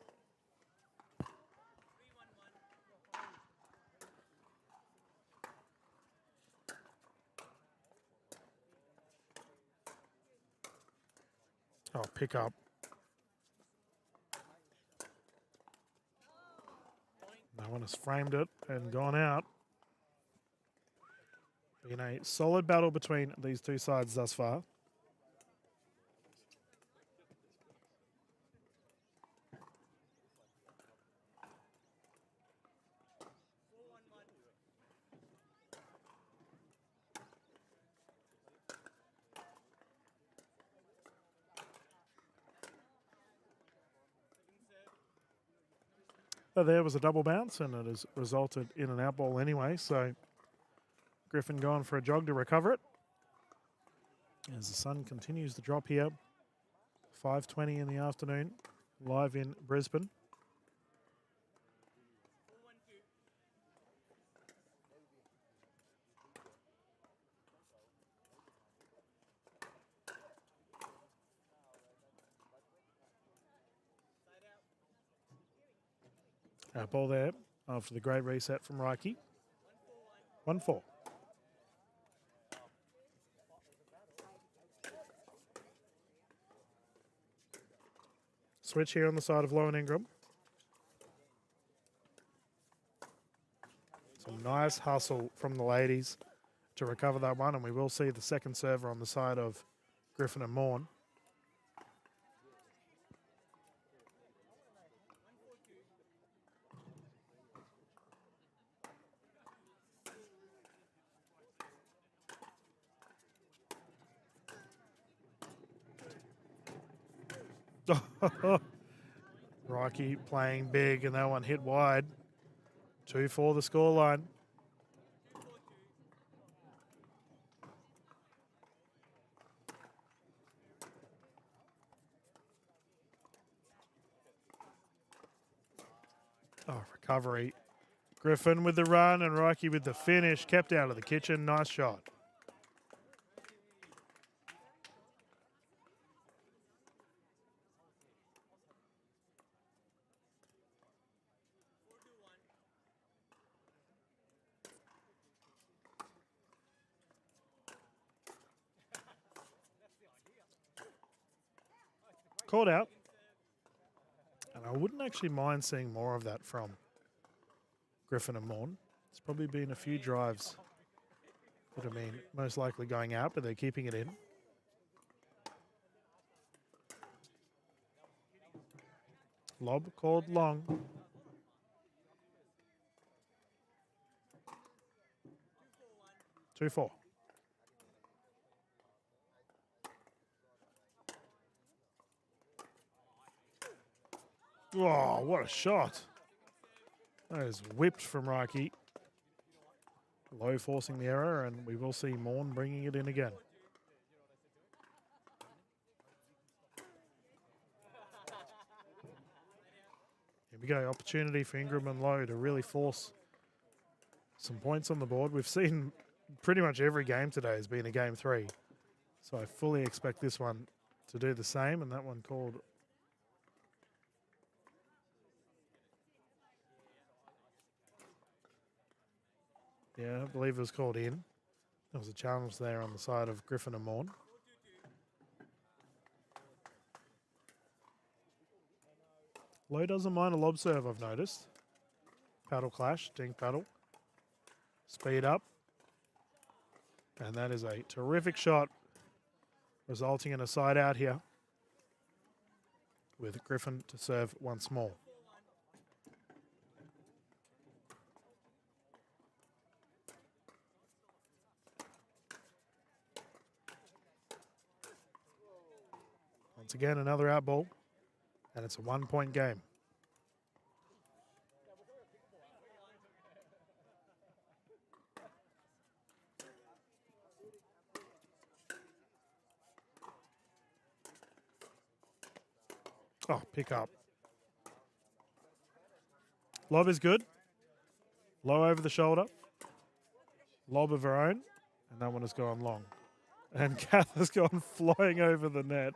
Speaker 1: Oh, pick up. That one has framed it and gone out. Been a solid battle between these two sides thus far. But there was a double bounce and it has resulted in an out ball anyway. So Griffin going for a jog to recover it. As the sun continues to drop here. 5:20 in the afternoon, live in Brisbane. Ball there after the great reset from Reiki. 1-4. Switch here on the side of Lowe and Ingram. Some nice hustle from the ladies to recover that one, and we will see the second server on the side of Griffin and Morn. Rocky playing big, and that one hit wide. 2-4 the scoreline. Oh, recovery. Griffin with the run and Rocky with the finish. Kept out of the kitchen. Nice shot. Called out. And I wouldn't actually mind seeing more of that from Griffin and Morn. It's probably been a few drives that have been most likely going out, but they're keeping it in. Lob called long. Two, 4. Oh, what a shot. That is whipped from Reiki. Lowe forcing the error, and we will see Morn bringing it in again. Here we go, opportunity for Ingram and Lowe to really force some points on the board. We've seen pretty much every game today has been a game 3. So I fully expect this one to do the same, and that one called... Yeah, I believe it was called in. There was a challenge there on the side of Griffin and Morn. Lowe doesn't mind a lob serve, I've noticed. Paddle clash, dink paddle. Speed up. And that is a terrific shot, resulting in a side out here with Griffin to serve once more. Once again, another out ball, and it's a 1-point game. Oh, pick up. Lob is good. Low over the shoulder. Lob of her own. And that one has gone long. And Kath has gone flying over the net.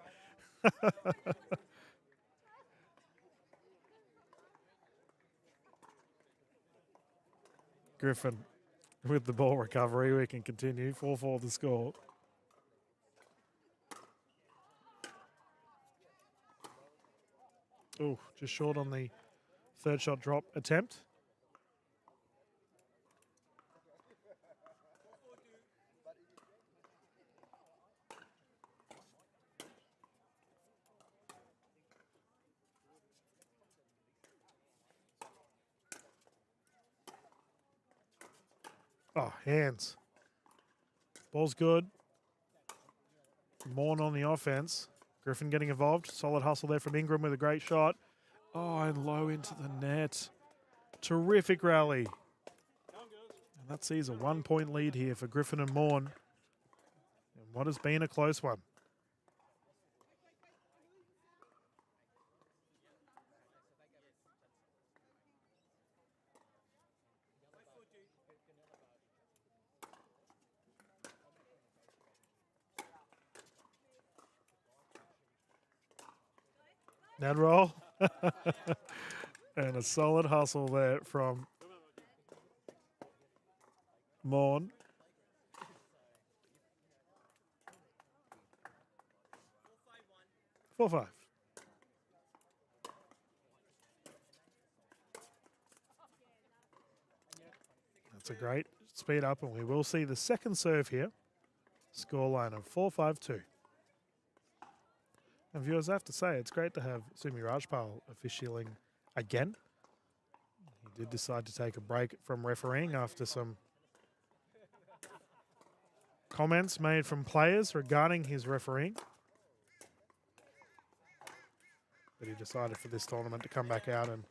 Speaker 1: Griffin with the ball recovery. We can continue. 4-4 the score. Oh, just short on the third shot drop attempt. Oh, hands. Ball's good. Morn on the offense. Griffin getting involved. Solid hustle there from Ingram with a great shot. Oh, and low into the net. Terrific rally. And that sees a 1-point lead here for Griffin and Morn. And what has been a close one. Net roll. And a solid hustle there from Morn. Four, 5. That's a great speed up, and we will see the second serve here. Scoreline of 4-5-2. And viewers, I have to say, it's great to have Sumi Rajpal officiating again. He did decide to take a break from refereeing after some comments made from players regarding his refereeing. But he decided for this tournament to come back out and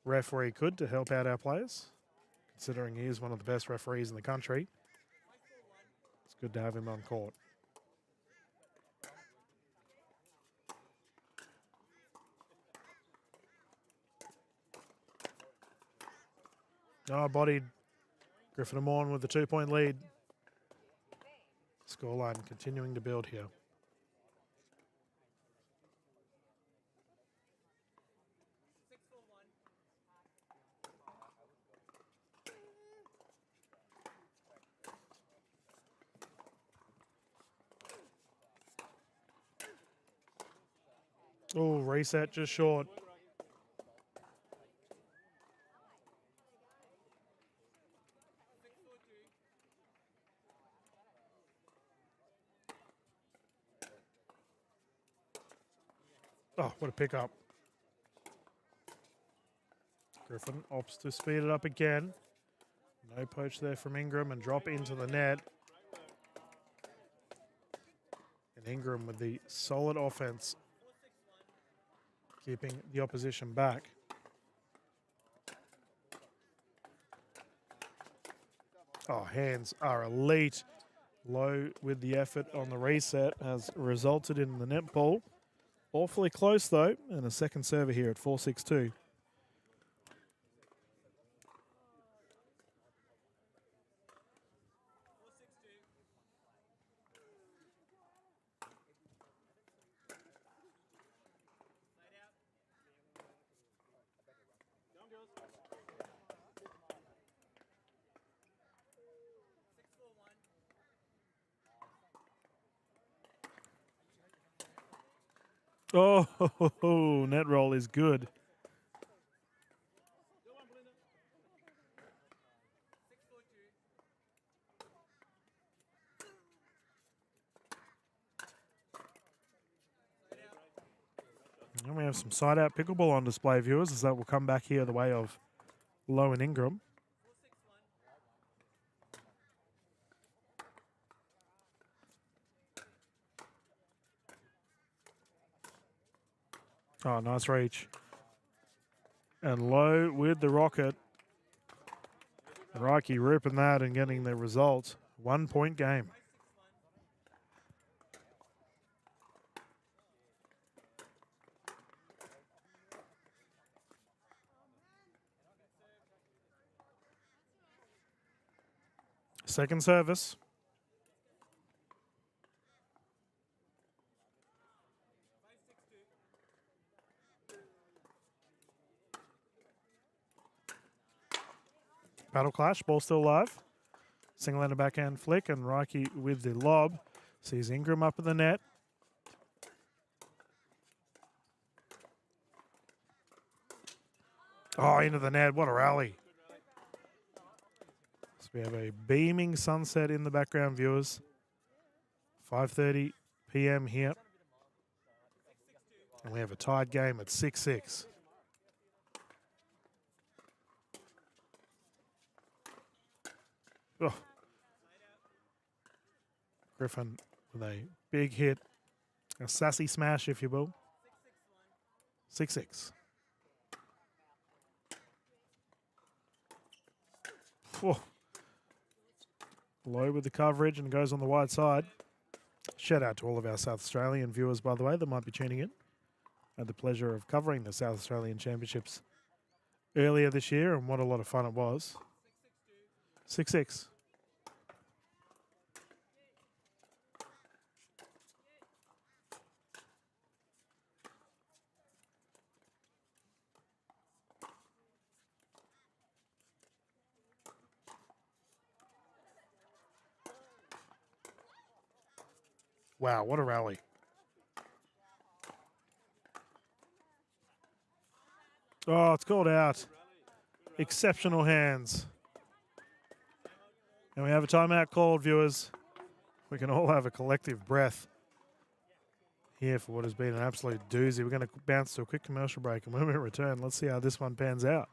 Speaker 1: referee to help out our players, considering he is one of the best referees in the country. It's good to have him on court. Oh, bodied. Griffin and Morn with the 2-point lead. Scoreline continuing to build here. Oh, reset just short. Oh, what a pickup. Griffin opts to speed it up again. No poach there from Ingram and drop into the net. And Ingram with the solid offense, keeping the opposition back. Oh, hands are elite. Low with the effort on the reset has resulted in the net ball. Awfully close though, and a second server here at 4-6-2. Oh, net roll is good. And we have some side-out pickleball on display, viewers, as that will come back here the way of Lowe and Ingram. Oh, nice reach. And Lowe with the rocket. Reiki ripping that and getting the result. 1 point game. Second service. Paddle clash, ball still live. Single-handed backhand flick, and Reiki with the lob. Sees Ingram up at the net. Oh, into the net. What a rally. So we have a beaming sunset in the background, viewers. 5:30 p.m. here. And we have a tied game at 6-6. Oh. Griffin with a big hit. A sassy smash, if you will. 6-6. Oh. Low with the coverage and goes on the wide side. Shout out to all of our South Australian viewers, by the way, that might be tuning in. I had the pleasure of covering the South Australian Championships earlier this year, and what a lot of fun it was. 6-6. Wow, what a rally. Oh, it's called out. Exceptional hands. And we have a timeout called, viewers. We can all have a collective breath here for what has been an absolute doozy. We're going to bounce to a quick commercial break, and when we return, let's see how this one pans out.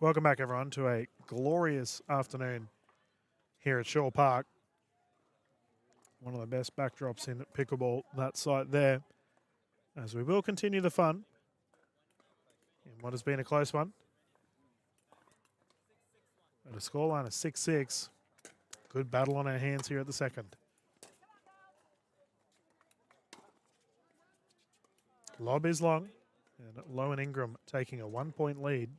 Speaker 1: Welcome back, everyone, to a glorious afternoon here at Shaw Park. One of the best backdrops in pickleball, that site there. As we will continue the fun in what has been a close one. At a scoreline of 6-6. Good battle on our hands here at the second. Lob is long, and Lowe and Ingram taking a 1 point lead.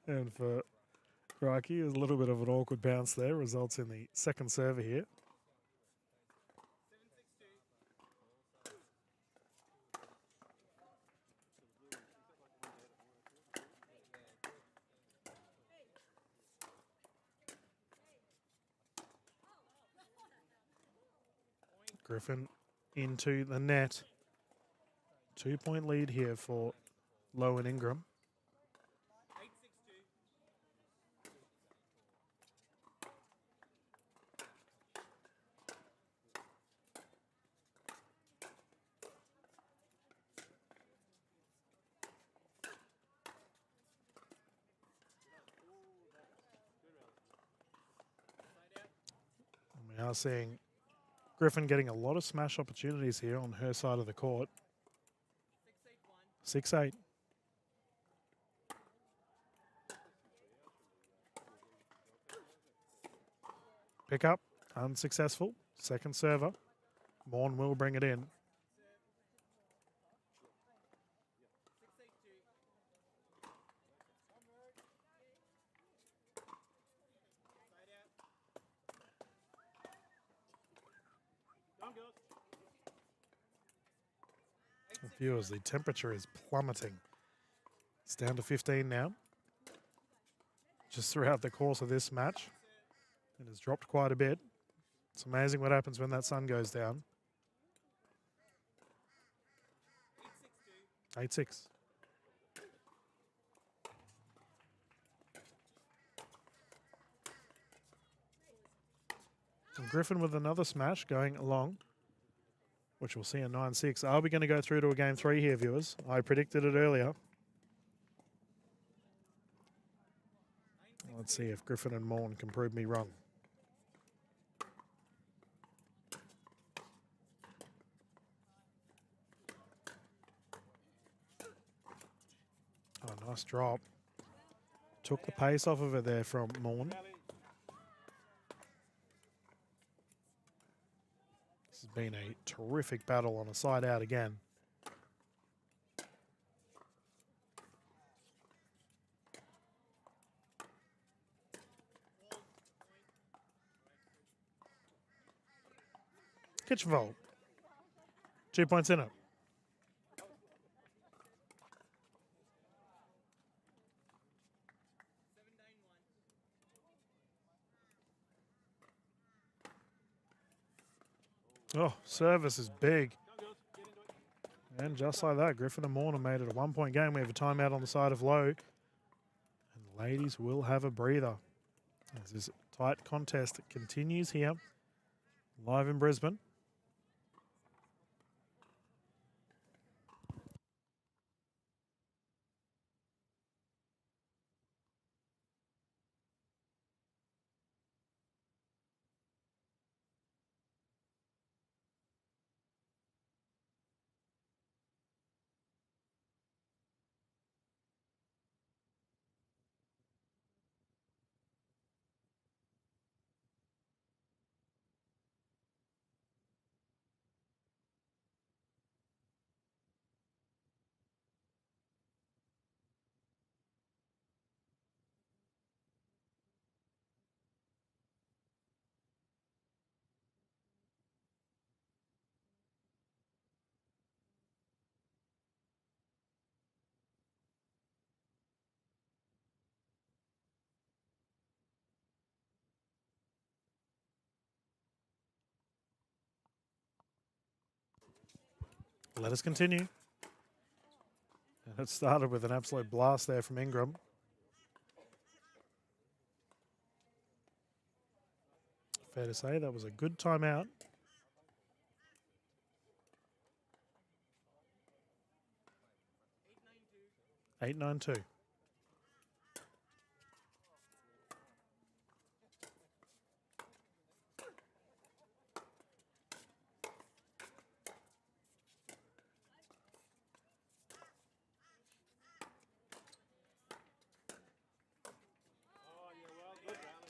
Speaker 1: And for Reiki, a little bit of an awkward bounce there, results in the second server here. Griffin into the net. 2 point lead here for Lowe and Ingram. We are seeing Griffin getting a lot of smash opportunities here on her side of the court. 6-8. Pick up, unsuccessful. Second server. Morn will bring it in. Viewers, the temperature is plummeting. It's down to 15 now. Just throughout the course of this match, it has dropped quite a bit. It's amazing what happens when that sun goes down. 8-6. And Griffin with another smash going along, which we'll see in 9-6. Are we going to go through to a game 3 here, viewers? I predicted it earlier. Let's see if Griffin and Morn can prove me wrong. Oh, nice drop. Took the pace off of it there from Morn. This has been a terrific battle on a side out again. Kitchen vault. 2 points in it. Oh, service is big. And just like that, Griffin and Morn made it a 1-point game. We have a timeout on the side of low. And the ladies will have a breather as this tight contest continues here, live in Brisbane. Let us continue. And it started with an absolute blast there from Ingram. Fair to say that was a good timeout. Eight, 9-2.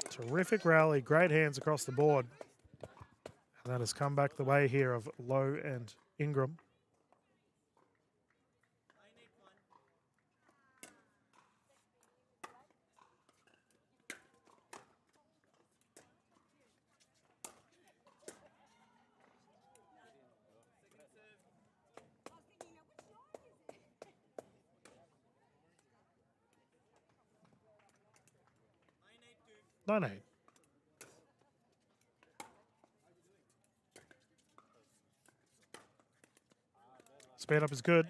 Speaker 1: Terrific rally, great hands across the board. And that has come back the way here of Lowe and Ingram. Nine, 8. Speed up is good.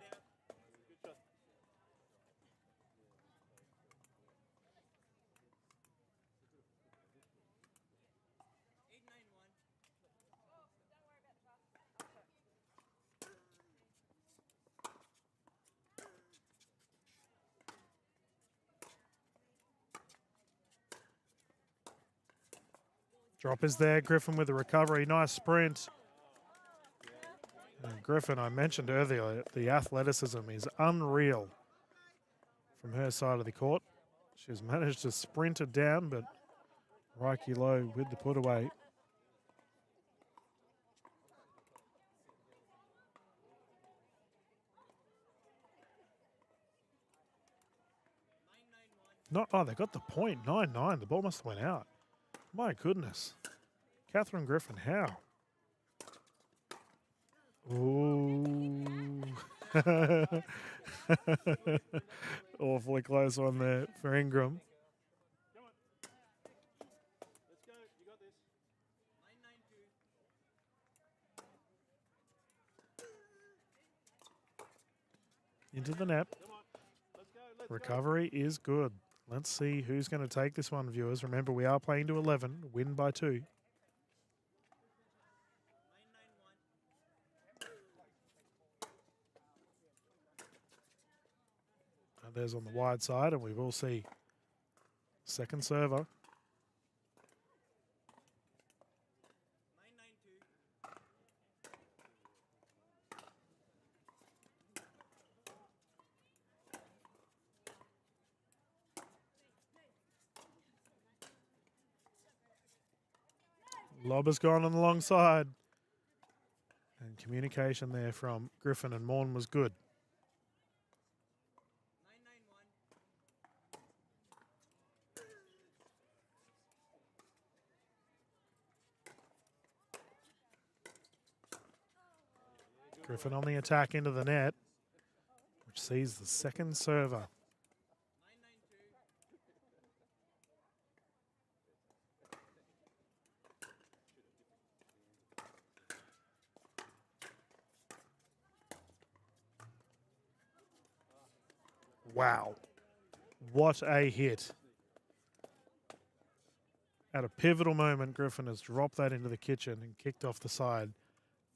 Speaker 1: Drop is there. Griffin with the recovery. Nice sprint. And Griffin, I mentioned earlier, the athleticism is unreal from her side of the court. She's managed to sprint it down, but Reiki Lowe with the put away. not. Oh, they got the point. 9-9. The ball must have went out. My goodness. Catherine Griffin, how? Ooh. Awfully close one there for Ingram. Into the net. Recovery is good. Let's see who's going to take this one, viewers. Remember, we are playing to 11. Win by 2. And there's on the wide side, and we will see second server. Lob has gone on the long side. And communication there from Griffin and Morn was good. Griffin on the attack into the net, which sees the second server. Wow. What a hit. At a pivotal moment, Griffin has dropped that into the kitchen and kicked off the side.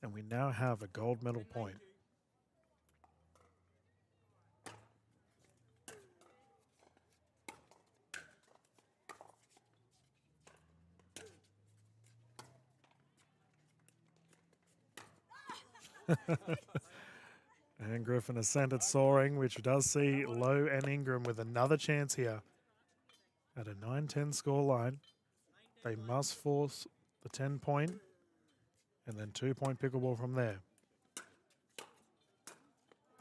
Speaker 1: And we now have a gold medal point. And Griffin has sent it soaring, which does see Lowe and Ingram with another chance here. At a 9-10 scoreline, they must force the 10-point and then 2-point pickleball from there.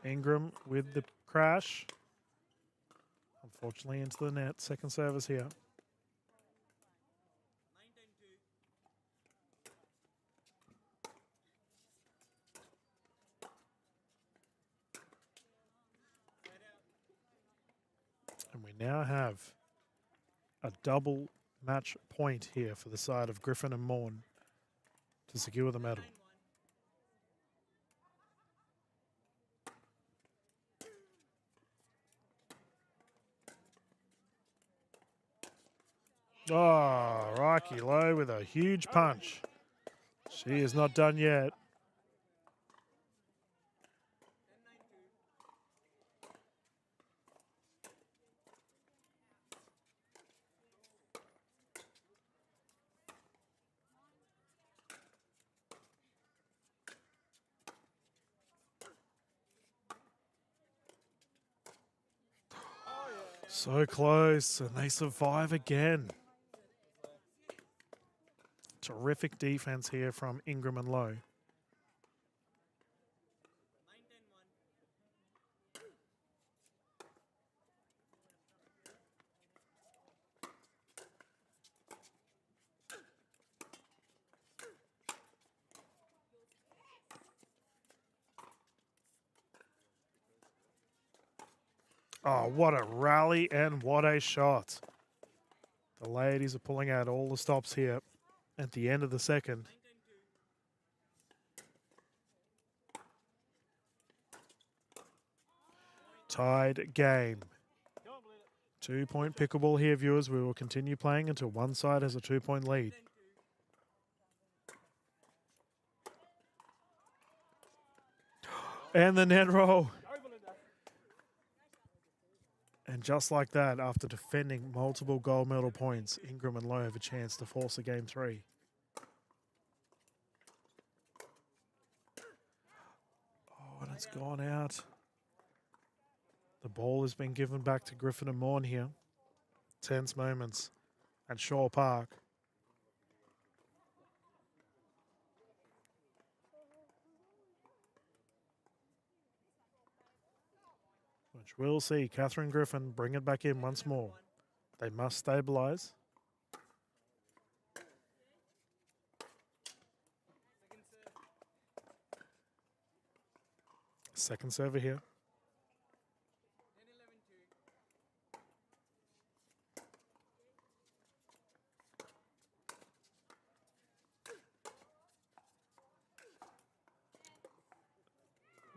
Speaker 1: Ingram with the crash. Unfortunately into the net. Second service here. And we now have a double match point here for the side of Griffin and Morn to secure the medal. Oh, Rikey Lowe with a huge punch. She is not done yet. So close, and they survive again. Terrific defense here from Ingram and Lowe. Oh, what a rally and what a shot. The ladies are pulling out all the stops here at the end of the second. Tied game. 2-point pickleball here, viewers. We will continue playing until one side has a 2-point lead. And the net roll. And just like that, after defending multiple gold medal points, Ingram and Lowe have a chance to force a game 3. Oh, and it's gone out. The ball has been given back to Griffin and Morn here. Tense moments at Shaw Park. Which we'll see Catherine Griffin bring it back in once more. They must stabilise. Second server here.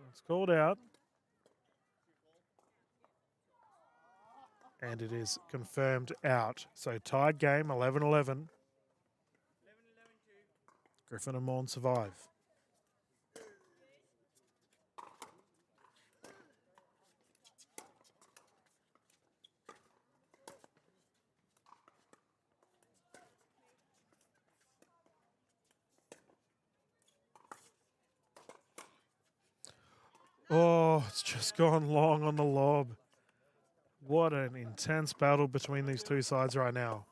Speaker 1: It's called out. And it is confirmed out. So tied game, 11-11. Griffin and Morn survive. Oh, it's just gone long on the lob. What an intense battle between these two sides right now.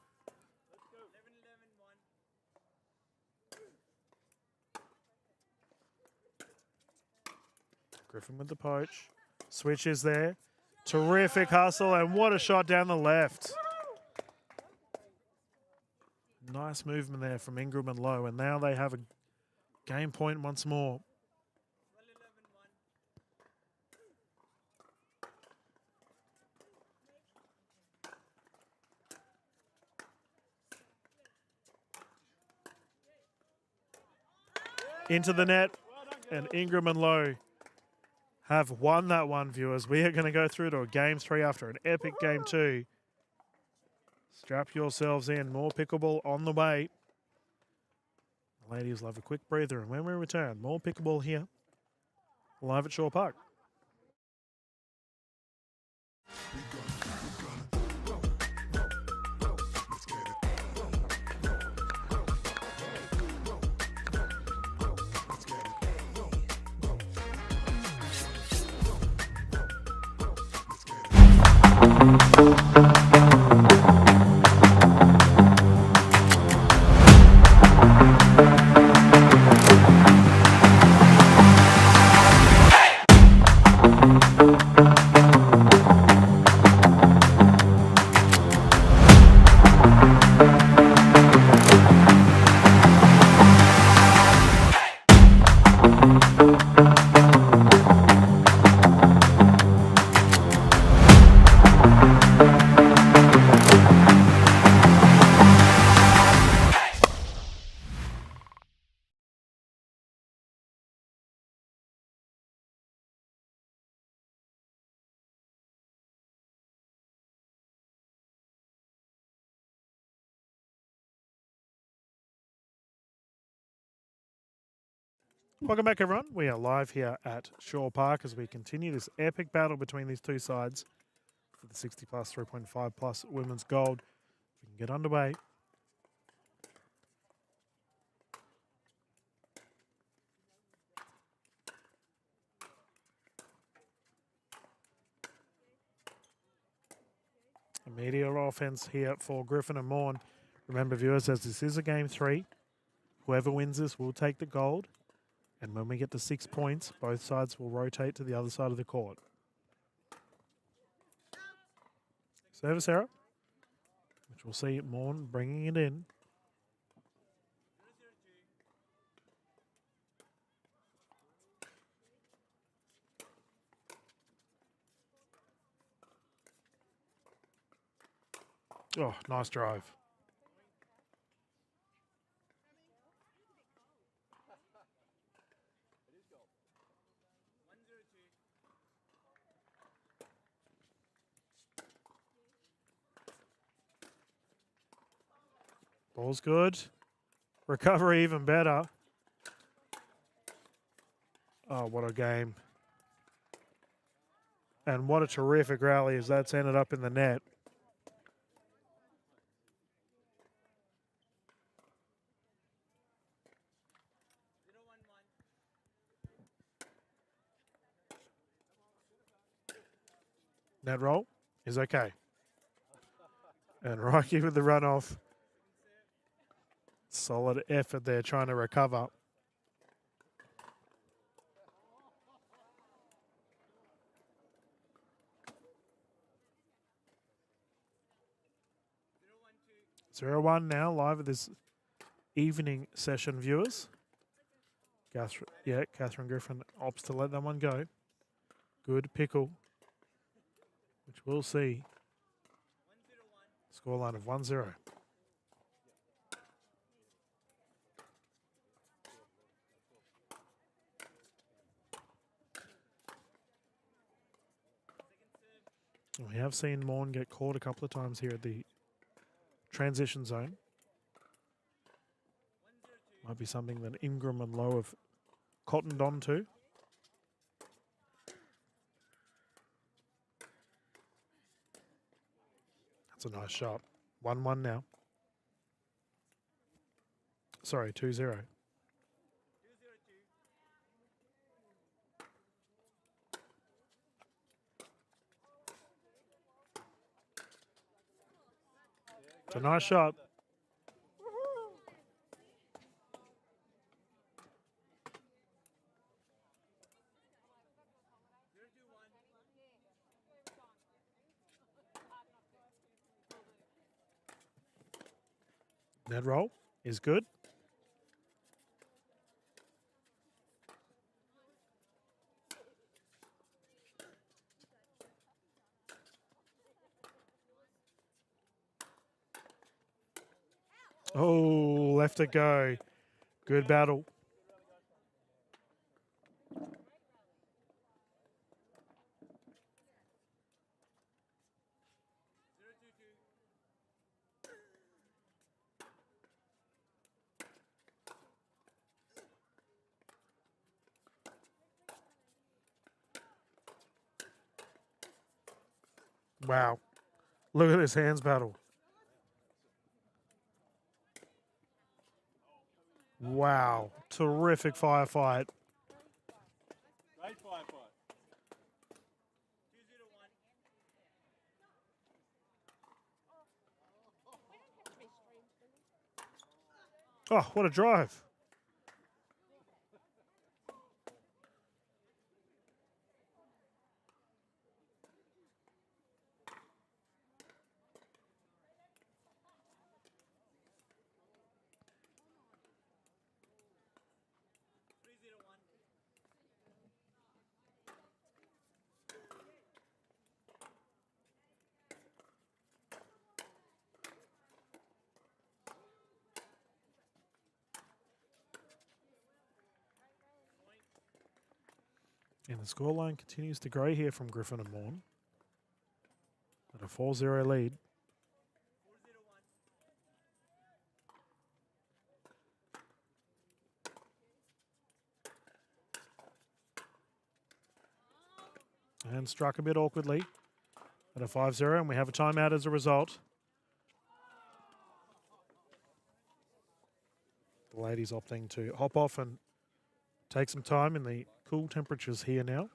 Speaker 1: Griffin with the poach. Switch is there. Terrific hustle, and what a shot down the left. Nice movement there from Ingram and Lowe, and now they have a game point once more. Into the net, and Ingram and Lowe have won that one, viewers. We are going to go through to a game 3 after an epic game 2. Strap yourselves in. More pickleball on the way. The ladies will have a quick breather, and when we return, more pickleball here, live at Shaw Park. Welcome back, everyone. We are live here at Shaw Park as we continue this epic battle between these two sides for the 60 plus, 3.5 plus women's gold. We can get underway. Immediate offense here for Griffin and Morn. Remember, viewers, as this is a game 3, whoever wins this will take the gold. And when we get to 6 points, both sides will rotate to the other side of the court. Service error, which we'll see Morn bringing it in. Oh, nice drive. Ball's good. Recovery even better. Oh, what a game. And what a terrific rally as that's ended up in the net. Net roll is okay. And Rocky with the runoff. Solid effort there trying to recover. 0-1 now, live with this evening session, viewers. Catherine Griffin opts to let that one go. Good pickle, which we'll see. Scoreline of 1-0. We have seen Morn get caught a couple of times here at the transition zone. Might be something that Ingram and Lowe have cottoned on to. That's a nice shot. 1-1 now. Sorry, 2-0. It's a nice shot. Net roll is good. Oh, left it go. Good battle. Wow. Look at this hands battle. Wow. Terrific firefight.
Speaker 2: Great firefight.
Speaker 1: Oh, what a drive. And the scoreline continues to grow here from Griffin and Morn at a 4-0 lead. And struck a bit awkwardly at a 5-0, and we have a timeout as a result. The ladies opting to hop off and take some time in the cool temperatures here now.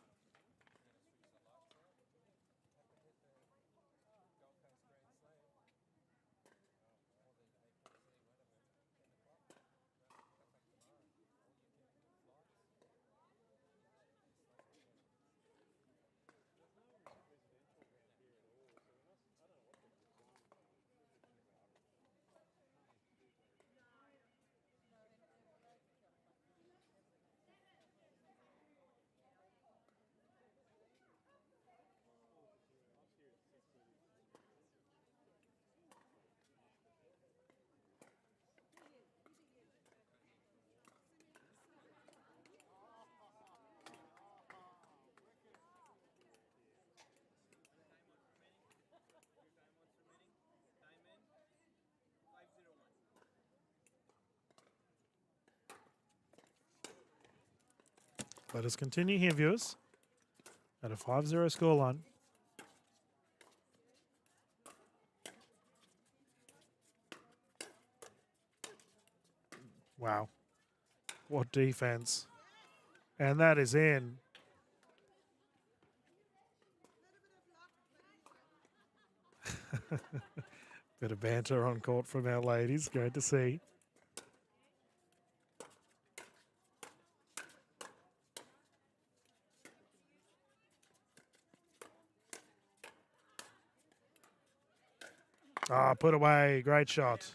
Speaker 1: Let us continue here, viewers, at a 5-0 scoreline. Wow. What defense. And that is in. Bit of banter on court from our ladies. Great to see. Ah, put away. Great shot.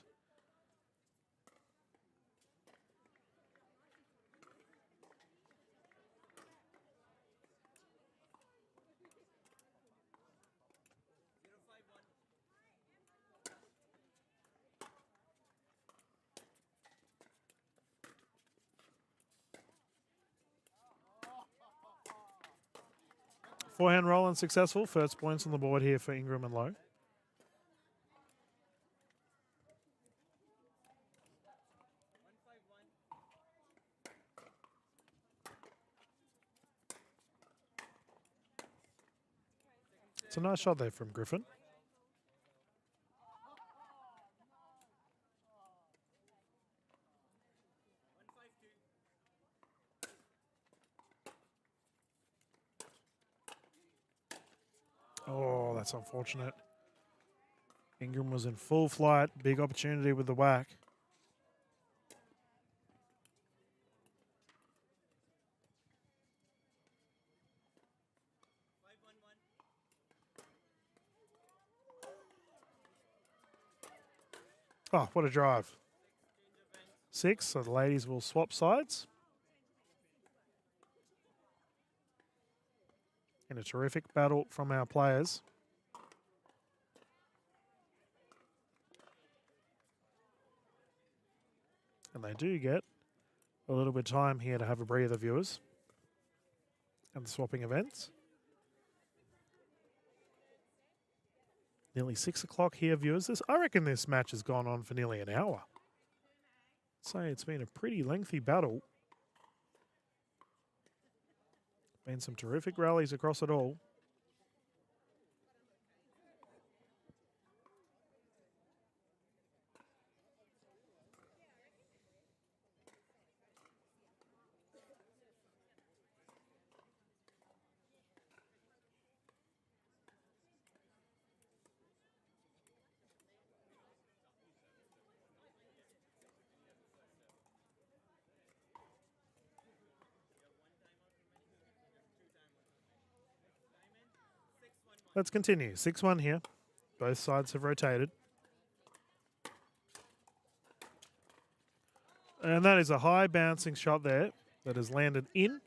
Speaker 1: Forehand roll unsuccessful. First points on the board here for Ingram and Lowe. It's a nice shot there from Griffin. Oh, that's unfortunate. Ingram was in full flight. Big opportunity with the whack. Oh, what a drive. 6, so the ladies will swap sides. In a terrific battle from our players. And they do get a little bit of time here to have a breather, viewers, and the swapping events. Nearly 6 o'clock here, viewers. I reckon this match has gone on for nearly an hour. I'd say it's been a pretty lengthy battle. Been some terrific rallies across it all. Let's continue. 6-1 here. Both sides have rotated. And that is a high bouncing shot there that has landed in.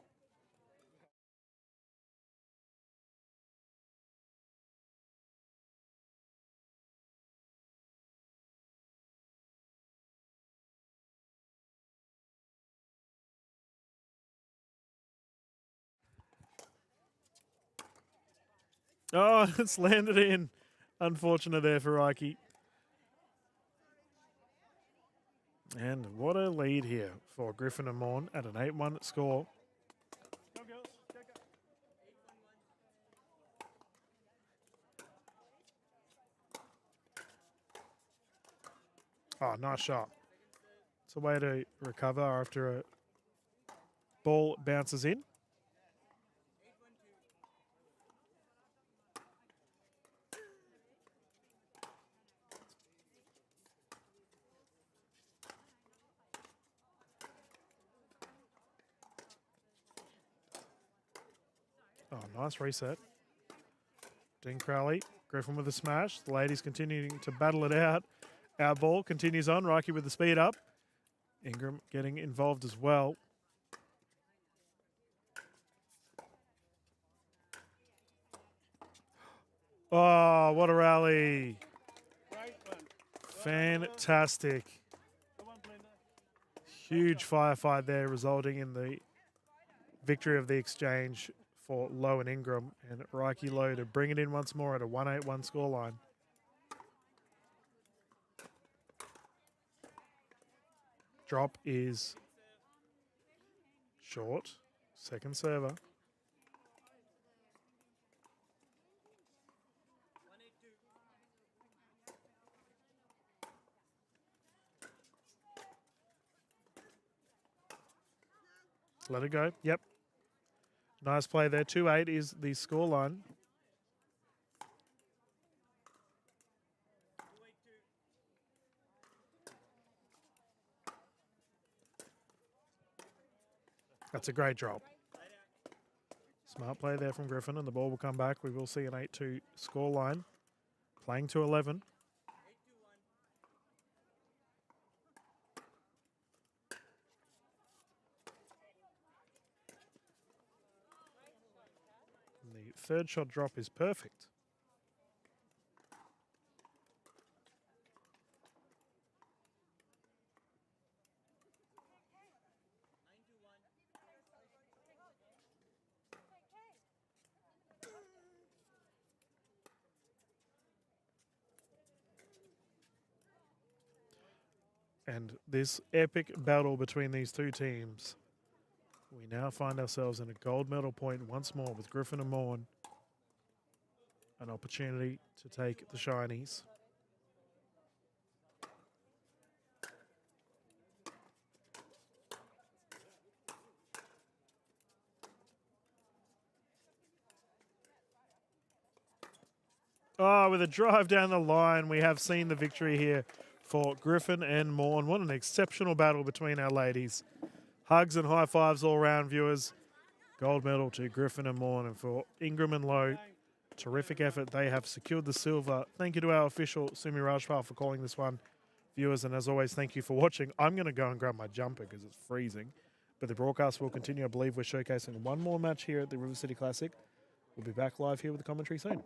Speaker 1: Oh, it's landed in. Unfortunate there for Reiki. And what a lead here for Griffin and Morn at an 8-1 score.
Speaker 2: Go, girls. Go, go.
Speaker 1: Oh, nice shot. It's a way to recover after a ball bounces in. Oh, nice reset. Dean Crowley, Griffin with a smash. The ladies continuing to battle it out. Our ball continues on. Reiki with the speed up. Ingram getting involved as well. Oh, what a rally.
Speaker 2: Great one.
Speaker 1: Fantastic.
Speaker 2: Come on, Belinda.
Speaker 1: Huge firefight there, resulting in the victory of the exchange for Lowe and Ingram, and Reiki Lowe to bring it in once more at a 1-8-1 scoreline. Drop is short. Second server. Let it go. Yep. Nice play there. 2-8 is the scoreline. That's a great drop. Smart play there from Griffin, and the ball will come back. We will see an 8-2 scoreline. Playing to 11. third shot drop is perfect. And this epic battle between these two teams, we now find ourselves in a gold medal point once more with Griffin and Morn. An opportunity to take the shinies. Oh, with a drive down the line, we have seen the victory here for Griffin and Morn. What an exceptional battle between our ladies. Hugs and high fives all around, viewers. Gold medal to Griffin and Morn. And for Ingram and Lowe, terrific effort. They have secured the silver. Thank you to our official Sumi Rajpal for calling this one, viewers. And as always, thank you for watching. I'm going to go and grab my jumper because it's freezing. But the broadcast will continue. I believe we're showcasing one more match here at the River City Classic. We'll be back live here with the commentary soon.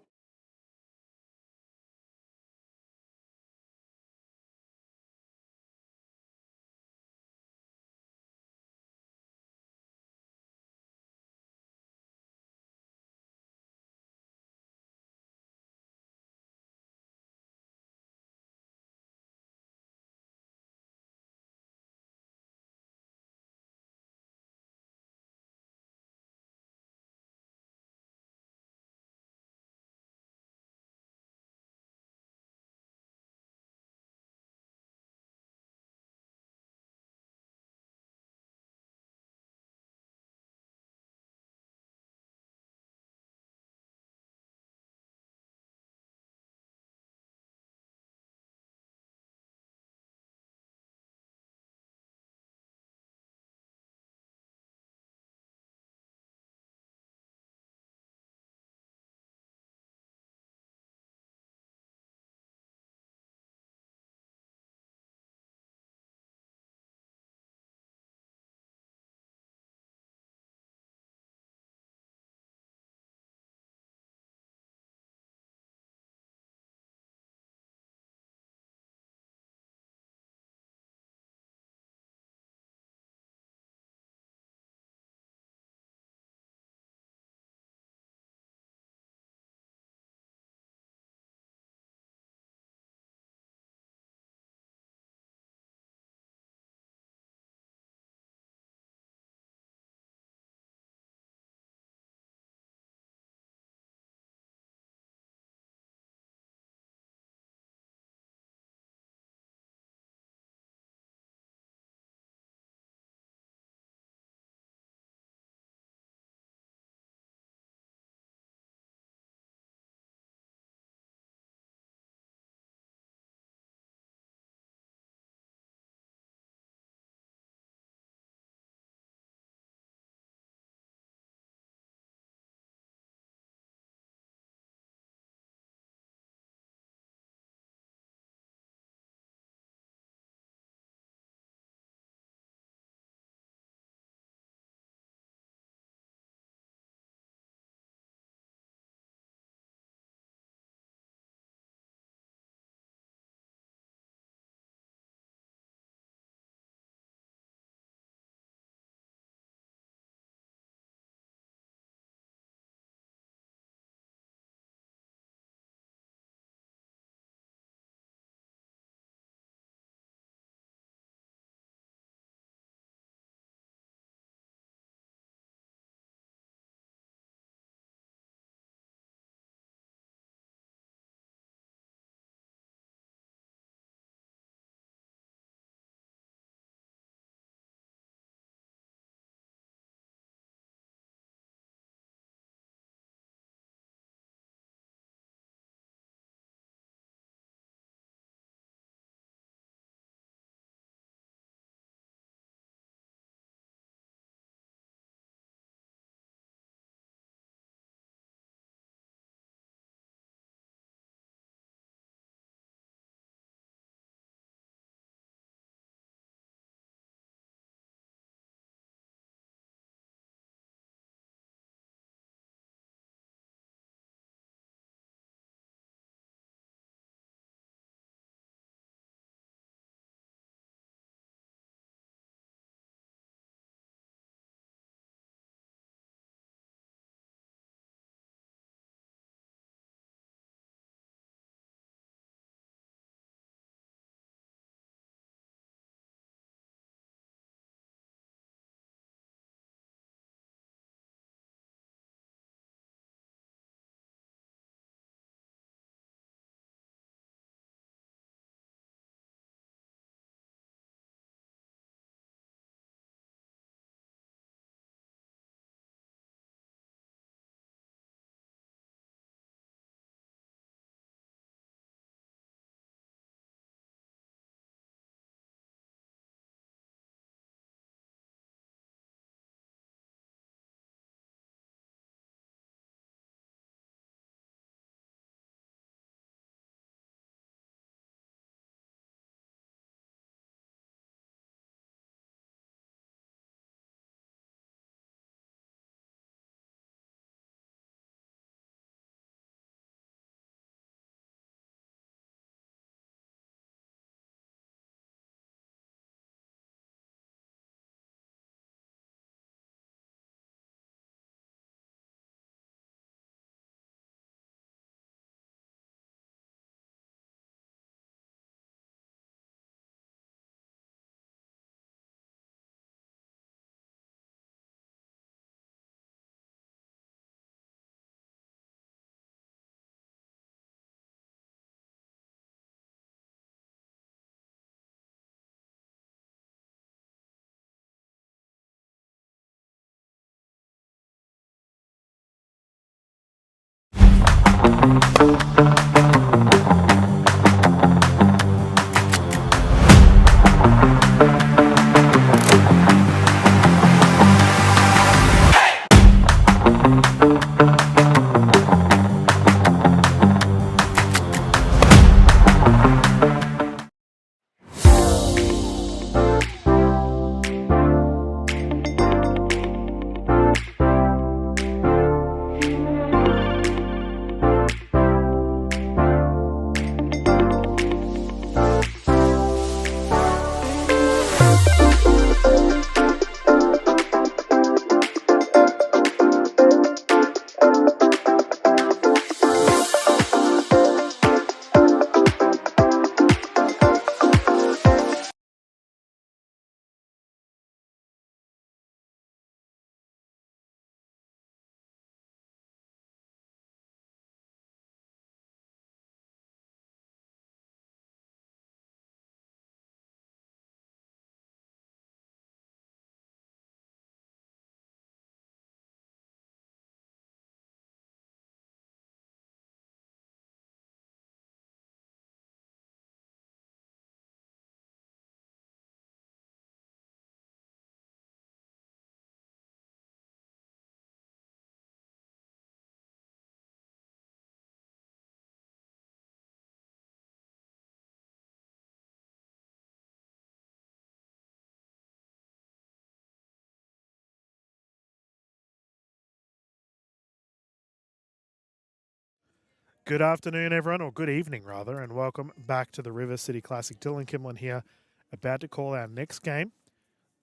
Speaker 1: Good afternoon, everyone, or good evening, rather, and welcome back to the River City Classic. Dylan Kimlin here, about to call our next game,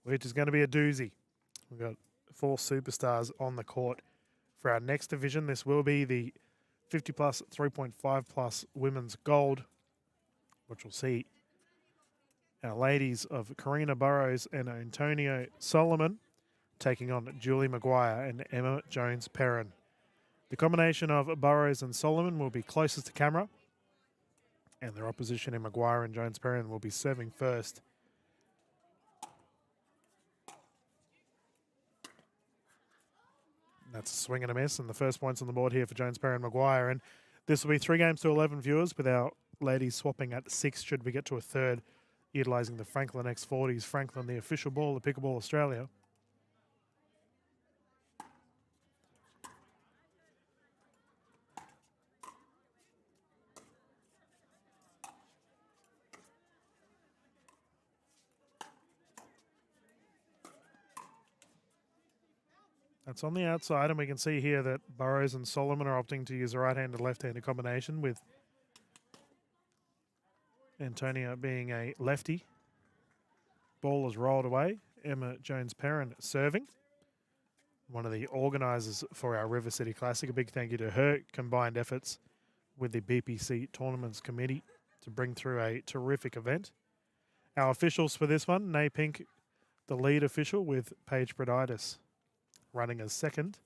Speaker 1: which is going to be a doozy. We've got 4 superstars on the court for our next division. This will be the 50 plus, 3.5 plus women's gold, which will see our ladies of Karina Burrows and Antonio Solomon taking on Julie Maguire and Emma Jones-Perrin. The combination of Burrows and Solomon will be closest to camera, and their opposition in Maguire and Jones-Perrin will be serving first. That's a swing and a miss, and the first points on the board here for Jones-Perrin Maguire. And this will be 3 games to 11 viewers, with our ladies swapping at 6 should we get to a third, utilising the Franklin X40s. Franklin, the official ball of Pickleball Australia. That's on the outside, and we can see here that Burrows and Solomon are opting to use a right-handed, left-handed combination, with Antonia being a lefty. Ball is rolled away. Emma Jones-Perrin serving. One of the organisers for our River City Classic. A big thank you to her combined efforts with the BPC Tournaments Committee to bring through a terrific event. Our officials for this one, Nay Pink, the lead official, with Paige Proditis running as second.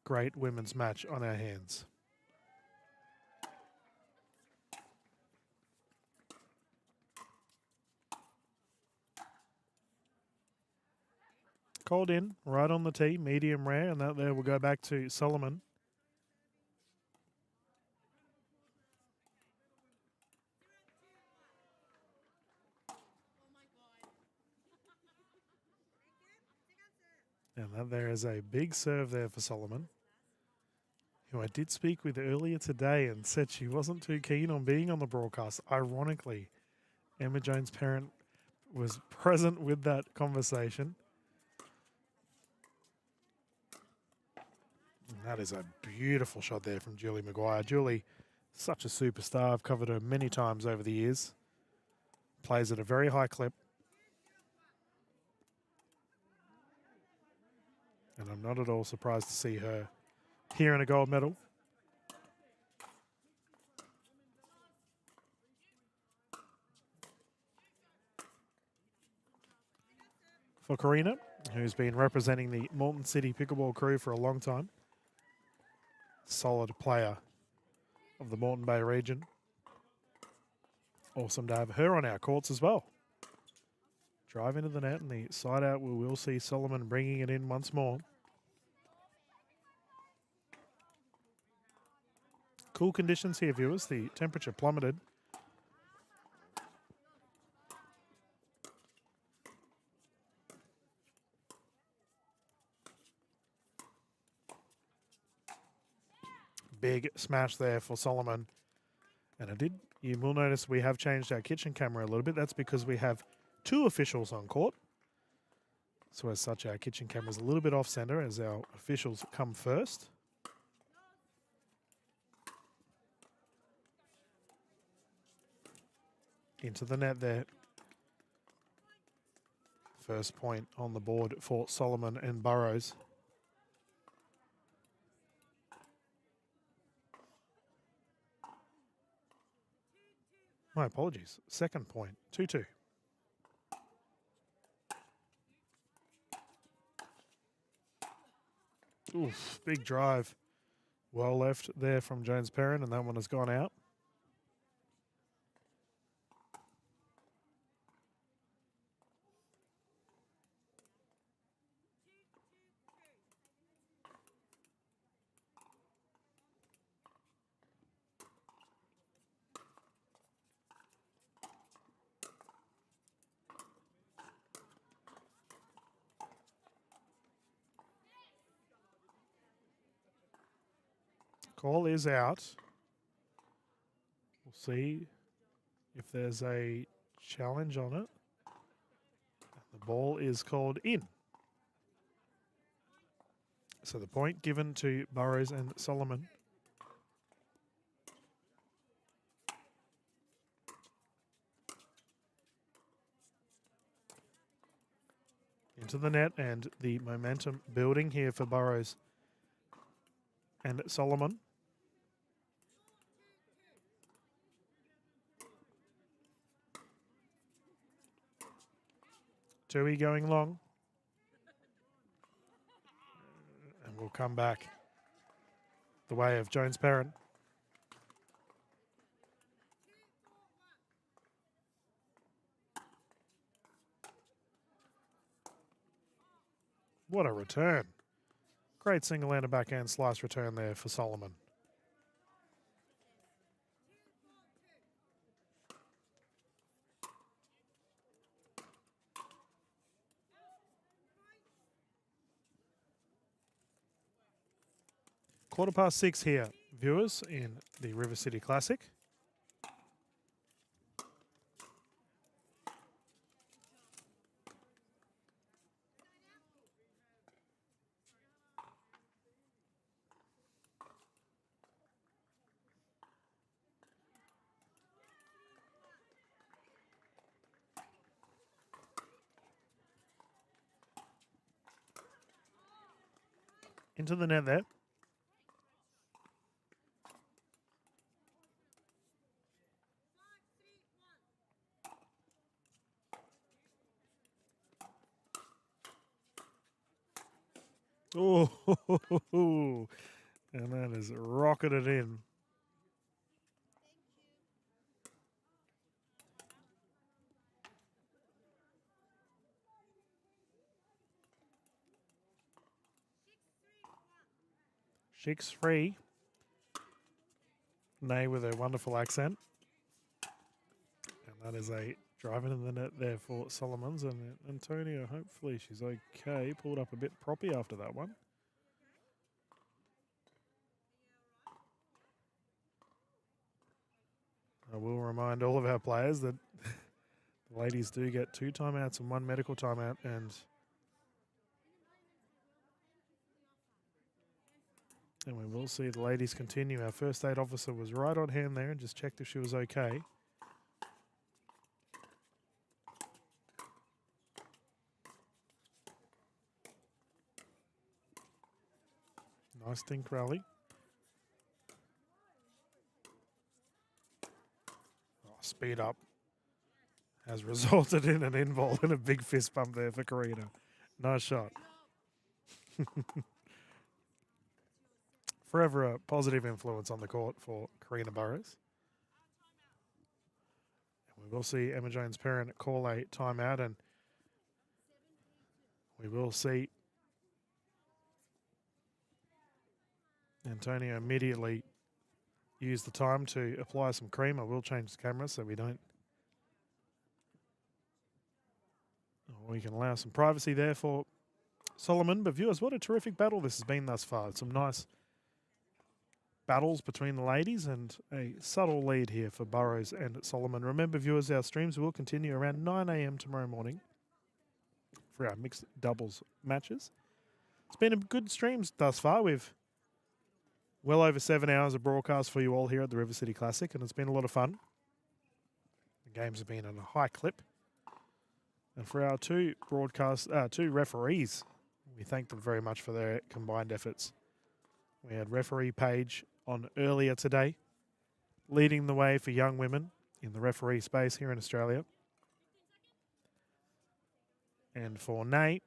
Speaker 1: Great women's match on our hands. Called in, right on the tee, medium rare, and that there will go back to Solomon. And that there is a big serve there for Solomon, who I did speak with earlier today and said she wasn't too keen on being on the broadcast. Ironically, Emma Jones-Perrin was present with that conversation. And that is a beautiful shot there from Julie Maguire. Julie, such a superstar. I've covered her many times over the years. Plays at a very high clip. And I'm not at all surprised to see her here in a gold medal. For Karina, who's been representing the Moulton City Pickleball crew for a long time. Solid player of the Moulton Bay region. Awesome to have her on our courts as well. Drive into the net, and the side out, we will see Solomon bringing it in once more. Cool conditions here, viewers. The temperature plummeted. Big smash there for Solomon. And you will notice we have changed our kitchen camera a little bit. That's because we have 2 officials on court. So as such, our kitchen camera is a little bit off center as our officials come first. Into the net there. First point on the board for Solomon and Burrows. My apologies. Second point, 2-2. Oof, big drive. Well left there from Jones-Perrin, and that one has gone out. Call is out. We'll see if there's a challenge on it. The ball is called in. So the point given to Burrows and Solomon. Into the net, and the momentum building here for Burrows and Solomon. Tui going long. And we'll come back the way of Jones-Perrin. What a return. Great single-hander backhand slice return there for Solomon. Quarter past 6 here, viewers, in the River City Classic. Into the net there. Oh, and that is rocketed in. Shik's free. Nay with a wonderful accent. And that is a drive into the net there for Solomons. And Antonio, hopefully she's okay. Pulled up a bit proppy after that one. I will remind all of our players that the ladies do get 2 timeouts and 1 medical timeout. And we will see the ladies continue. Our first aid officer was right on hand there and just checked if she was okay. Nice dink rally. Oh, speed up has resulted in an invol and a big fist bump there for Karina. Nice shot. Forever a positive influence on the court for Karina Burrows. And we will see Emma Jones-Perrin call a timeout, and we will see Antonio immediately use the time to apply some cream. I will change the camera so we don't. We can allow some privacy there for Solomon. But viewers, what a terrific battle this has been thus far. Some nice battles between the ladies and a subtle lead here for Burrows and Solomon. Remember, viewers, our streams will continue around 9 a.m. tomorrow morning for our mixed doubles matches. It's been a good streams thus far. We've well over 7 hours of broadcast for you all here at the River City Classic, and it's been a lot of fun. The games have been on a high clip. And for our two referees, we thank them very much for their combined efforts. We had referee Page on earlier today, leading the way for young women in the referee space here in Australia. And for Nate,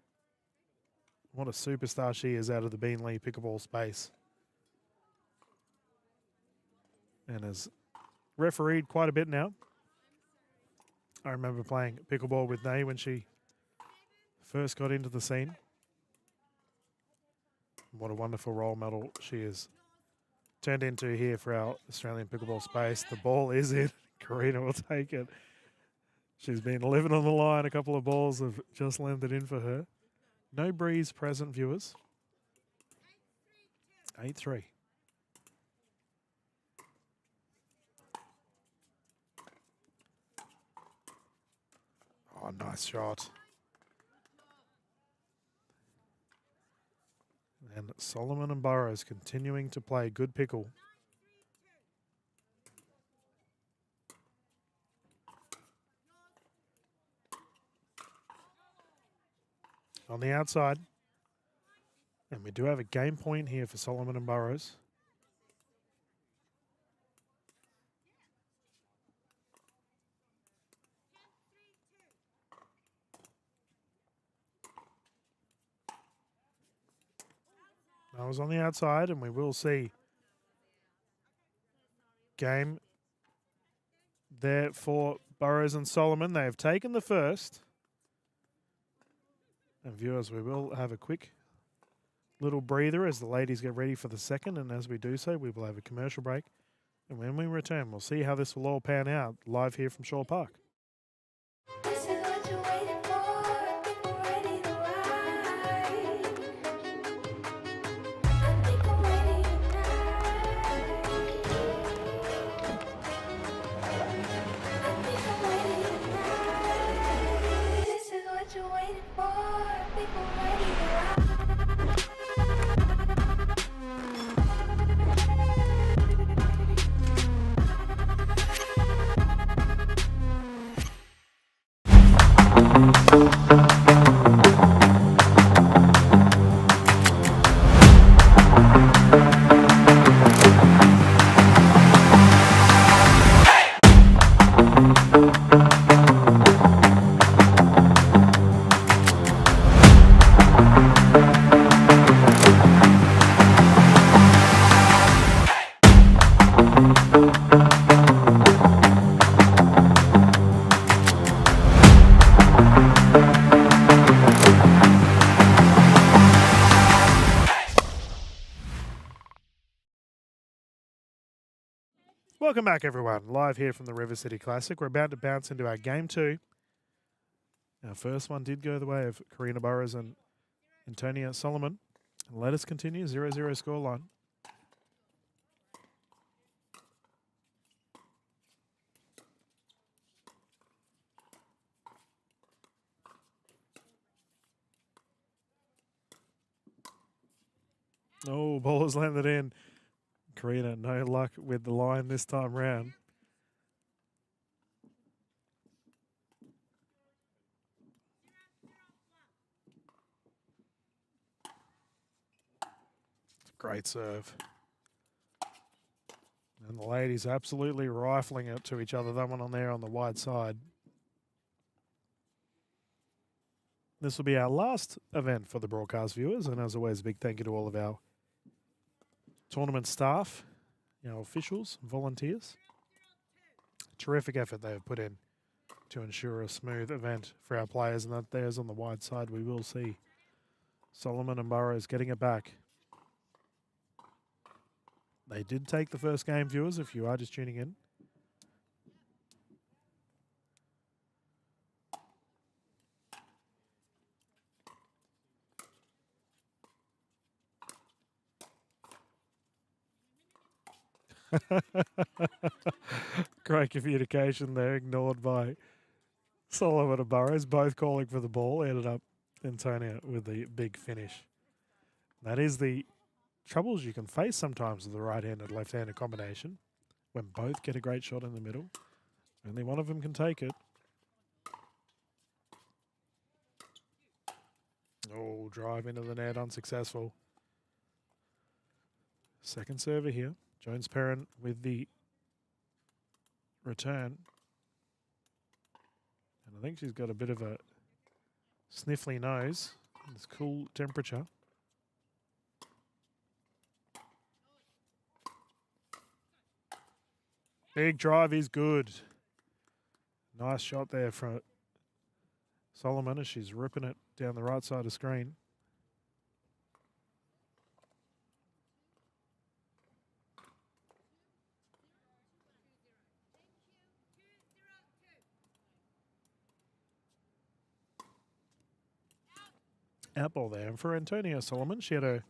Speaker 1: what a superstar she is out of the Beanley pickleball space. And has refereed quite a bit now. I remember playing pickleball with Nay when she first got into the scene. What a wonderful role model she is turned into here for our Australian pickleball space. The ball is in. Karina will take it. She's been living on the line. A couple of balls have just landed in for her. No breeze present, viewers. 8-3. Oh, nice shot. And Solomon and Burrows continuing to play good pickle. On the outside. And we do have a game point here for Solomon and Burrows. That was on the outside, and we will see game there for Burrows and Solomon. They have taken the first. And viewers, we will have a quick little breather as the ladies get ready for the second. And as we do so, we will have a commercial break. And when we return, we'll see how this will all pan out live here from Shaw Park.
Speaker 3: This is what you're waiting for. I think we're ready to ride. I think I'm ready tonight. I think I'm ready tonight. This is what you're waiting for. I think we're ready to ride.
Speaker 1: Welcome back, everyone. Live here from the River City Classic. We're about to bounce into our game two. Our first one did go the way of Karina Burrows and Antonia Solomon. And let us continue, 0-0 scoreline. Oh, ball has landed in. Karina, no luck with the line this time round. It's a great serve. And the ladies absolutely rifling it to each other. That one on there on the wide side. This will be our last event for the broadcast viewers. And as always, a big thank you to all of our tournament staff, our officials, volunteers. Terrific effort they have put in to ensure a smooth event for our players. And that there's on the wide side, we will see Solomon and Burrows getting it back. They did take the first game, viewers, if you are just tuning in. Great communication there, ignored by Solomon and Burrows, both calling for the ball. Ended up Antonia with the big finish. That is the troubles you can face sometimes with the right-handed, left-handed combination. When both get a great shot in the middle, only one of them can take it. Oh, drive into the net, unsuccessful. Second server here. Jones-Perrin with the return. And I think she's got a bit of a sniffly nose. It's cool temperature. Big drive is good. Nice shot there from Solomon as she's ripping it down the right side of screen. Outball there. And for Antonia Solomon, she had her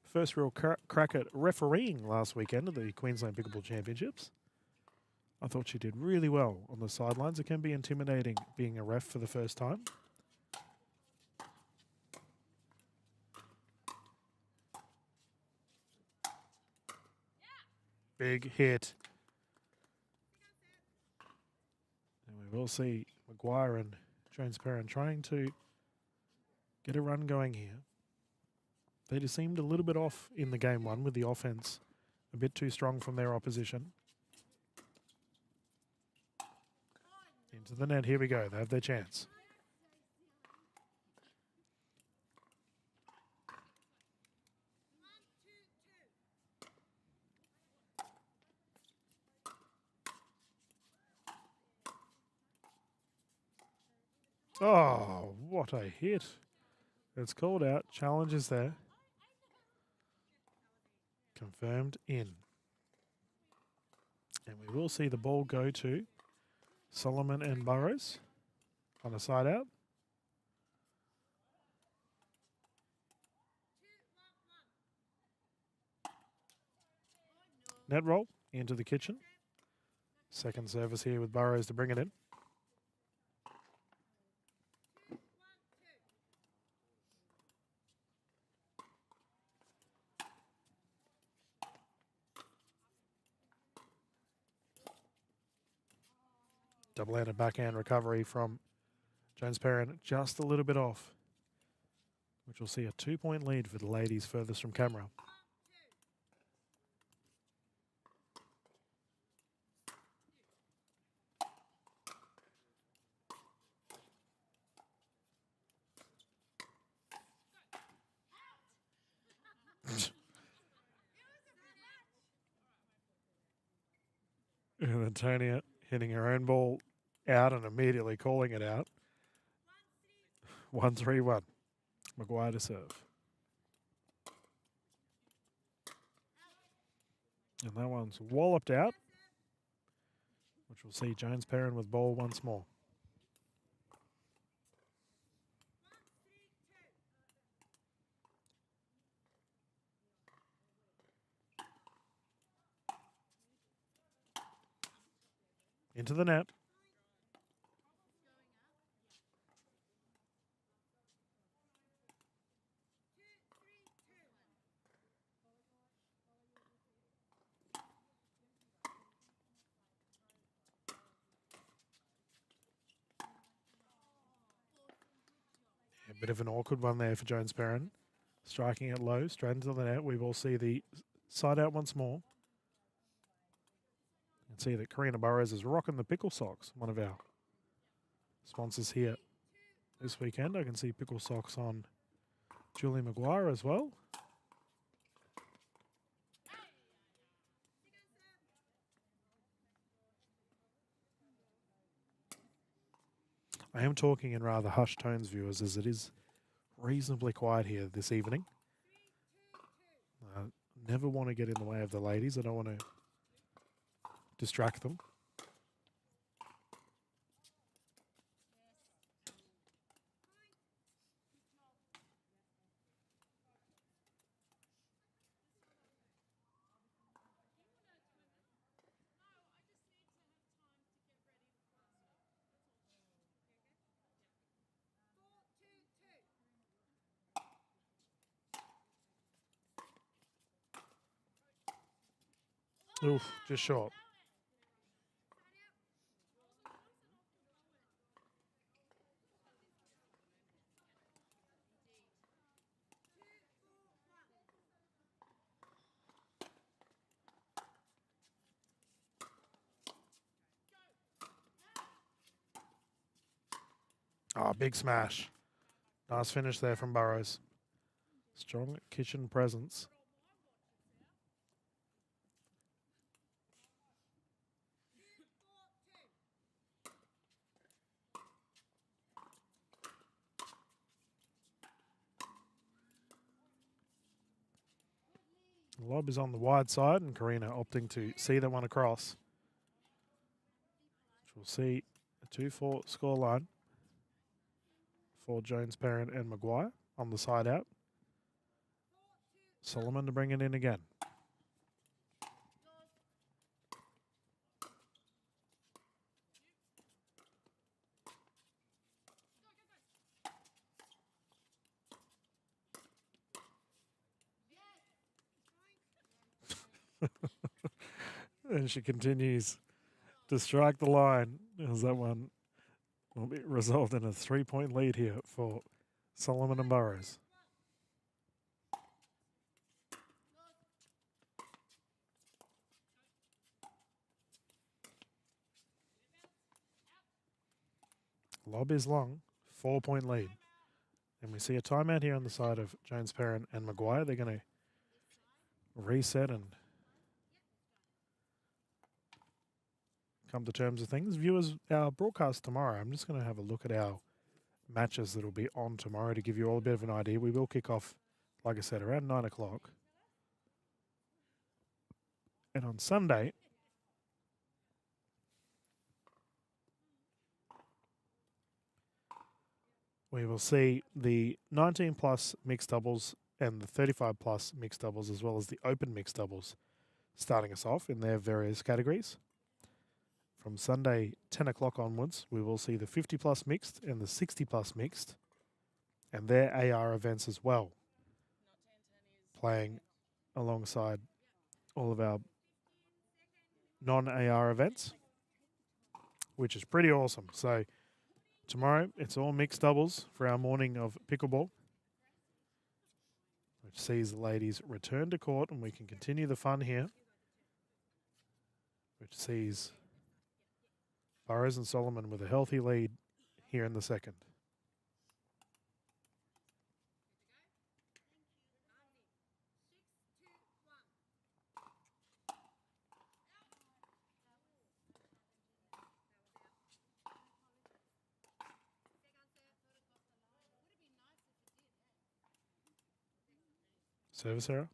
Speaker 1: first real crack at refereeing last weekend at the Queensland Pickleball Championships. I thought she did really well on the sidelines. It can be intimidating being a ref for the first time. big hit. And we will see Maguire and Jones Perrin trying to get a run going here. They just seemed a little bit off in the game one with the offense a bit too strong from their opposition. Into the net, here we go. They have their chance. Oh, what a hit. It's called out. Challenge is there. Confirmed in. And we will see the ball go to Solomon and Burrows on a side out. Net roll into the kitchen. Second service here with Burrows to bring it in. Double-handed backhand recovery from Jones Perrin, just a little bit off, which will see a 2-point lead for the ladies furthest from camera. And Antonia hitting her own ball out and immediately calling it out. 1-3-1. Maguire to serve. And that one's walloped out, which will see Jones Perrin with ball once more. Into the net. A bit of an awkward one there for Jones Perrin. Striking it low, straight into the net. We will see the side out once more. You can see that Karina Burrows is rocking the pickle socks, one of our sponsors here this weekend. I can see pickle socks on Julie Maguire as well. I am talking in rather hushed tones, viewers, as it is reasonably quiet here this evening. Never want to get in the way of the ladies. I don't want to distract them. Oof, just short. Oh, big smash. Nice finish there from Burrows. Strong kitchen presence. The lob is on the wide side, and Karina opting to see that one across. Which we'll see a 2-4 scoreline for Jones Perrin and Maguire on the side out. Solomon to bring it in again. And she continues to strike the line as that one will be resolved in a 3-point lead here for Solomon and Burrows. Lob is long, 4-point lead. And we see a timeout here on the side of Jones Perrin and Maguire. They're going to reset and come to terms of things. Viewers, our broadcast tomorrow, I'm just going to have a look at our matches that will be on tomorrow to give you all a bit of an idea. We will kick off, like I said, around 9 o'clock. And on Sunday, we will see the 19 plus mixed doubles and the 35 plus mixed doubles, as well as the open mixed doubles, starting us off in their various categories. From Sunday 10 o'clock onwards, we will see the 50 plus mixed and the 60 plus mixed and their AR events as well, playing alongside all of our non-AR events, which is pretty awesome. So tomorrow, it's all mixed doubles for our morning of pickleball, which sees the ladies return to court, and we can continue the fun here, which sees Burrows and Solomon with a healthy lead here in the second. Service error,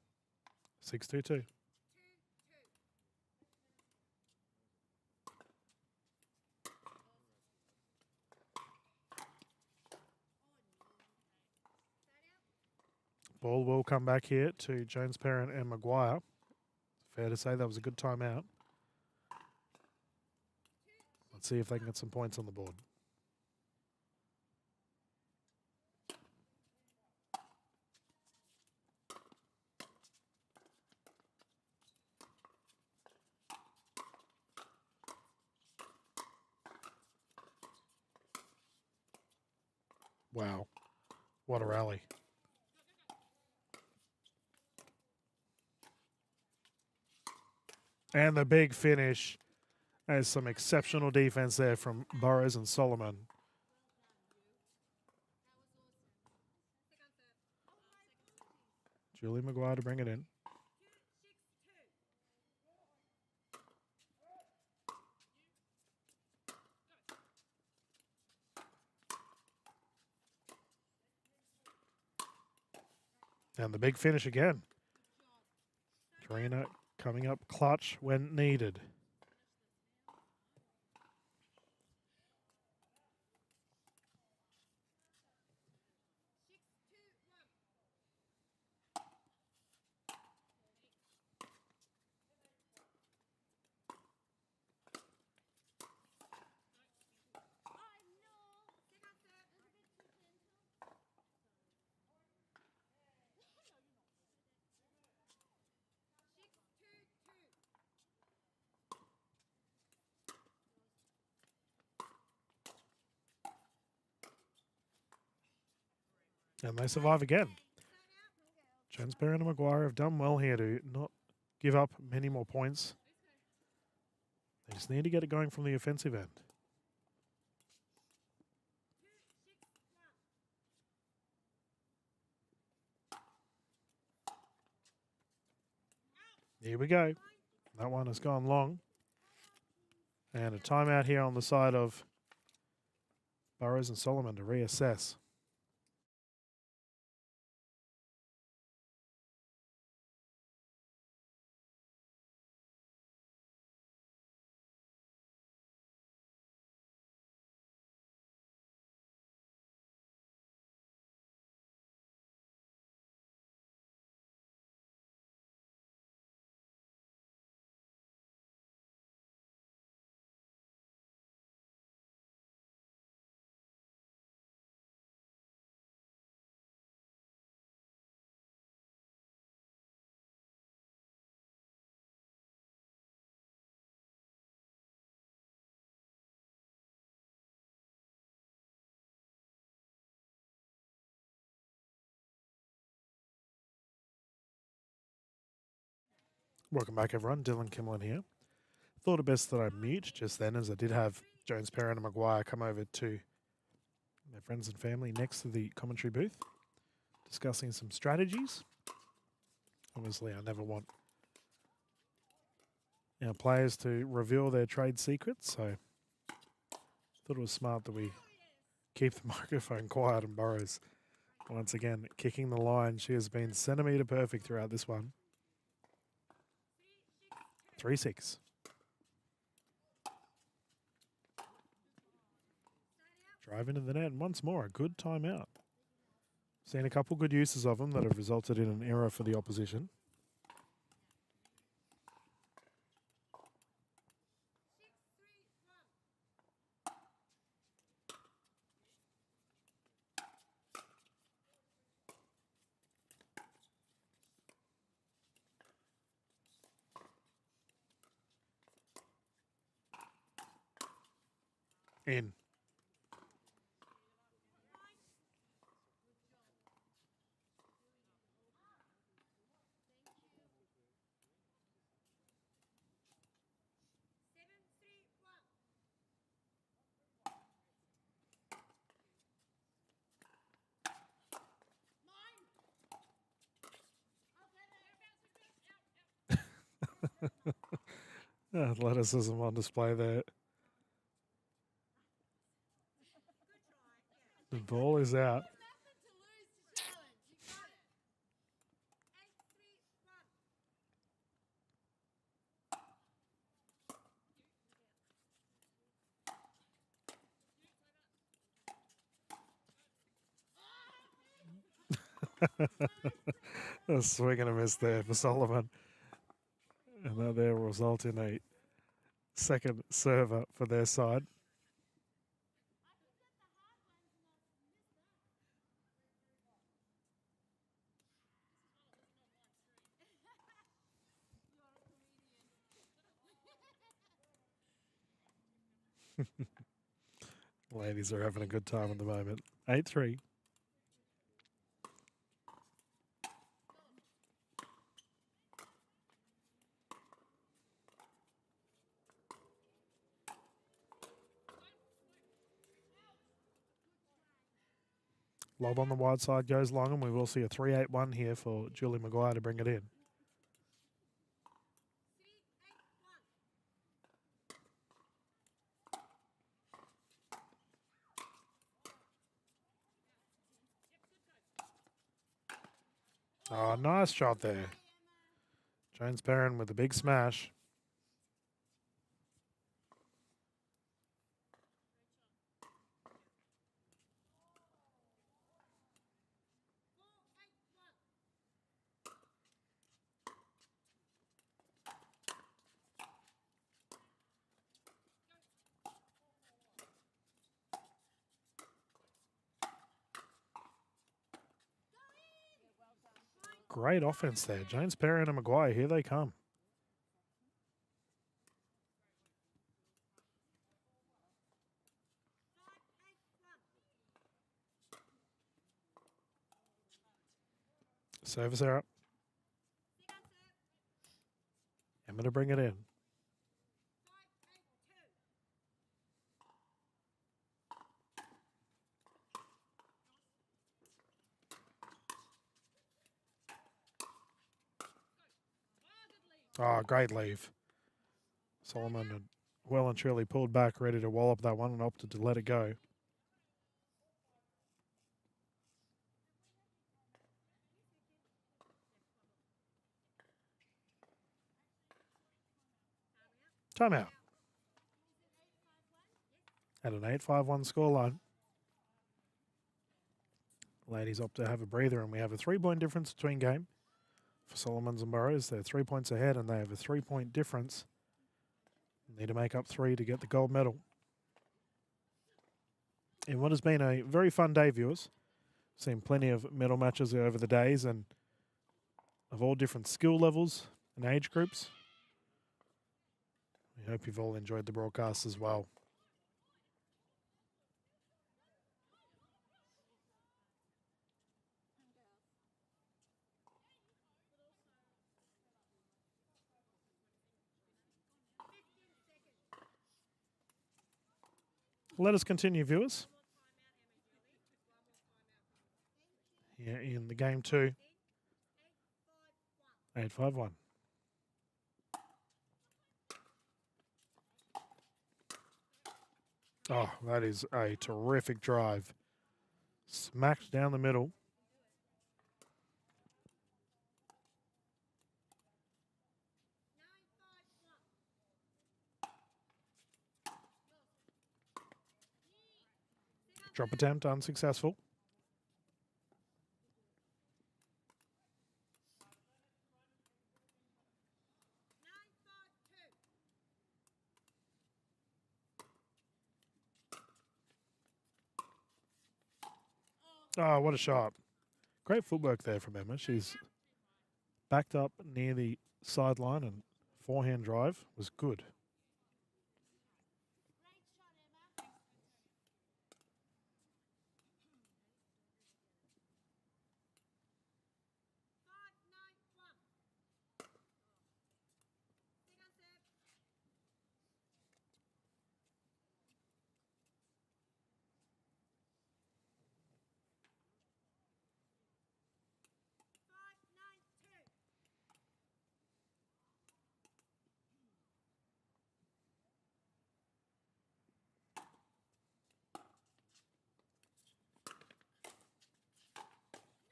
Speaker 1: 6-2-2. Ball will come back here to Jones Perrin and Maguire. Fair to say that was a good timeout. Let's see if they can get some points on the board. Wow, what a rally. And the big finish as some exceptional defense there from Burrows and Solomon. Julie Maguire to bring it in. And the big finish again. Karina coming up clutch when needed. And they survive again. Jones Perrin and Maguire have done well here to not give up many more points. They just need to get it going from the offensive end. Here we go. That one has gone long. And a timeout here on the side of Burrows and Solomon to reassess. Welcome back, everyone. Dylan Kimlin here. Thought it best that I mute just then, as I did have Jones, Perrin, and Maguire come over to their friends and family next to the commentary booth, discussing some strategies. Obviously, I never want our players to reveal their trade secrets, so thought it was smart that we keep the microphone quiet. And Burrows, once again, kicking the line. She has been centimetre perfect throughout this one. 3-6. Drive into the net, and once more, a good timeout. Seen a couple good uses of them that have resulted in an error for the opposition. In. Athleticism on display there. The ball is out. A swing and a miss there for Solomon. And that there will result in a second server for their side. Ladies are having a good time at the moment. 8-3. Lob on the wide side goes long, and we will see a 3-8-1 here for Julie Maguire to bring it in. Oh, nice shot there. Jones Perrin with a big smash. Great offense there. Jones Perrin and Maguire, here they come. Service error. Emma to bring it in. Oh, great leave. Solomon had well and truly pulled back, ready to wallop that one, and opted to let it go. Timeout. At an 8-5-1 scoreline. Ladies opt to have a breather, and we have a 3-point difference between game for Solomons and Burrows. They're 3 points ahead, and they have a 3-point difference. Need to make up 3 to get the gold medal. In what has been a very fun day, viewers. Seen plenty of medal matches over the days, and of all different skill levels and age groups. We hope you've all enjoyed the broadcast as well. Let us continue, viewers. Here in the game 2. 8-5-1. Oh, that is a terrific drive. Smacked down the middle. Drop attempt unsuccessful. Oh, what a shot. Great footwork there from Emma. She's backed up near the sideline and forehand drive was good.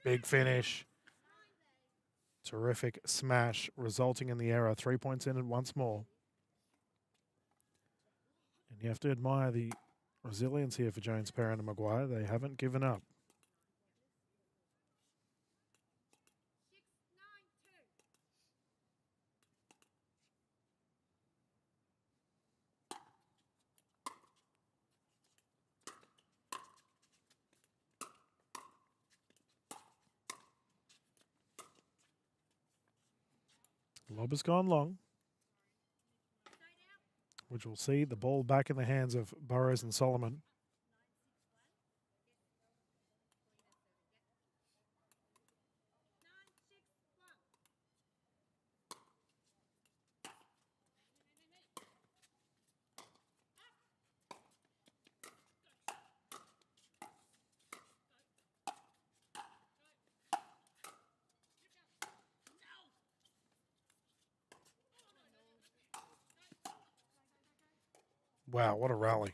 Speaker 1: Big finish. Terrific smash, resulting in the error. 3 points in it once more. And you have to admire the resilience here for Jones, Perrin and Maguire. They haven't given up. Lob has gone long, which will see the ball back in the hands of Burrows and Solomon. Wow, what a rally.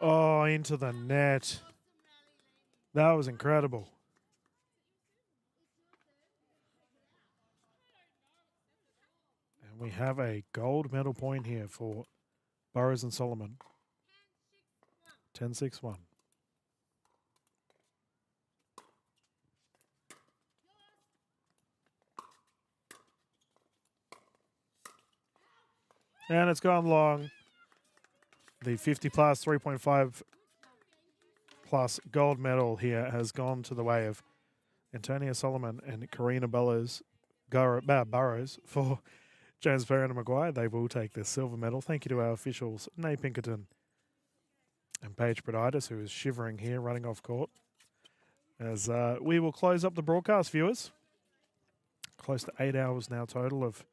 Speaker 1: Oh, into the net. That was incredible. And we have a gold medal point here for Burrows and Solomon. 10-6-1. And it's gone long. The 50 plus 3.5 plus gold medal here has gone to the way of Antonia Solomon and Karina Burrows for James Perrin and Maguire. They will take the silver medal. Thank you to our officials, Nay Pinkerton and Paige Proditis, who is shivering here, running off court. As we will close up the broadcast, viewers. Close to 8 hours now total of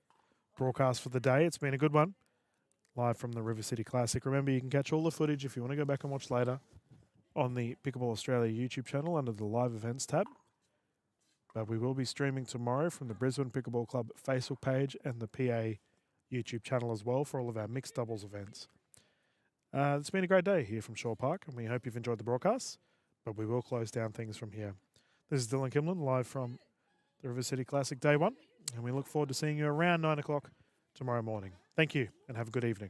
Speaker 1: broadcast for the day. It's been a good one. Live from the River City Classic. Remember, you can catch all the footage if you want to go back and watch later on the Pickleball Australia YouTube channel under the Live Events tab. But we will be streaming tomorrow from the Brisbane Pickleball Club Facebook page and the PA YouTube channel as well for all of our mixed doubles events. It's been a great day here from Shaw Park, and we hope you've enjoyed the broadcast, but we will close down things from here. This is Dylan Kimlin, live from the River City Classic Day 1, and we look forward to seeing you around 9 o'clock tomorrow morning. Thank you, and have a good evening.